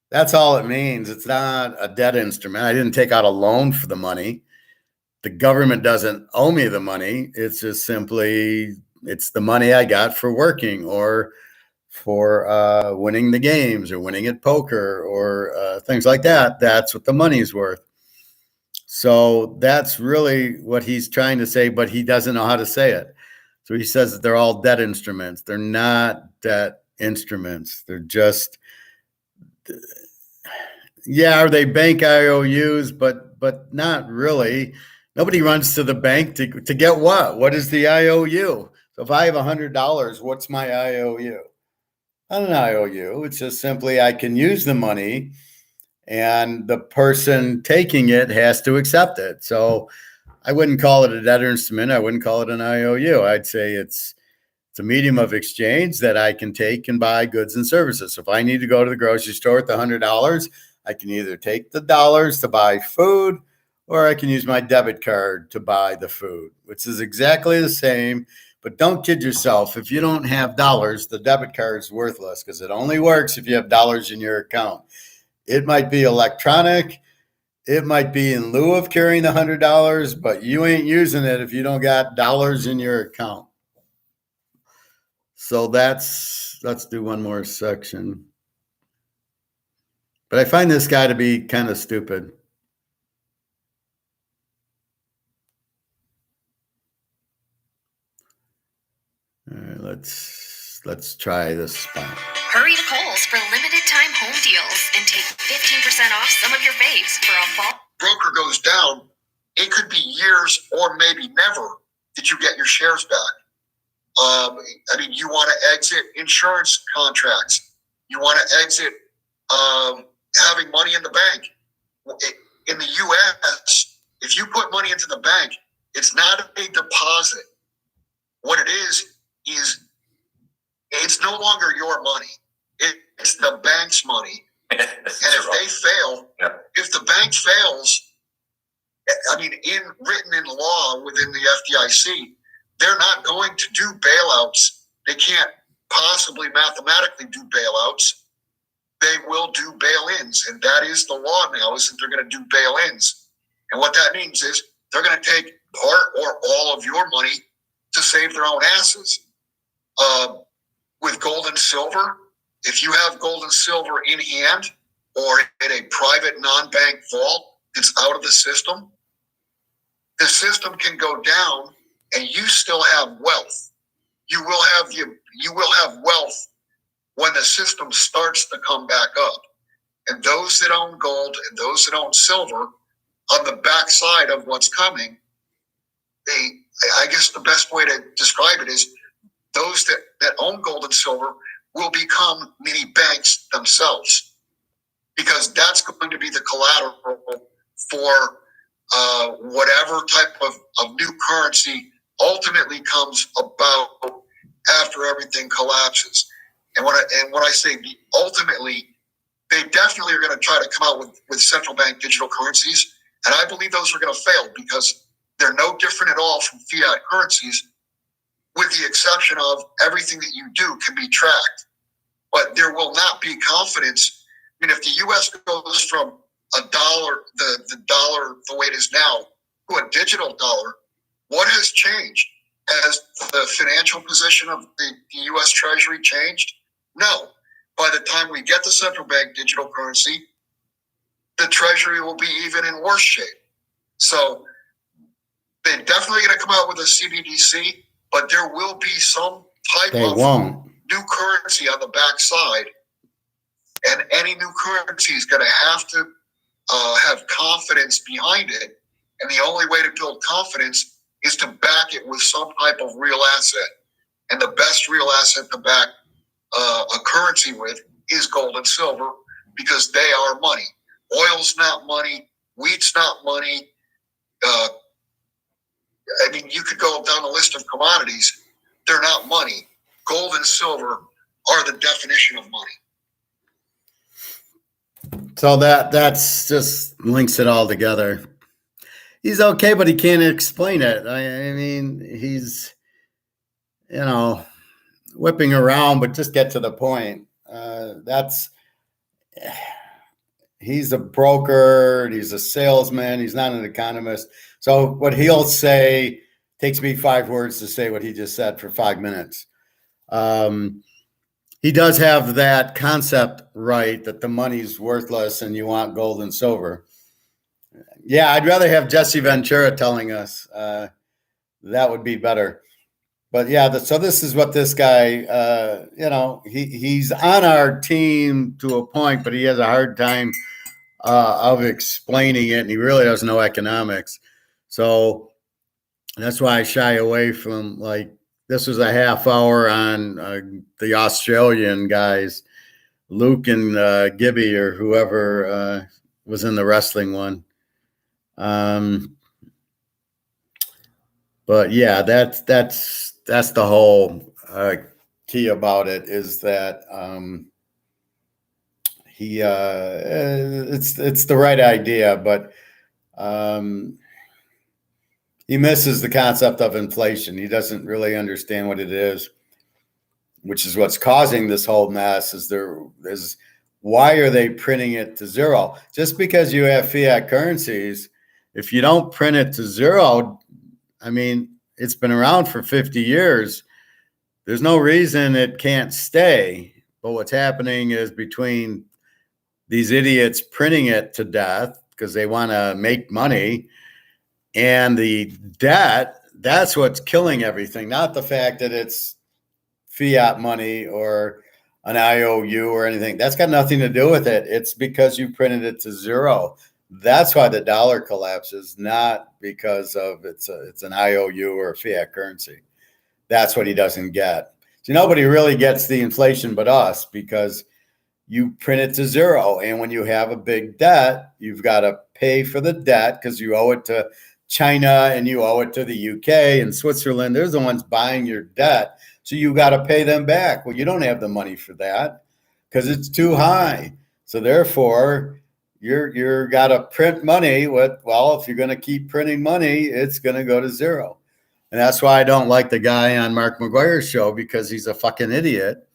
That's all it means. It's not a debt instrument. I didn't take out a loan for the money. The government doesn't owe me the money. It's just simply, it's the money I got for working or for winning the games or winning at poker or things like that. That's what the money's worth. So that's really what he's trying to say, but he doesn't know how to say it. So he says that they're all debt instruments. They're not debt instruments. They're just, yeah, are they bank IOUs? But not really. Nobody runs to the bank to get what? What is the IOU? So if I have $100, what's my IOU? Not an IOU. It's just simply I can use the money, and the person taking it has to accept it. So I wouldn't call it a debt instrument. I wouldn't call it an IOU. I'd say it's a medium of exchange that I can take and buy goods and services. So if I need to go to the grocery store with $100, I can either take the dollars to buy food, or I can use my debit card to buy the food, which is exactly the same. But don't kid yourself. If you don't have dollars, the debit card is worthless because it only works if you have dollars in your account. It might be electronic. It might be in lieu of carrying $100, but you ain't using it if you don't got dollars in your account. So let's do one more section. But I find this guy to be kind of stupid. All right, let's try this spot. Hurry to Kohl's for limited time home deals and take 15% off some of your faves for a fall. Broker goes down, it could be years or maybe never that you get your shares back. I mean, you want to exit insurance contracts. You want to exit having money in the bank. In the U.S., if you put money into the bank, it's not a deposit. What it is it's no longer your money. It's the bank's money. And if they fail, if the bank fails, I mean, written in law within the FDIC, they're not going to do bailouts. They can't possibly mathematically do bailouts. They will do bail-ins, and that is the law now, is that they're going to do bail-ins. And what that means is they're going to take part or all of your money to save their own asses. With gold and silver, if you have gold and silver in hand or in a private non-bank vault that's out of the system can go down and you still have wealth. You will have wealth when the system starts to come back up. And those that own gold and those that own silver, on the backside of what's coming, I guess the best way to describe it is those that own gold and silver will become mini banks themselves, because that's going to be the collateral for whatever type of new currency ultimately comes about after everything collapses. And when I say ultimately, they definitely are going to try to come out with central bank digital currencies, and I believe those are going to fail because they're no different at all from fiat currencies, with the exception of everything that you do can be tracked. But there will not be confidence. I mean, if the U.S. goes from a dollar, the dollar the way it is now, to a digital dollar, what has changed? Has the financial position of the U.S. Treasury changed? No. By the time we get the central bank digital currency, the Treasury will be even in worse shape. So they're definitely going to come out with a CBDC, but there will be some type of new currency on the backside. And any new currency is going to have confidence behind it. And the only way to build confidence is to back it with some type of real asset. And the best real asset to back a currency with is gold and silver, because they are money. Oil's not money. Wheat's not money. I mean, you could go down a list of commodities. They're not money. Gold and silver are the definition of money. So that's just links it all together. he's okay, but he can't explain it. I mean, he's, whipping around, but just get to the point. He's a broker. He's a salesman. He's not an economist. So what he'll say takes me 5 words to say what he just said for 5 minutes. He does have that concept right, that the money's worthless and you want gold and silver. Yeah, I'd rather have Jesse Ventura telling us. That would be better. But yeah, so this is what this guy, he's on our team to a point, but he has a hard time of explaining it, and he really doesn't know economics. So that's why I shy away from, like, this was a half hour on the Australian guys, Luke and Gibby or whoever was in the wrestling one. But yeah, that's the whole key about it, is that it's the right idea, but he misses the concept of inflation. He doesn't really understand what it is, which is what's causing this whole mess. Is why are they printing it to zero? Just because you have fiat currencies, if you don't print it to zero, I mean, it's been around for 50 years. There's no reason it can't stay. But what's happening is, between these idiots printing it to death because they want to make money, and the debt, that's what's killing everything, not the fact that it's fiat money or an IOU or anything. That's got nothing to do with it. It's because you printed it to zero. That's why the dollar collapses, not because of it's an IOU or a fiat currency. That's what he doesn't get. So nobody really gets the inflation but us, because you print it to zero. And when you have a big debt, you've got to pay for the debt because you owe it to China and you owe it to the UK and Switzerland. They're the ones buying your debt. So you got to pay them back. Well, you don't have the money for that because it's too high. So therefore, you're got to print money with, well, if you're going to keep printing money, it's going to go to zero. And that's why I don't like the guy on Mark McGuire's show, because he's a fucking idiot.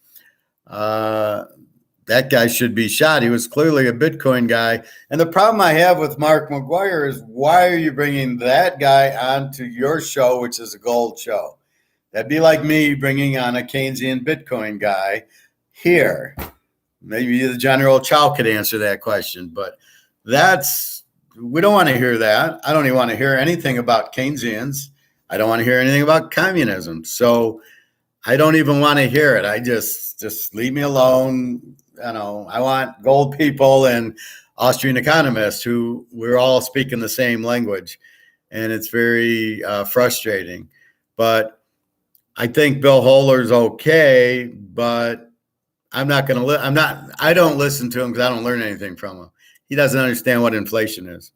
That guy should be shot. He was clearly a Bitcoin guy. And the problem I have with Mark McGuire is, why are you bringing that guy onto your show, which is a gold show? That'd be like me bringing on a Keynesian Bitcoin guy here. Maybe the General Chow could answer that question, but we don't want to hear that. I don't even want to hear anything about Keynesians. I don't want to hear anything about communism. So I don't even want to hear it. I just leave me alone. I want gold people and Austrian economists who we're all speaking the same language, and it's very frustrating. But I think Bill Holler's okay, but I'm not going to. I don't listen to him because I don't learn anything from him. He doesn't understand what inflation is.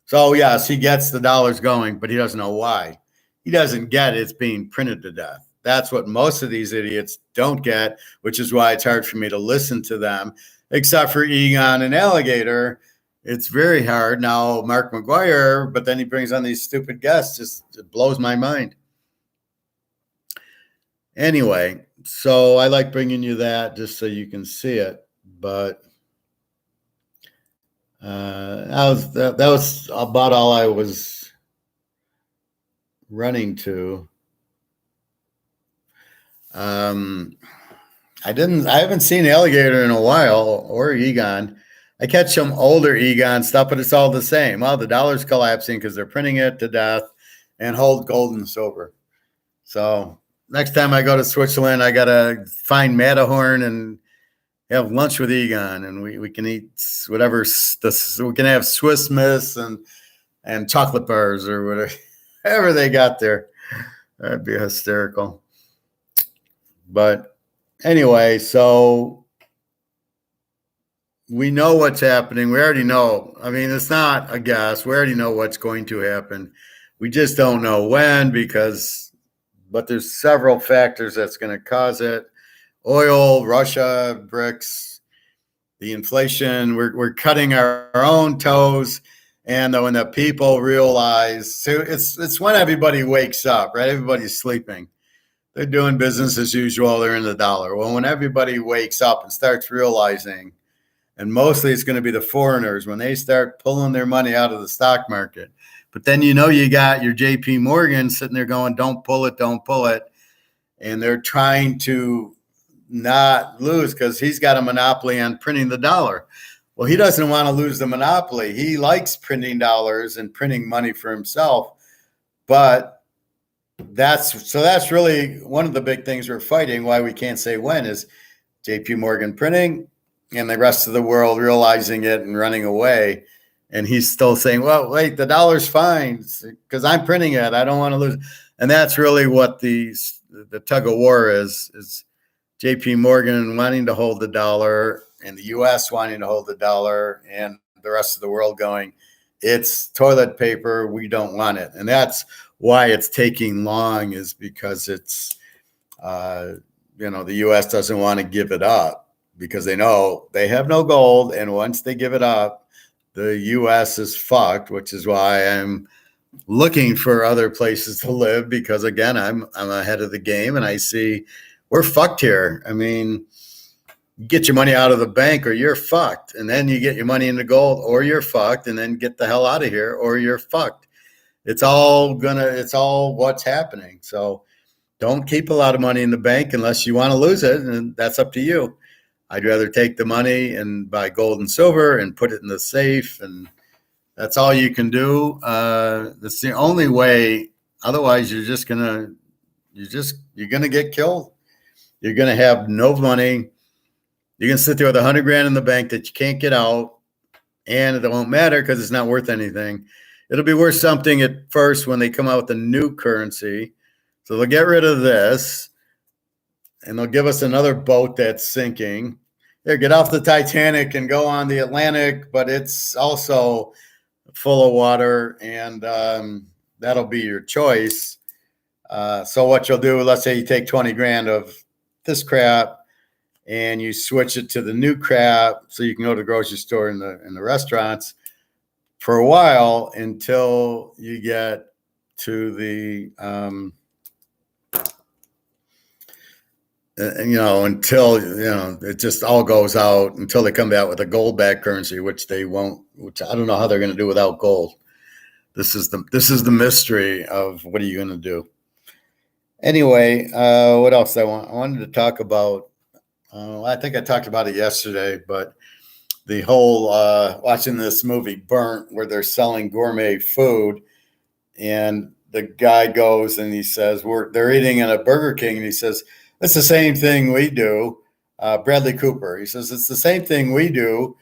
So yes, he gets the dollars going, but he doesn't know why. He doesn't get it's being printed to death. That's what most of these idiots don't get, which is why it's hard for me to listen to them, except for Egon and Alligator. It's very hard. Now, Mark McGuire, but then he brings on these stupid guests. It blows my mind. Anyway, so I like bringing you that just so you can see it. But that was about all I was running to. I haven't seen Alligator in a while, or Egon. I catch some older Egon stuff, but it's all the same. Well, the dollar's collapsing because they're printing it to death, and hold gold and silver. So next time I go to Switzerland, I got to find Matterhorn and have lunch with Egon, and we can eat whatever. We can have Swiss Miss and chocolate bars or whatever they got there. That'd be hysterical. But anyway, so we know what's happening. We already know. I mean, it's not a guess. We already know what's going to happen. We just don't know when, but there's several factors that's going to cause it. Oil, Russia, BRICs, the inflation. We're cutting our own toes. And when the people realize, so it's when everybody wakes up, right? Everybody's sleeping. They're doing business as usual. They're in the dollar. Well, when everybody wakes up and starts realizing, and mostly it's going to be the foreigners, when they start pulling their money out of the stock market. But then you got your JP Morgan sitting there going, don't pull it, don't pull it. And they're trying to not lose because he's got a monopoly on printing the dollar. Well, he doesn't want to lose the monopoly. He likes printing dollars and printing money for himself. But that's really one of the big things we're fighting. Why we can't say when is JP Morgan printing and the rest of the world realizing it and running away. And he's still saying, well, wait, the dollar's fine because I'm printing it. I don't want to lose. And that's really what the tug of war is JP Morgan wanting to hold the dollar and the U.S. wanting to hold the dollar and the rest of the world going, it's toilet paper. We don't want it. And that's why it's taking long, is because it's, the U.S. doesn't want to give it up because they know they have no gold. And once they give it up, the U.S. is fucked, which is why I'm looking for other places to live because, again, I'm ahead of the game and I see we're fucked here. I mean, you get your money out of the bank or you're fucked. And then you get your money into gold or you're fucked, and then get the hell out of here or you're fucked. It's all what's happening. So don't keep a lot of money in the bank unless you want to lose it. And that's up to you. I'd rather take the money and buy gold and silver and put it in the safe. And that's all you can do. That's the only way. Otherwise, you're going to get killed. You're going to have no money. You're going to sit there with $100,000 in the bank that you can't get out, and it won't matter because it's not worth anything. It'll be worth something at first when they come out with a new currency. So they'll get rid of this, and they'll give us another boat that's sinking. Here, get off the Titanic and go on the Atlantic, but it's also full of water, and that'll be your choice. So what you'll do, let's say you take $20,000 of this crap and you switch it to the new crap so you can go to the grocery store and the restaurants for a while until you get to the until it just all goes out until they come out with a gold-backed currency, which they won't. Which I don't know how they're going to do without gold. This is the mystery of what are you going to do. Anyway, what else I wanted to talk about. I think I talked about it yesterday, but the whole watching this movie Burnt, where they're selling gourmet food, and the guy goes and he says they're eating at a Burger King, and he says it's the same thing we do. Bradley Cooper, he says it's the same thing we do.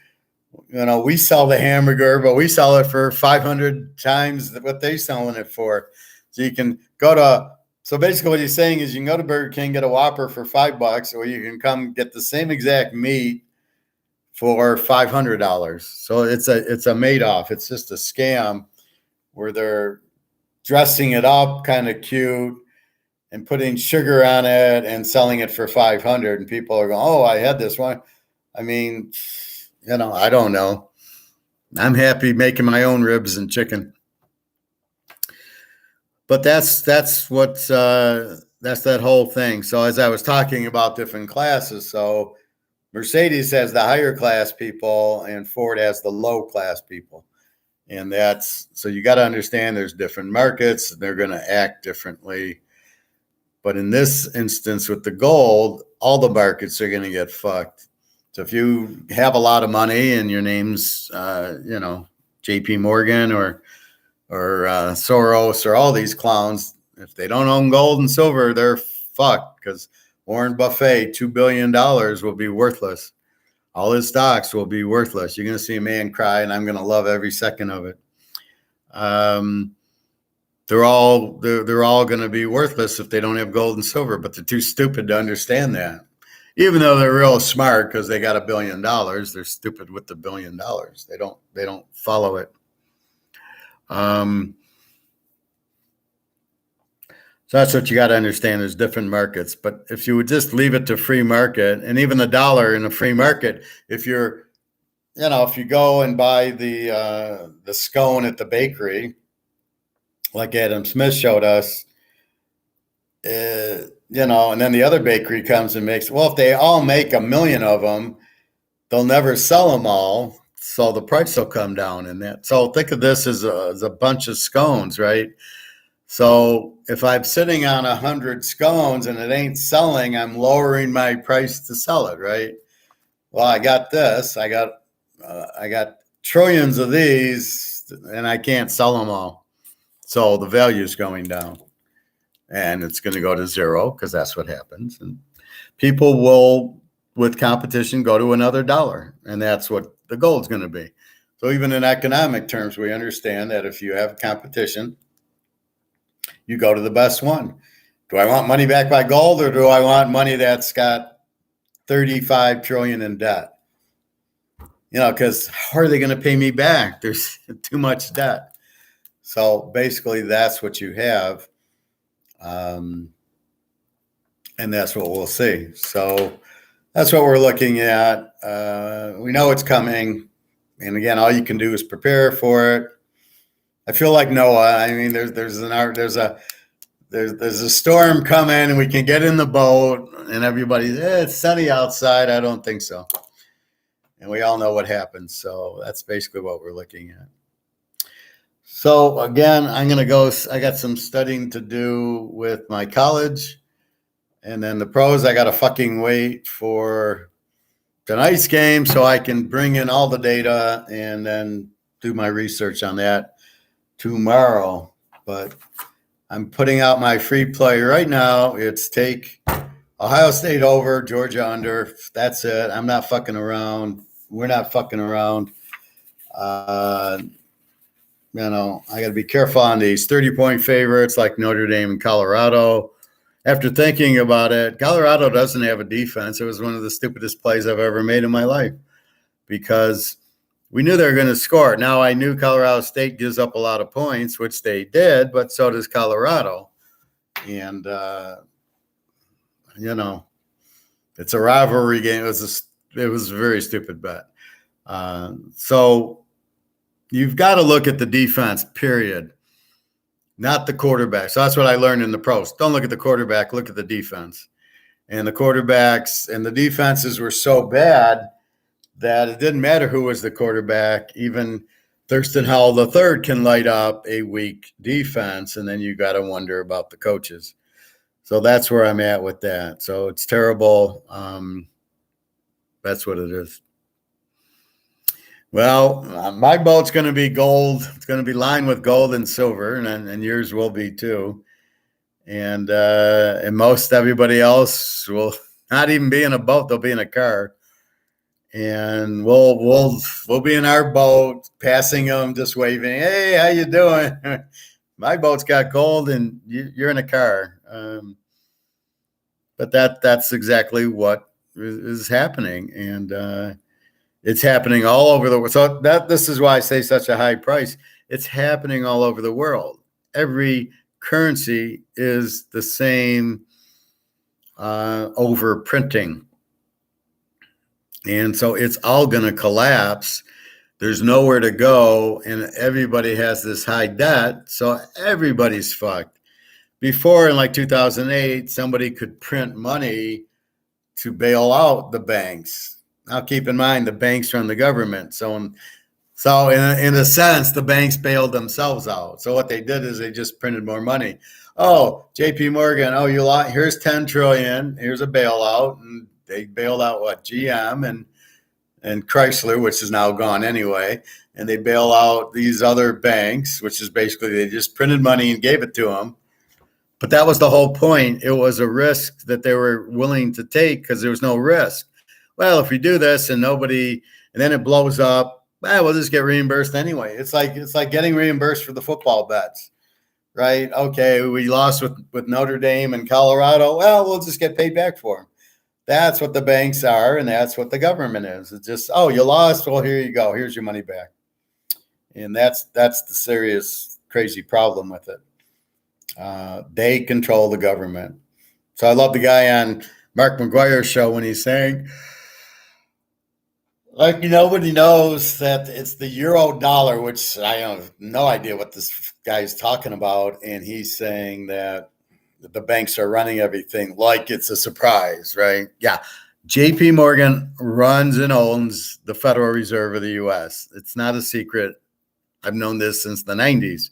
We sell the hamburger, but we sell it for 500 times what they're selling it for. So you can go to. So basically what he's saying is you can go to Burger King, get a Whopper for $5, or you can come get the same exact meat for $500. So it's a Madoff. It's just a scam where they're dressing it up kind of cute and putting sugar on it and selling it for $500. And people are going, oh, I had this one. I mean, I don't know. I'm happy making my own ribs and chicken. But that's that whole thing. So as I was talking about different classes, so Mercedes has the higher class people and Ford has the low class people. And so you got to understand there's different markets. They're going to act differently. But in this instance with the gold, all the markets are going to get fucked. So if you have a lot of money and your name's, JP Morgan or Soros or all these clowns, if they don't own gold and silver, they're fucked because Warren Buffett, $2 billion will be worthless. All his stocks will be worthless. You're going to see a man cry, and I'm going to love every second of it. They're all going to be worthless if they don't have gold and silver, but they're too stupid to understand that. Even though they're real smart because they got $1 billion, they're stupid with the $1 billion. They don't follow it. So that's what you got to understand. There's different markets, but if you would just leave it to free market, and even the dollar in a free market, if you're if you go and buy the scone at the bakery, like Adam Smith showed us, and then the other bakery comes and makes, well, if they all make 1 million of them, they'll never sell them all. So the price will come down in that. So think of this as a bunch of scones, right? So if I'm sitting on 100 scones and it ain't selling, I'm lowering my price to sell it, right? Well, I got this. I got trillions of these, and I can't sell them all. So the value is going down, and it's going to go to zero because that's what happens. And people will, with competition, go to another dollar, and that's what the goal is going to be. So even in economic terms, we understand that if you have competition, you go to the best one. Do I want money backed by gold, or do I want money that's got 35 trillion in debt? Because how are they going to pay me back? There's too much debt. So basically, that's what you have. And that's what we'll see. So that's what we're looking at. We know it's coming. And again, all you can do is prepare for it. I feel like Noah. I mean, there's a storm coming, and we can get in the boat, and everybody's, it's sunny outside. I don't think so. And we all know what happens. So that's basically what we're looking at. So again, I'm going to go. I got some studying to do with my college. And then the pros, I got to fucking wait for tonight's game so I can bring in all the data and then do my research on that tomorrow. But I'm putting out my free play right now. It's take Ohio State over, Georgia under. That's it. I'm not fucking around. We're not fucking around. I got to be careful on these 30-point favorites like Notre Dame and Colorado. After thinking about it, Colorado doesn't have a defense. It was one of the stupidest plays I've ever made in my life because we knew they were going to score. Now, I knew Colorado State gives up a lot of points, which they did, but so does Colorado. And, it's a rivalry game. It was a very stupid bet. So you've got to look at the defense, period, not the quarterback. So that's what I learned in the pros. Don't look at the quarterback, look at the defense. And the quarterbacks and the defenses were so bad that it didn't matter who was the quarterback. Even Thurston Howell III can light up a weak defense, and then you got to wonder about the coaches. So that's where I'm at with that. So it's terrible. That's what it is. Well, my boat's going to be gold. It's going to be lined with gold and silver, and yours will be too. And most everybody else will not even be in a boat; they'll be in a car. And we'll be in our boat, passing them, just waving. Hey, how you doing? My boat's got gold, and you're in a car. But that's exactly what is happening, and it's happening all over the world. So this is why I say such a high price. It's happening all over the world. Every currency is the same over printing. And so it's all going to collapse. There's nowhere to go, and everybody has this high debt, so everybody's fucked. Before, in like 2008, somebody could print money to bail out the banks. Now, keep in mind, the banks run the government. So in a sense, the banks bailed themselves out. So what they did is they just printed more money. Oh, J.P. Morgan, here's 10 trillion. Here's a bailout. And they bailed out GM and Chrysler, which is now gone anyway. And they bail out these other banks, which is basically they just printed money and gave it to them. But that was the whole point. It was a risk that they were willing to take because there was no risk. Well, if we do this and then it blows up, we'll just get reimbursed anyway. It's like getting reimbursed for the football bets, right? Okay, we lost with Notre Dame and Colorado. Well, we'll just get paid back for them. That's what the banks are, and that's what the government is. It's just, you lost. Well, here you go. Here's your money back. And that's the serious, crazy problem with it. They control the government. So I love the guy on Mark McGuire's show when he's saying, Like nobody knows that it's the euro dollar, which I have no idea what this guy's talking about, and he's saying that the banks are running everything like it's a surprise, right? Yeah. JP Morgan runs and owns the Federal Reserve of the US. It's not a secret. I've known this since the 90s.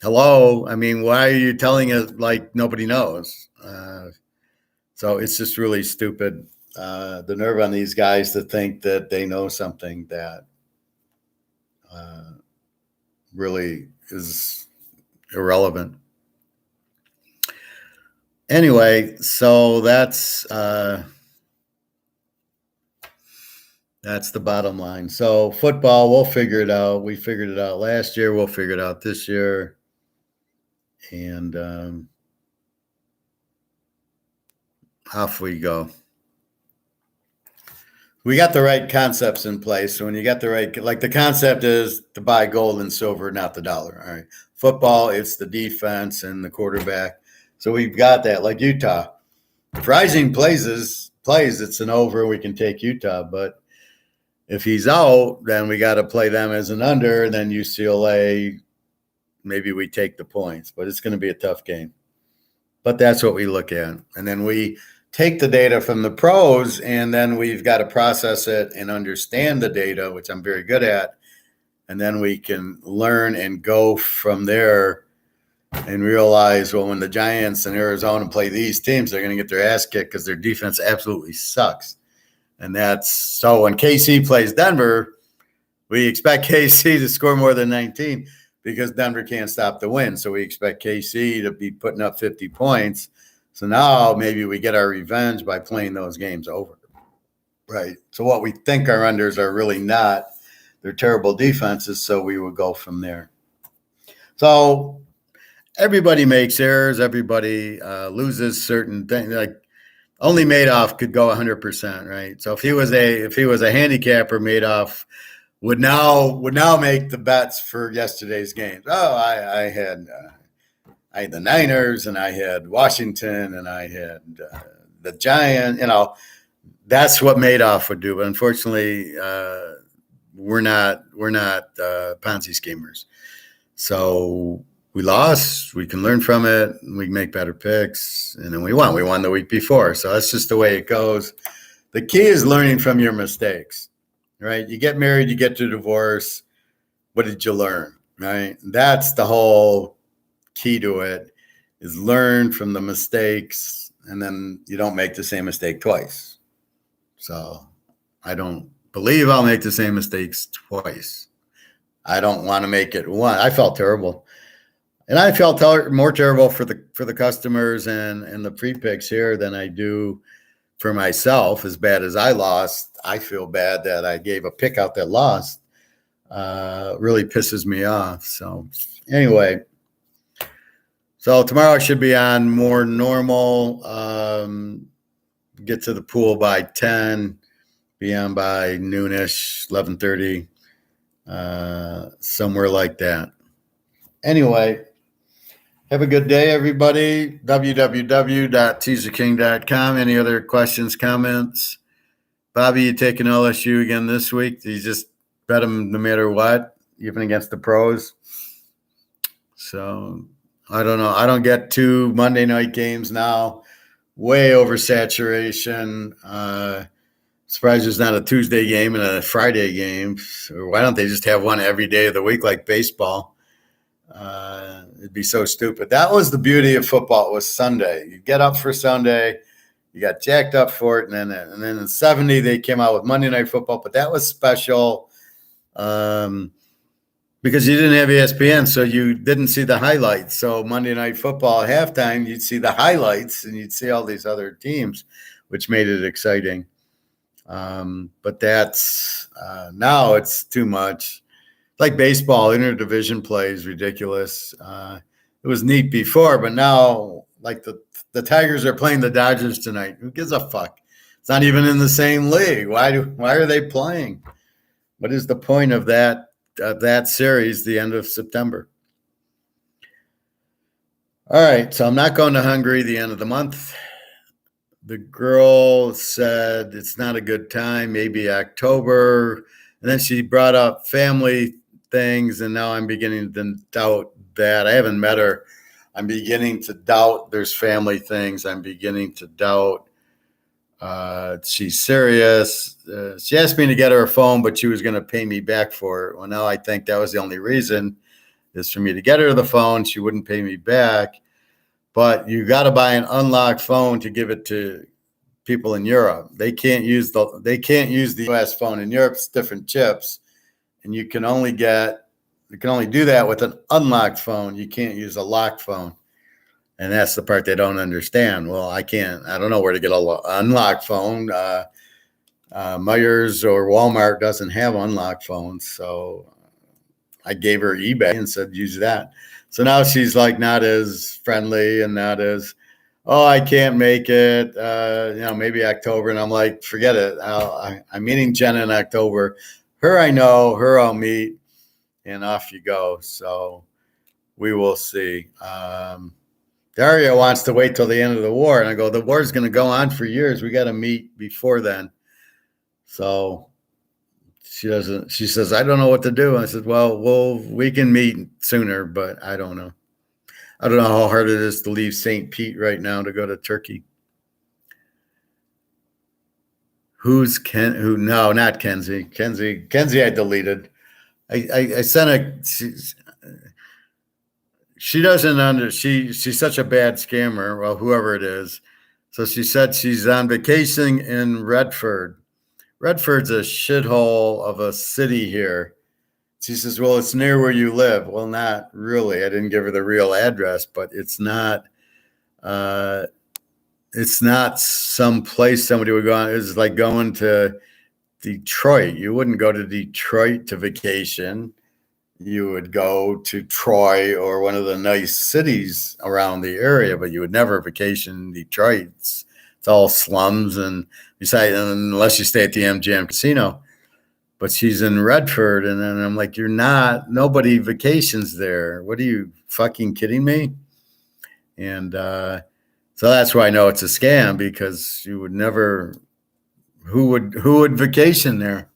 Hello. I mean, why are you telling it like nobody knows? So it's just really stupid. The nerve on these guys to think that they know something that really is irrelevant. Anyway, so that's the bottom line. So football, we'll figure it out. We figured it out last year. We'll figure it out this year. And off we go. We got the right concepts in place. So when you got the right, like the concept is to buy gold and silver, not the dollar. All right. Football, it's the defense and the quarterback. So we've got that. Like Utah, if Rising plays, it's an over. We can take Utah. But if he's out, then we got to play them as an under. And then UCLA, maybe we take the points. But it's going to be a tough game. But that's what we look at. And then we take the data from the pros, and then we've got to process it and understand the data, which I'm very good at. And then we can learn and go from there and realize, well, when the Giants and Arizona play these teams, they're going to get their ass kicked because their defense absolutely sucks. And that's so when KC plays Denver, we expect KC to score more than 19 because Denver can't stop the win. So we expect KC to be putting up 50 points. So now maybe we get our revenge by playing those games over. Right. So what we think our unders are really not. They're terrible defenses. So we will go from there. So everybody makes errors. Everybody loses certain things. Like only Madoff could go 100%. Right. So if he was a handicapper, Madoff would now make the bets for yesterday's games. Oh, I had the Niners, and I had Washington, and I had the Giants. That's what Madoff would do. But unfortunately, we're not Ponzi schemers. So we lost. We can learn from it. We can make better picks, and then we won. We won the week before. So that's just the way it goes. The key is learning from your mistakes, right? You get married, you get to divorce. What did you learn, right? That's the whole key to it, is learn from the mistakes, and then you don't make the same mistake twice. So I don't believe I'll make the same mistakes twice. I don't want to make it one. I felt terrible. And I felt more terrible for the customers and the pre-picks here than I do for myself. As bad as I lost, I feel bad that I gave a pick out that lost. Really pisses me off. So anyway, so tomorrow I should be on more normal. Get to the pool by 10, be on by noonish, 11:30, somewhere like that. Anyway, have a good day, everybody. www.teaserking.com. Any other questions, comments? Bobby, you taking LSU again this week? Do you just bet them no matter what, even against the pros? So I don't know. I don't get 2 Monday night games now. Way over saturation. Surprised there's not a Tuesday game and a Friday game. Or why don't they just have one every day of the week like baseball? It'd be so stupid. That was the beauty of football. It was Sunday. You get up for Sunday. You got jacked up for it. And then in the 70s, they came out with Monday Night Football. But that was special because you didn't have ESPN, so you didn't see the highlights. So Monday Night Football at halftime, you'd see the highlights and you'd see all these other teams, which made it exciting. But that's now it's too much. Like baseball, interdivision play is ridiculous. It was neat before, but now, like the Tigers are playing the Dodgers tonight. Who gives a fuck? It's not even in the same league. Why are they playing? What is the point of that series? The end of September. All right, so I'm not going to Hungary the end of the month. the girl said it's not a good time, maybe October. And then she brought up family things, and now I'm beginning to doubt that. I haven't met her. I'm beginning to doubt there's family things. I'm beginning to doubt she's serious. She asked me to get her a phone, but she was going to pay me back for it. Well, now I think that was the only reason, is for me to get her the phone. She wouldn't pay me back. But you got to buy an unlocked phone to give it to people in Europe. They can't use the US phone. In Europe, it's different chips, and you can only do that with an unlocked phone. You can't use a locked phone. And that's the part they don't understand. Well, I don't know where to get an unlocked phone. Myers or Walmart doesn't have unlocked phones. So I gave her eBay and said, use that. So now she's like not as friendly and not as, oh, I can't make it, maybe October. And I'm like, forget it. I'm meeting Jenna in October. Her I know, her I'll meet, and off you go. So we will see. Daria wants to wait till the end of the war. And I go, the war's going to go on for years. We got to meet before then. So she says, I don't know what to do. And I said, well, we can meet sooner, but I don't know. I don't know how hard it is to leave St. Pete right now to go to Turkey. Who's Ken? No, not Kenzie. Kenzie I deleted. I sent she doesn't she's such a bad scammer. Well, whoever it is. So she said she's on vacation in Redford. Redford's a shithole of a city here. She says, well, it's near where you live. Well, not really. I didn't give her the real address, but it's not some place somebody would go on. It's like going to Detroit. You wouldn't go to Detroit to vacation. You would go to Troy or one of the nice cities around the area, but you would never vacation in Detroit. It's all slums, and besides, unless you stay at the MGM casino. But she's in Redford, and then I'm like, nobody vacations there. What are you fucking kidding me? And so that's why I know it's a scam, because you would never, who would vacation there?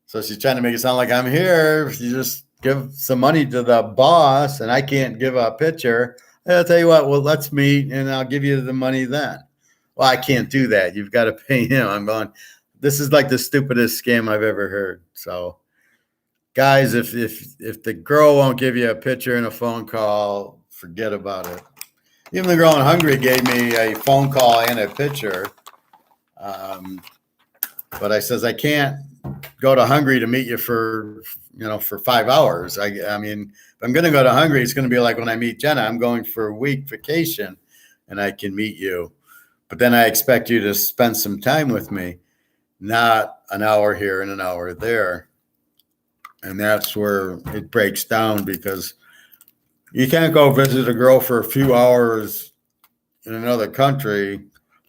So she's trying to make it sound like I'm here. You just give some money to the boss, and I can't give a picture. I'll tell you what, well, let's meet, and I'll give you the money then. Well, I can't do that. You've got to pay him. I'm going, this is like the stupidest scam I've ever heard. So, guys, if the girl won't give you a picture and a phone call, forget about it. Even the girl in Hungary gave me a phone call and a picture. But I says, I can't go to Hungary to meet you for 5 hours. I mean, if I'm going to go to Hungary, it's going to be like when I meet Jenna. I'm going for a week vacation, and I can meet you. But then I expect you to spend some time with me, not an hour here and an hour there. And that's where it breaks down, because you can't go visit a girl for a few hours in another country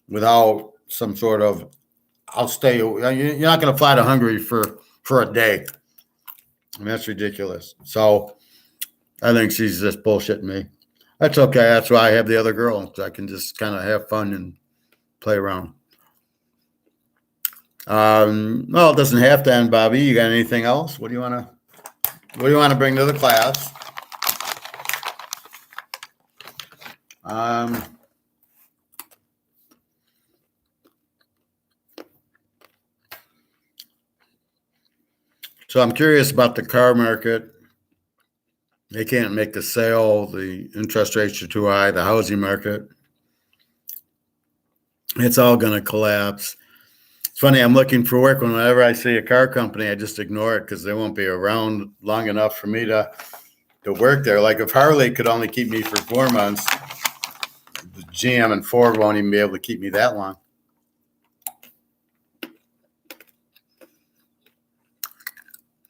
without some sort of, you're not going to fly to Hungary for a day. And that's ridiculous. So I think she's just bullshitting me. That's okay. That's why I have the other girl, so I can just kind of have fun and play around. Well, it doesn't have to end, Bobby. You got anything else? What do you want to bring to the class? So I'm curious about the car market. They can't make the sale. The interest rates are too high. The housing market, it's all going to collapse. It's funny, I'm looking for work. Whenever I see a car company, I just ignore it, because they won't be around long enough for me to work there. Like if Harley could only keep me for 4 months, the GM and Ford won't even be able to keep me that long.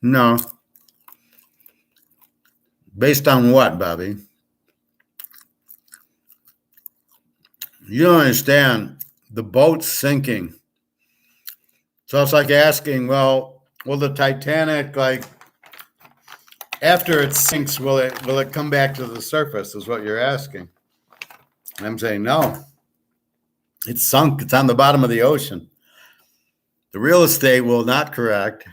No. Based on what, Bobby? You don't understand. The boat's sinking. So it's like asking, well, will the Titanic, like, after it sinks, will it come back to the surface, is what you're asking. And I'm saying no. It's sunk. It's on the bottom of the ocean. The real estate will not correct.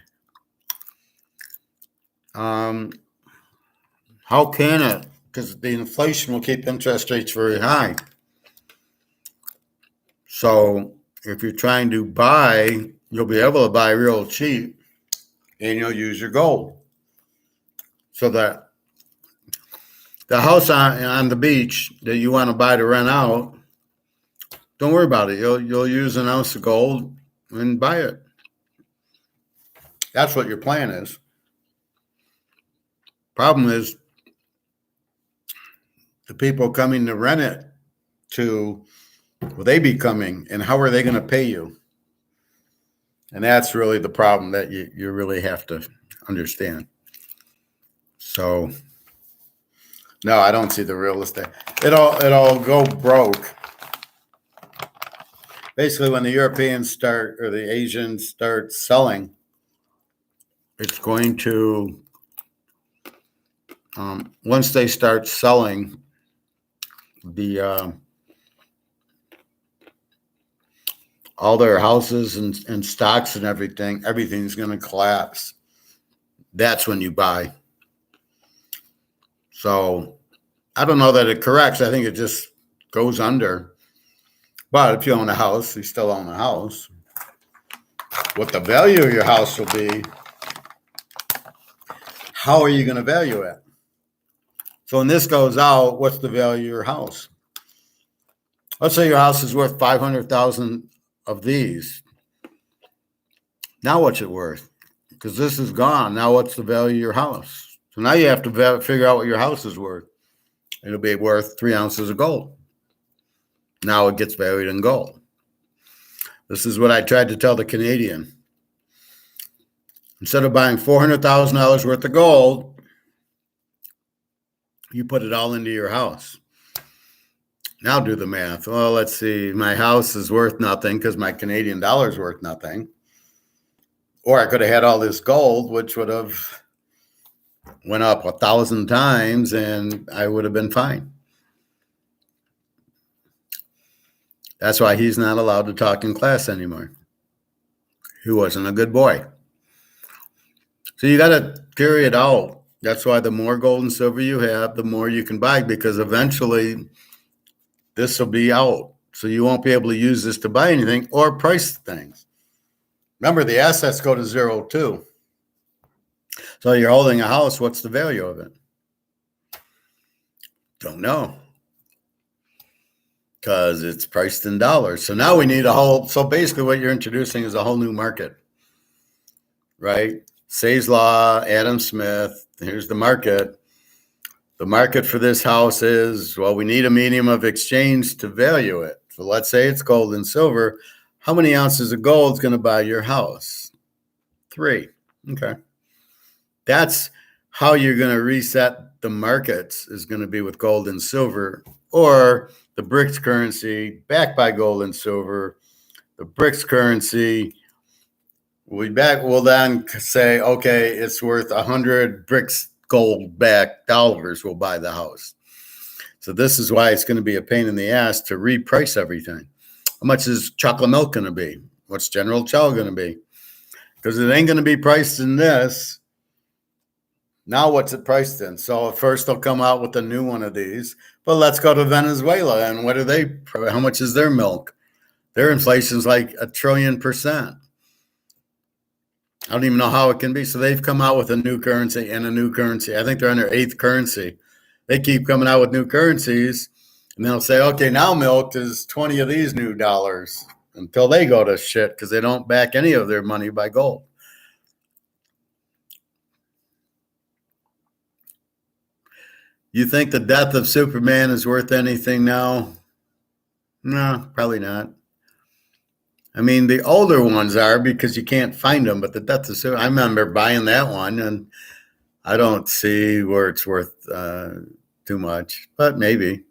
How can it? Because the inflation will keep interest rates very high. So if you're trying to buy, you'll be able to buy real cheap, and you'll use your gold. So that the house on the beach that you want to buy to rent out, don't worry about it. You'll use an ounce of gold and buy it. That's what your plan is. Problem is, the people coming to rent it will they be coming, and how are they going to pay you? And that's really the problem that you really have to understand. So, no, I don't see the real estate. It'll go broke. Basically, when the Europeans start or the Asians start selling, it's going to, once they start selling, all their houses and stocks and everything's going to collapse. That's when you buy. So I don't know that it corrects. I think it just goes under. But if you own a house, you still own a house. What the value of your house will be, how are you going to value it? So when this goes out, what's the value of your house? Let's say your house is worth 500,000 of these. Now what's it worth? Because this is gone. Now what's the value of your house? So now you have to figure out what your house is worth. It'll be worth 3 ounces of gold. Now it gets valued in gold. This is what I tried to tell the Canadian. Instead of buying $400,000 worth of gold, you put it all into your house. Now do the math. Well, let's see. My house is worth nothing because my Canadian dollar is worth nothing. Or I could have had all this gold, which would have went up 1,000 times, and I would have been fine. That's why he's not allowed to talk in class anymore. He wasn't a good boy. So you got to carry it out. That's why the more gold and silver you have, the more you can buy, because eventually this will be out. So you won't be able to use this to buy anything or price things. Remember, the assets go to zero too. So you're holding a house. What's the value of it? Don't know. Because it's priced in dollars. So now we need so basically what you're introducing is a whole new market, right? Say's Law, Adam Smith, here's the market. The market for this house is, well, we need a medium of exchange to value it. So let's say it's gold and silver. How many ounces of gold is going to buy your house? 3. Okay. That's how you're going to reset the markets, is going to be with gold and silver, or the BRICs currency backed by gold and silver. The BRICs currency will then say, okay, it's worth 100 BRICs gold backed dollars will buy the house. So this is why it's going to be a pain in the ass to reprice everything. How much is chocolate milk going to be? What's General Chow going to be? Because it ain't going to be priced in this. Now what's it priced in? So at first they'll come out with a new one of these. But let's go to Venezuela, and how much is their milk? Their inflation's like 1 trillion%. I don't even know how it can be. So they've come out with a new currency and a new currency. I think they're on their 8th currency. They keep coming out with new currencies, and they'll say, okay, now milk is 20 of these new dollars, until they go to shit because they don't back any of their money by gold. You think the death of Superman is worth anything now? No, probably not. I mean, the older ones are, because you can't find them, but the death of Superman, I remember buying that one, and I don't see where it's worth too much, but maybe.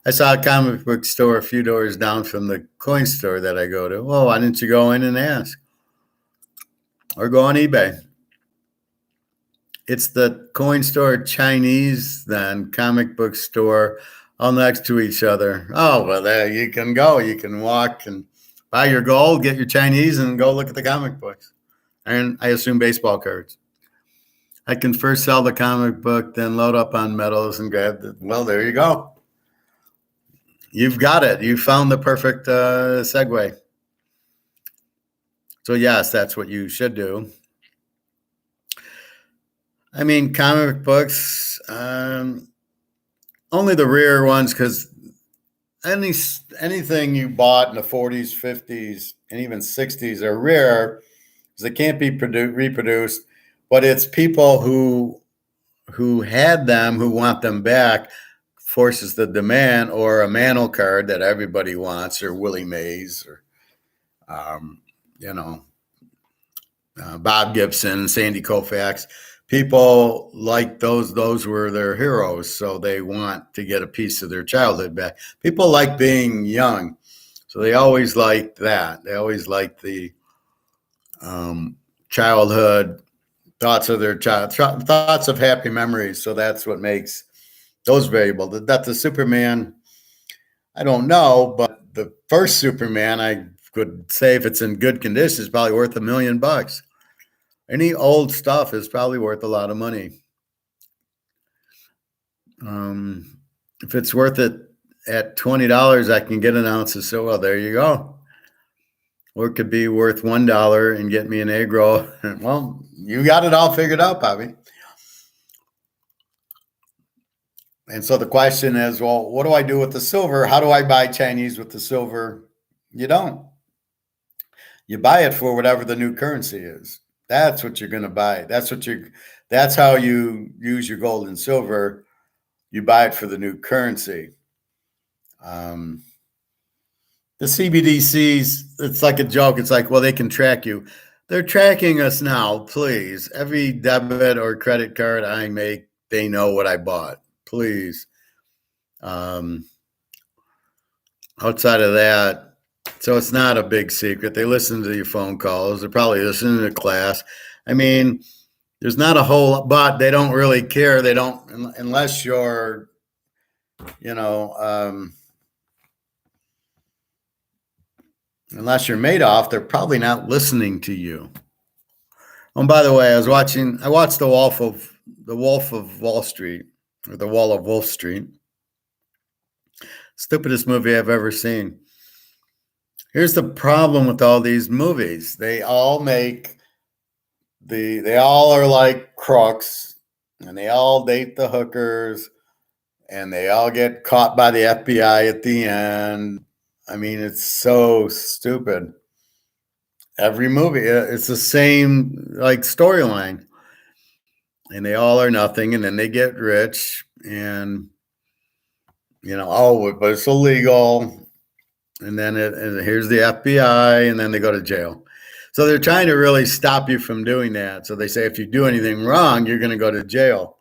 I saw a comic book store a few doors down from the coin store that I go to. Well, why didn't you go in and ask? Or go on eBay. It's the coin store Chinese, then comic book store all next to each other. Oh, well, there you can go. You can walk and buy your gold, get your Chinese, and go look at the comic books. And I assume baseball cards. I can first sell the comic book, then load up on medals and grab the. Well, there you go. You've got it. You found the perfect segue. So, yes, that's what you should do. I mean, comic books, only the rare ones, because anything you bought in the 40s, 50s, and even 60s are rare because they can't be reproduced. But it's people who had them who want them back, forces the demand, or a Mantle card that everybody wants, or Willie Mays, or Bob Gibson, Sandy Koufax. People like those were their heroes, so they want to get a piece of their childhood back. People like being young, so they always liked that. They always liked the childhood thoughts of their thoughts of happy memories. So that's what makes those valuable. That the Superman, I don't know, but the first Superman, I could say if it's in good condition, is probably worth $1 million. Any old stuff is probably worth a lot of money. If it's worth it at $20, I can get an ounce of silver. Well, there you go. Or it could be worth $1 and get me an egg roll. Well, you got it all figured out, Bobby. And so the question is, well, what do I do with the silver? How do I buy Chinese with the silver? You don't. You buy it for whatever the new currency is. That's what you're going to buy. That's how you use your gold and silver. You buy it for the new currency. The CBDCs, it's like a joke. It's like, well, they can track you. They're tracking us now, please. Every debit or credit card I make, they know what I bought. Please. Outside of that, so it's not a big secret. They listen to your phone calls. They're probably listening to class. I mean, there's not a whole, but they don't really care. They don't, unless you're, unless you're Madoff, they're probably not listening to you. Oh, and by the way, I watched The Wolf of Wall Street, or The Wall of Wolf Street. Stupidest movie I've ever seen. Here's the problem with all these movies. They all are like crooks, and they all date the hookers, and they all get caught by the FBI at the end. I mean, it's so stupid. Every movie, it's the same like storyline, and they all are nothing, and then they get rich, and but it's illegal, and then here's the FBI, and then they go to jail. So they're trying to really stop you from doing that. So they say if you do anything wrong, you're going to go to jail.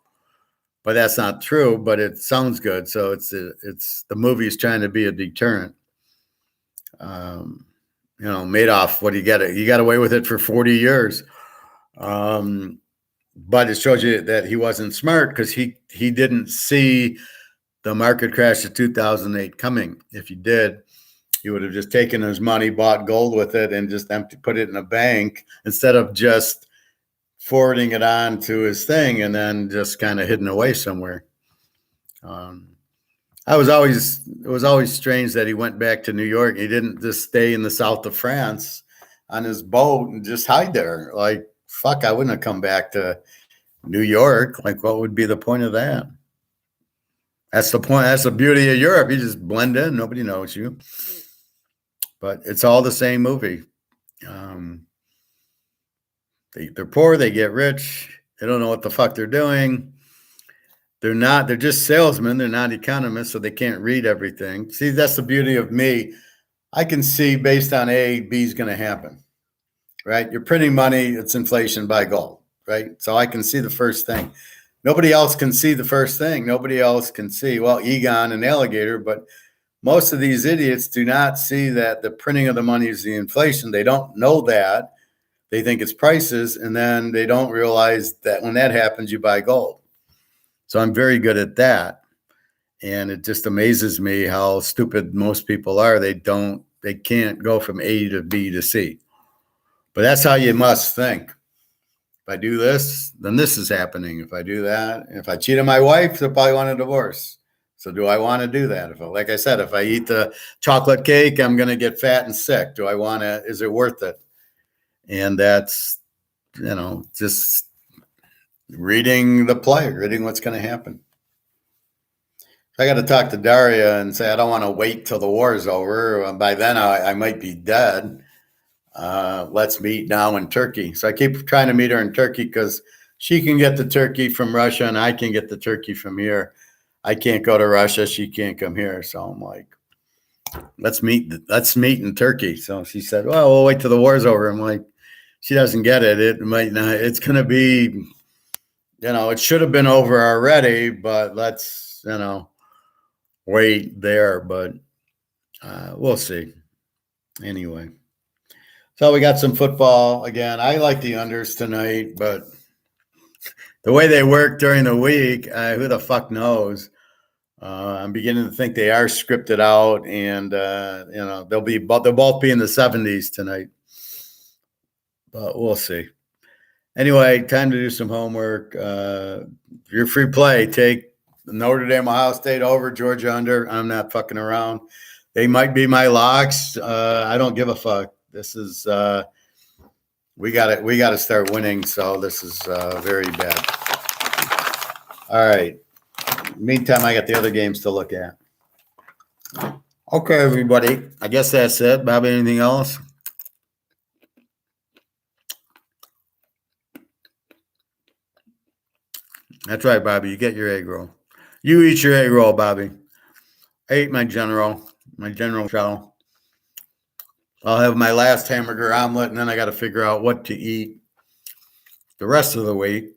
But that's not true, but it sounds good. So it's the movie is trying to be a deterrent. Madoff, what do you get? He got away with it for 40 years. But it shows you that he wasn't smart because he didn't see the market crash of 2008 coming. If he did, he would have just taken his money, bought gold with it, and just put it in a bank instead of just forwarding it on to his thing and then just kind of hidden away somewhere. It was always strange that he went back to New York. He didn't just stay in the south of France on his boat and just hide there. Like, fuck, I wouldn't have come back to New York. Like, what would be the point of that? That's the point. That's the beauty of Europe. You just blend in. Nobody knows you. But it's all the same movie. They're poor. They get rich. They don't know what the fuck they're doing. They're just salesmen. They're not economists, so they can't read everything. See, that's the beauty of me. I can see based on A, B is going to happen, right? You're printing money. It's inflation, buy gold, right? So I can see the first thing. Nobody else can see the first thing. Nobody else can see, well, Egon and Alligator, but most of these idiots do not see that the printing of the money is the inflation. They don't know that. They think it's prices, and then they don't realize that when that happens, you buy gold. So I'm very good at that. And it just amazes me how stupid most people are. They can't go from A to B to C. But that's how you must think. If I do this, then this is happening. If I do that, if I cheat on my wife, they'll probably want a divorce. So do I want to do that? Like I said, if I eat the chocolate cake, I'm going to get fat and sick. Do I want to, is it worth it? And that's, just reading the play, reading what's going to happen. I got to talk to Daria and say, I don't want to wait till the war is over. By then I might be dead. Let's meet now in Turkey. So I keep trying to meet her in Turkey because she can get the turkey from Russia and I can get the turkey from here. I can't go to Russia. She can't come here. So I'm like, let's meet in Turkey. So she said, well, we'll wait till the war's over. I'm like, she doesn't get it. It might not, it's going to be, it should have been over already, but let's, wait there. But we'll see. Anyway. So we got some football again. I like the unders tonight, but the way they work during the week, who the fuck knows? I'm beginning to think they are scripted out, and they'll both be in the 70s tonight. But we'll see. Anyway, time to do some homework. Your free play. Take Notre Dame, Ohio State over, Georgia under. I'm not fucking around. They might be my locks. I don't give a fuck. This is we got to start winning. So this is very bad. All right. Meantime, I got the other games to look at. Okay, everybody. I guess that's it. Bobby, anything else? That's right, Bobby. You get your egg roll. You eat your egg roll, Bobby. I ate my general shell. I'll have my last hamburger omelet, and then I got to figure out what to eat the rest of the week.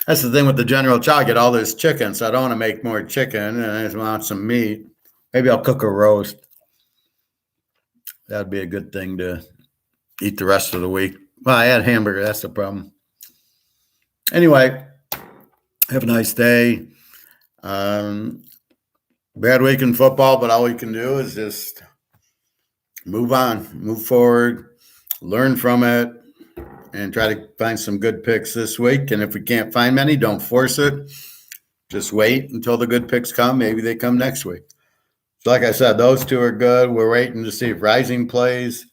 That's the thing with the general chow. I get all this chicken, so I don't want to make more chicken, and I just want some meat. Maybe I'll cook a roast. That'd be a good thing to eat the rest of the week. Well, I had hamburger. That's the problem. Anyway, have a nice day. Bad week in football, but all we can do is just move on, move forward, learn from it, and try to find some good picks this week. And if we can't find many, don't force it. Just wait until the good picks come. Maybe they come next week. So like I said, those two are good. We're waiting to see if Rising plays.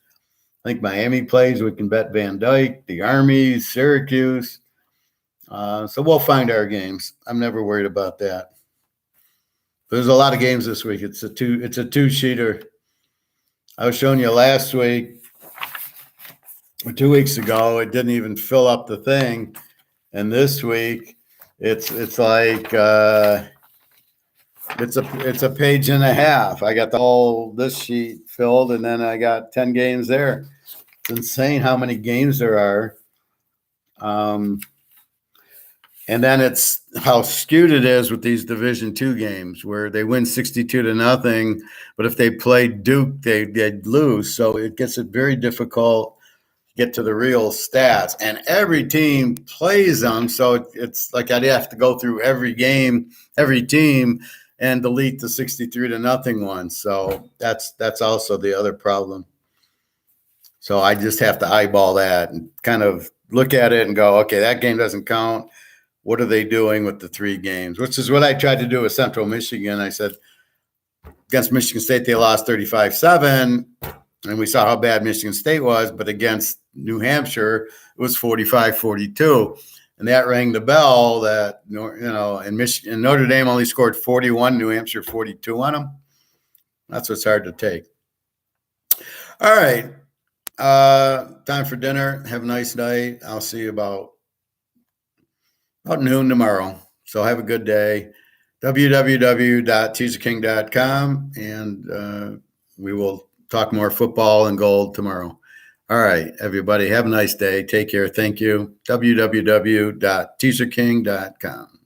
I think Miami plays. We can bet Van Dyke, the Army, Syracuse. So we'll find our games. I'm never worried about that. There's a lot of games this week. It's a two-sheeter. I was showing you last week or 2 weeks ago. It didn't even fill up the thing, and this week it's like it's a page and a half. I got this sheet filled, and then I got 10 games there. It's insane how many games there are. And then it's how skewed it is with these Division II games where they win 62-0, but if they play Duke, they'd lose. So it gets it very difficult to get to the real stats. And every team plays them, so it's like I'd have to go through every game, every team, and delete the 63-0 one. So that's also the other problem. So I just have to eyeball that and kind of look at it and go, okay, that game doesn't count. What are they doing with the 3 games? Which is what I tried to do with Central Michigan. I said, against Michigan State, they lost 35-7, and we saw how bad Michigan State was. But against New Hampshire, it was 45-42. And that rang the bell that, and Notre Dame only scored 41, New Hampshire 42 on them. That's what's hard to take. All right. Time for dinner. Have a nice night. I'll see you about noon tomorrow. So have a good day. www.teaserking.com, and we will talk more football and gold tomorrow. All right, everybody, have a nice day. Take care. Thank you. www.teaserking.com.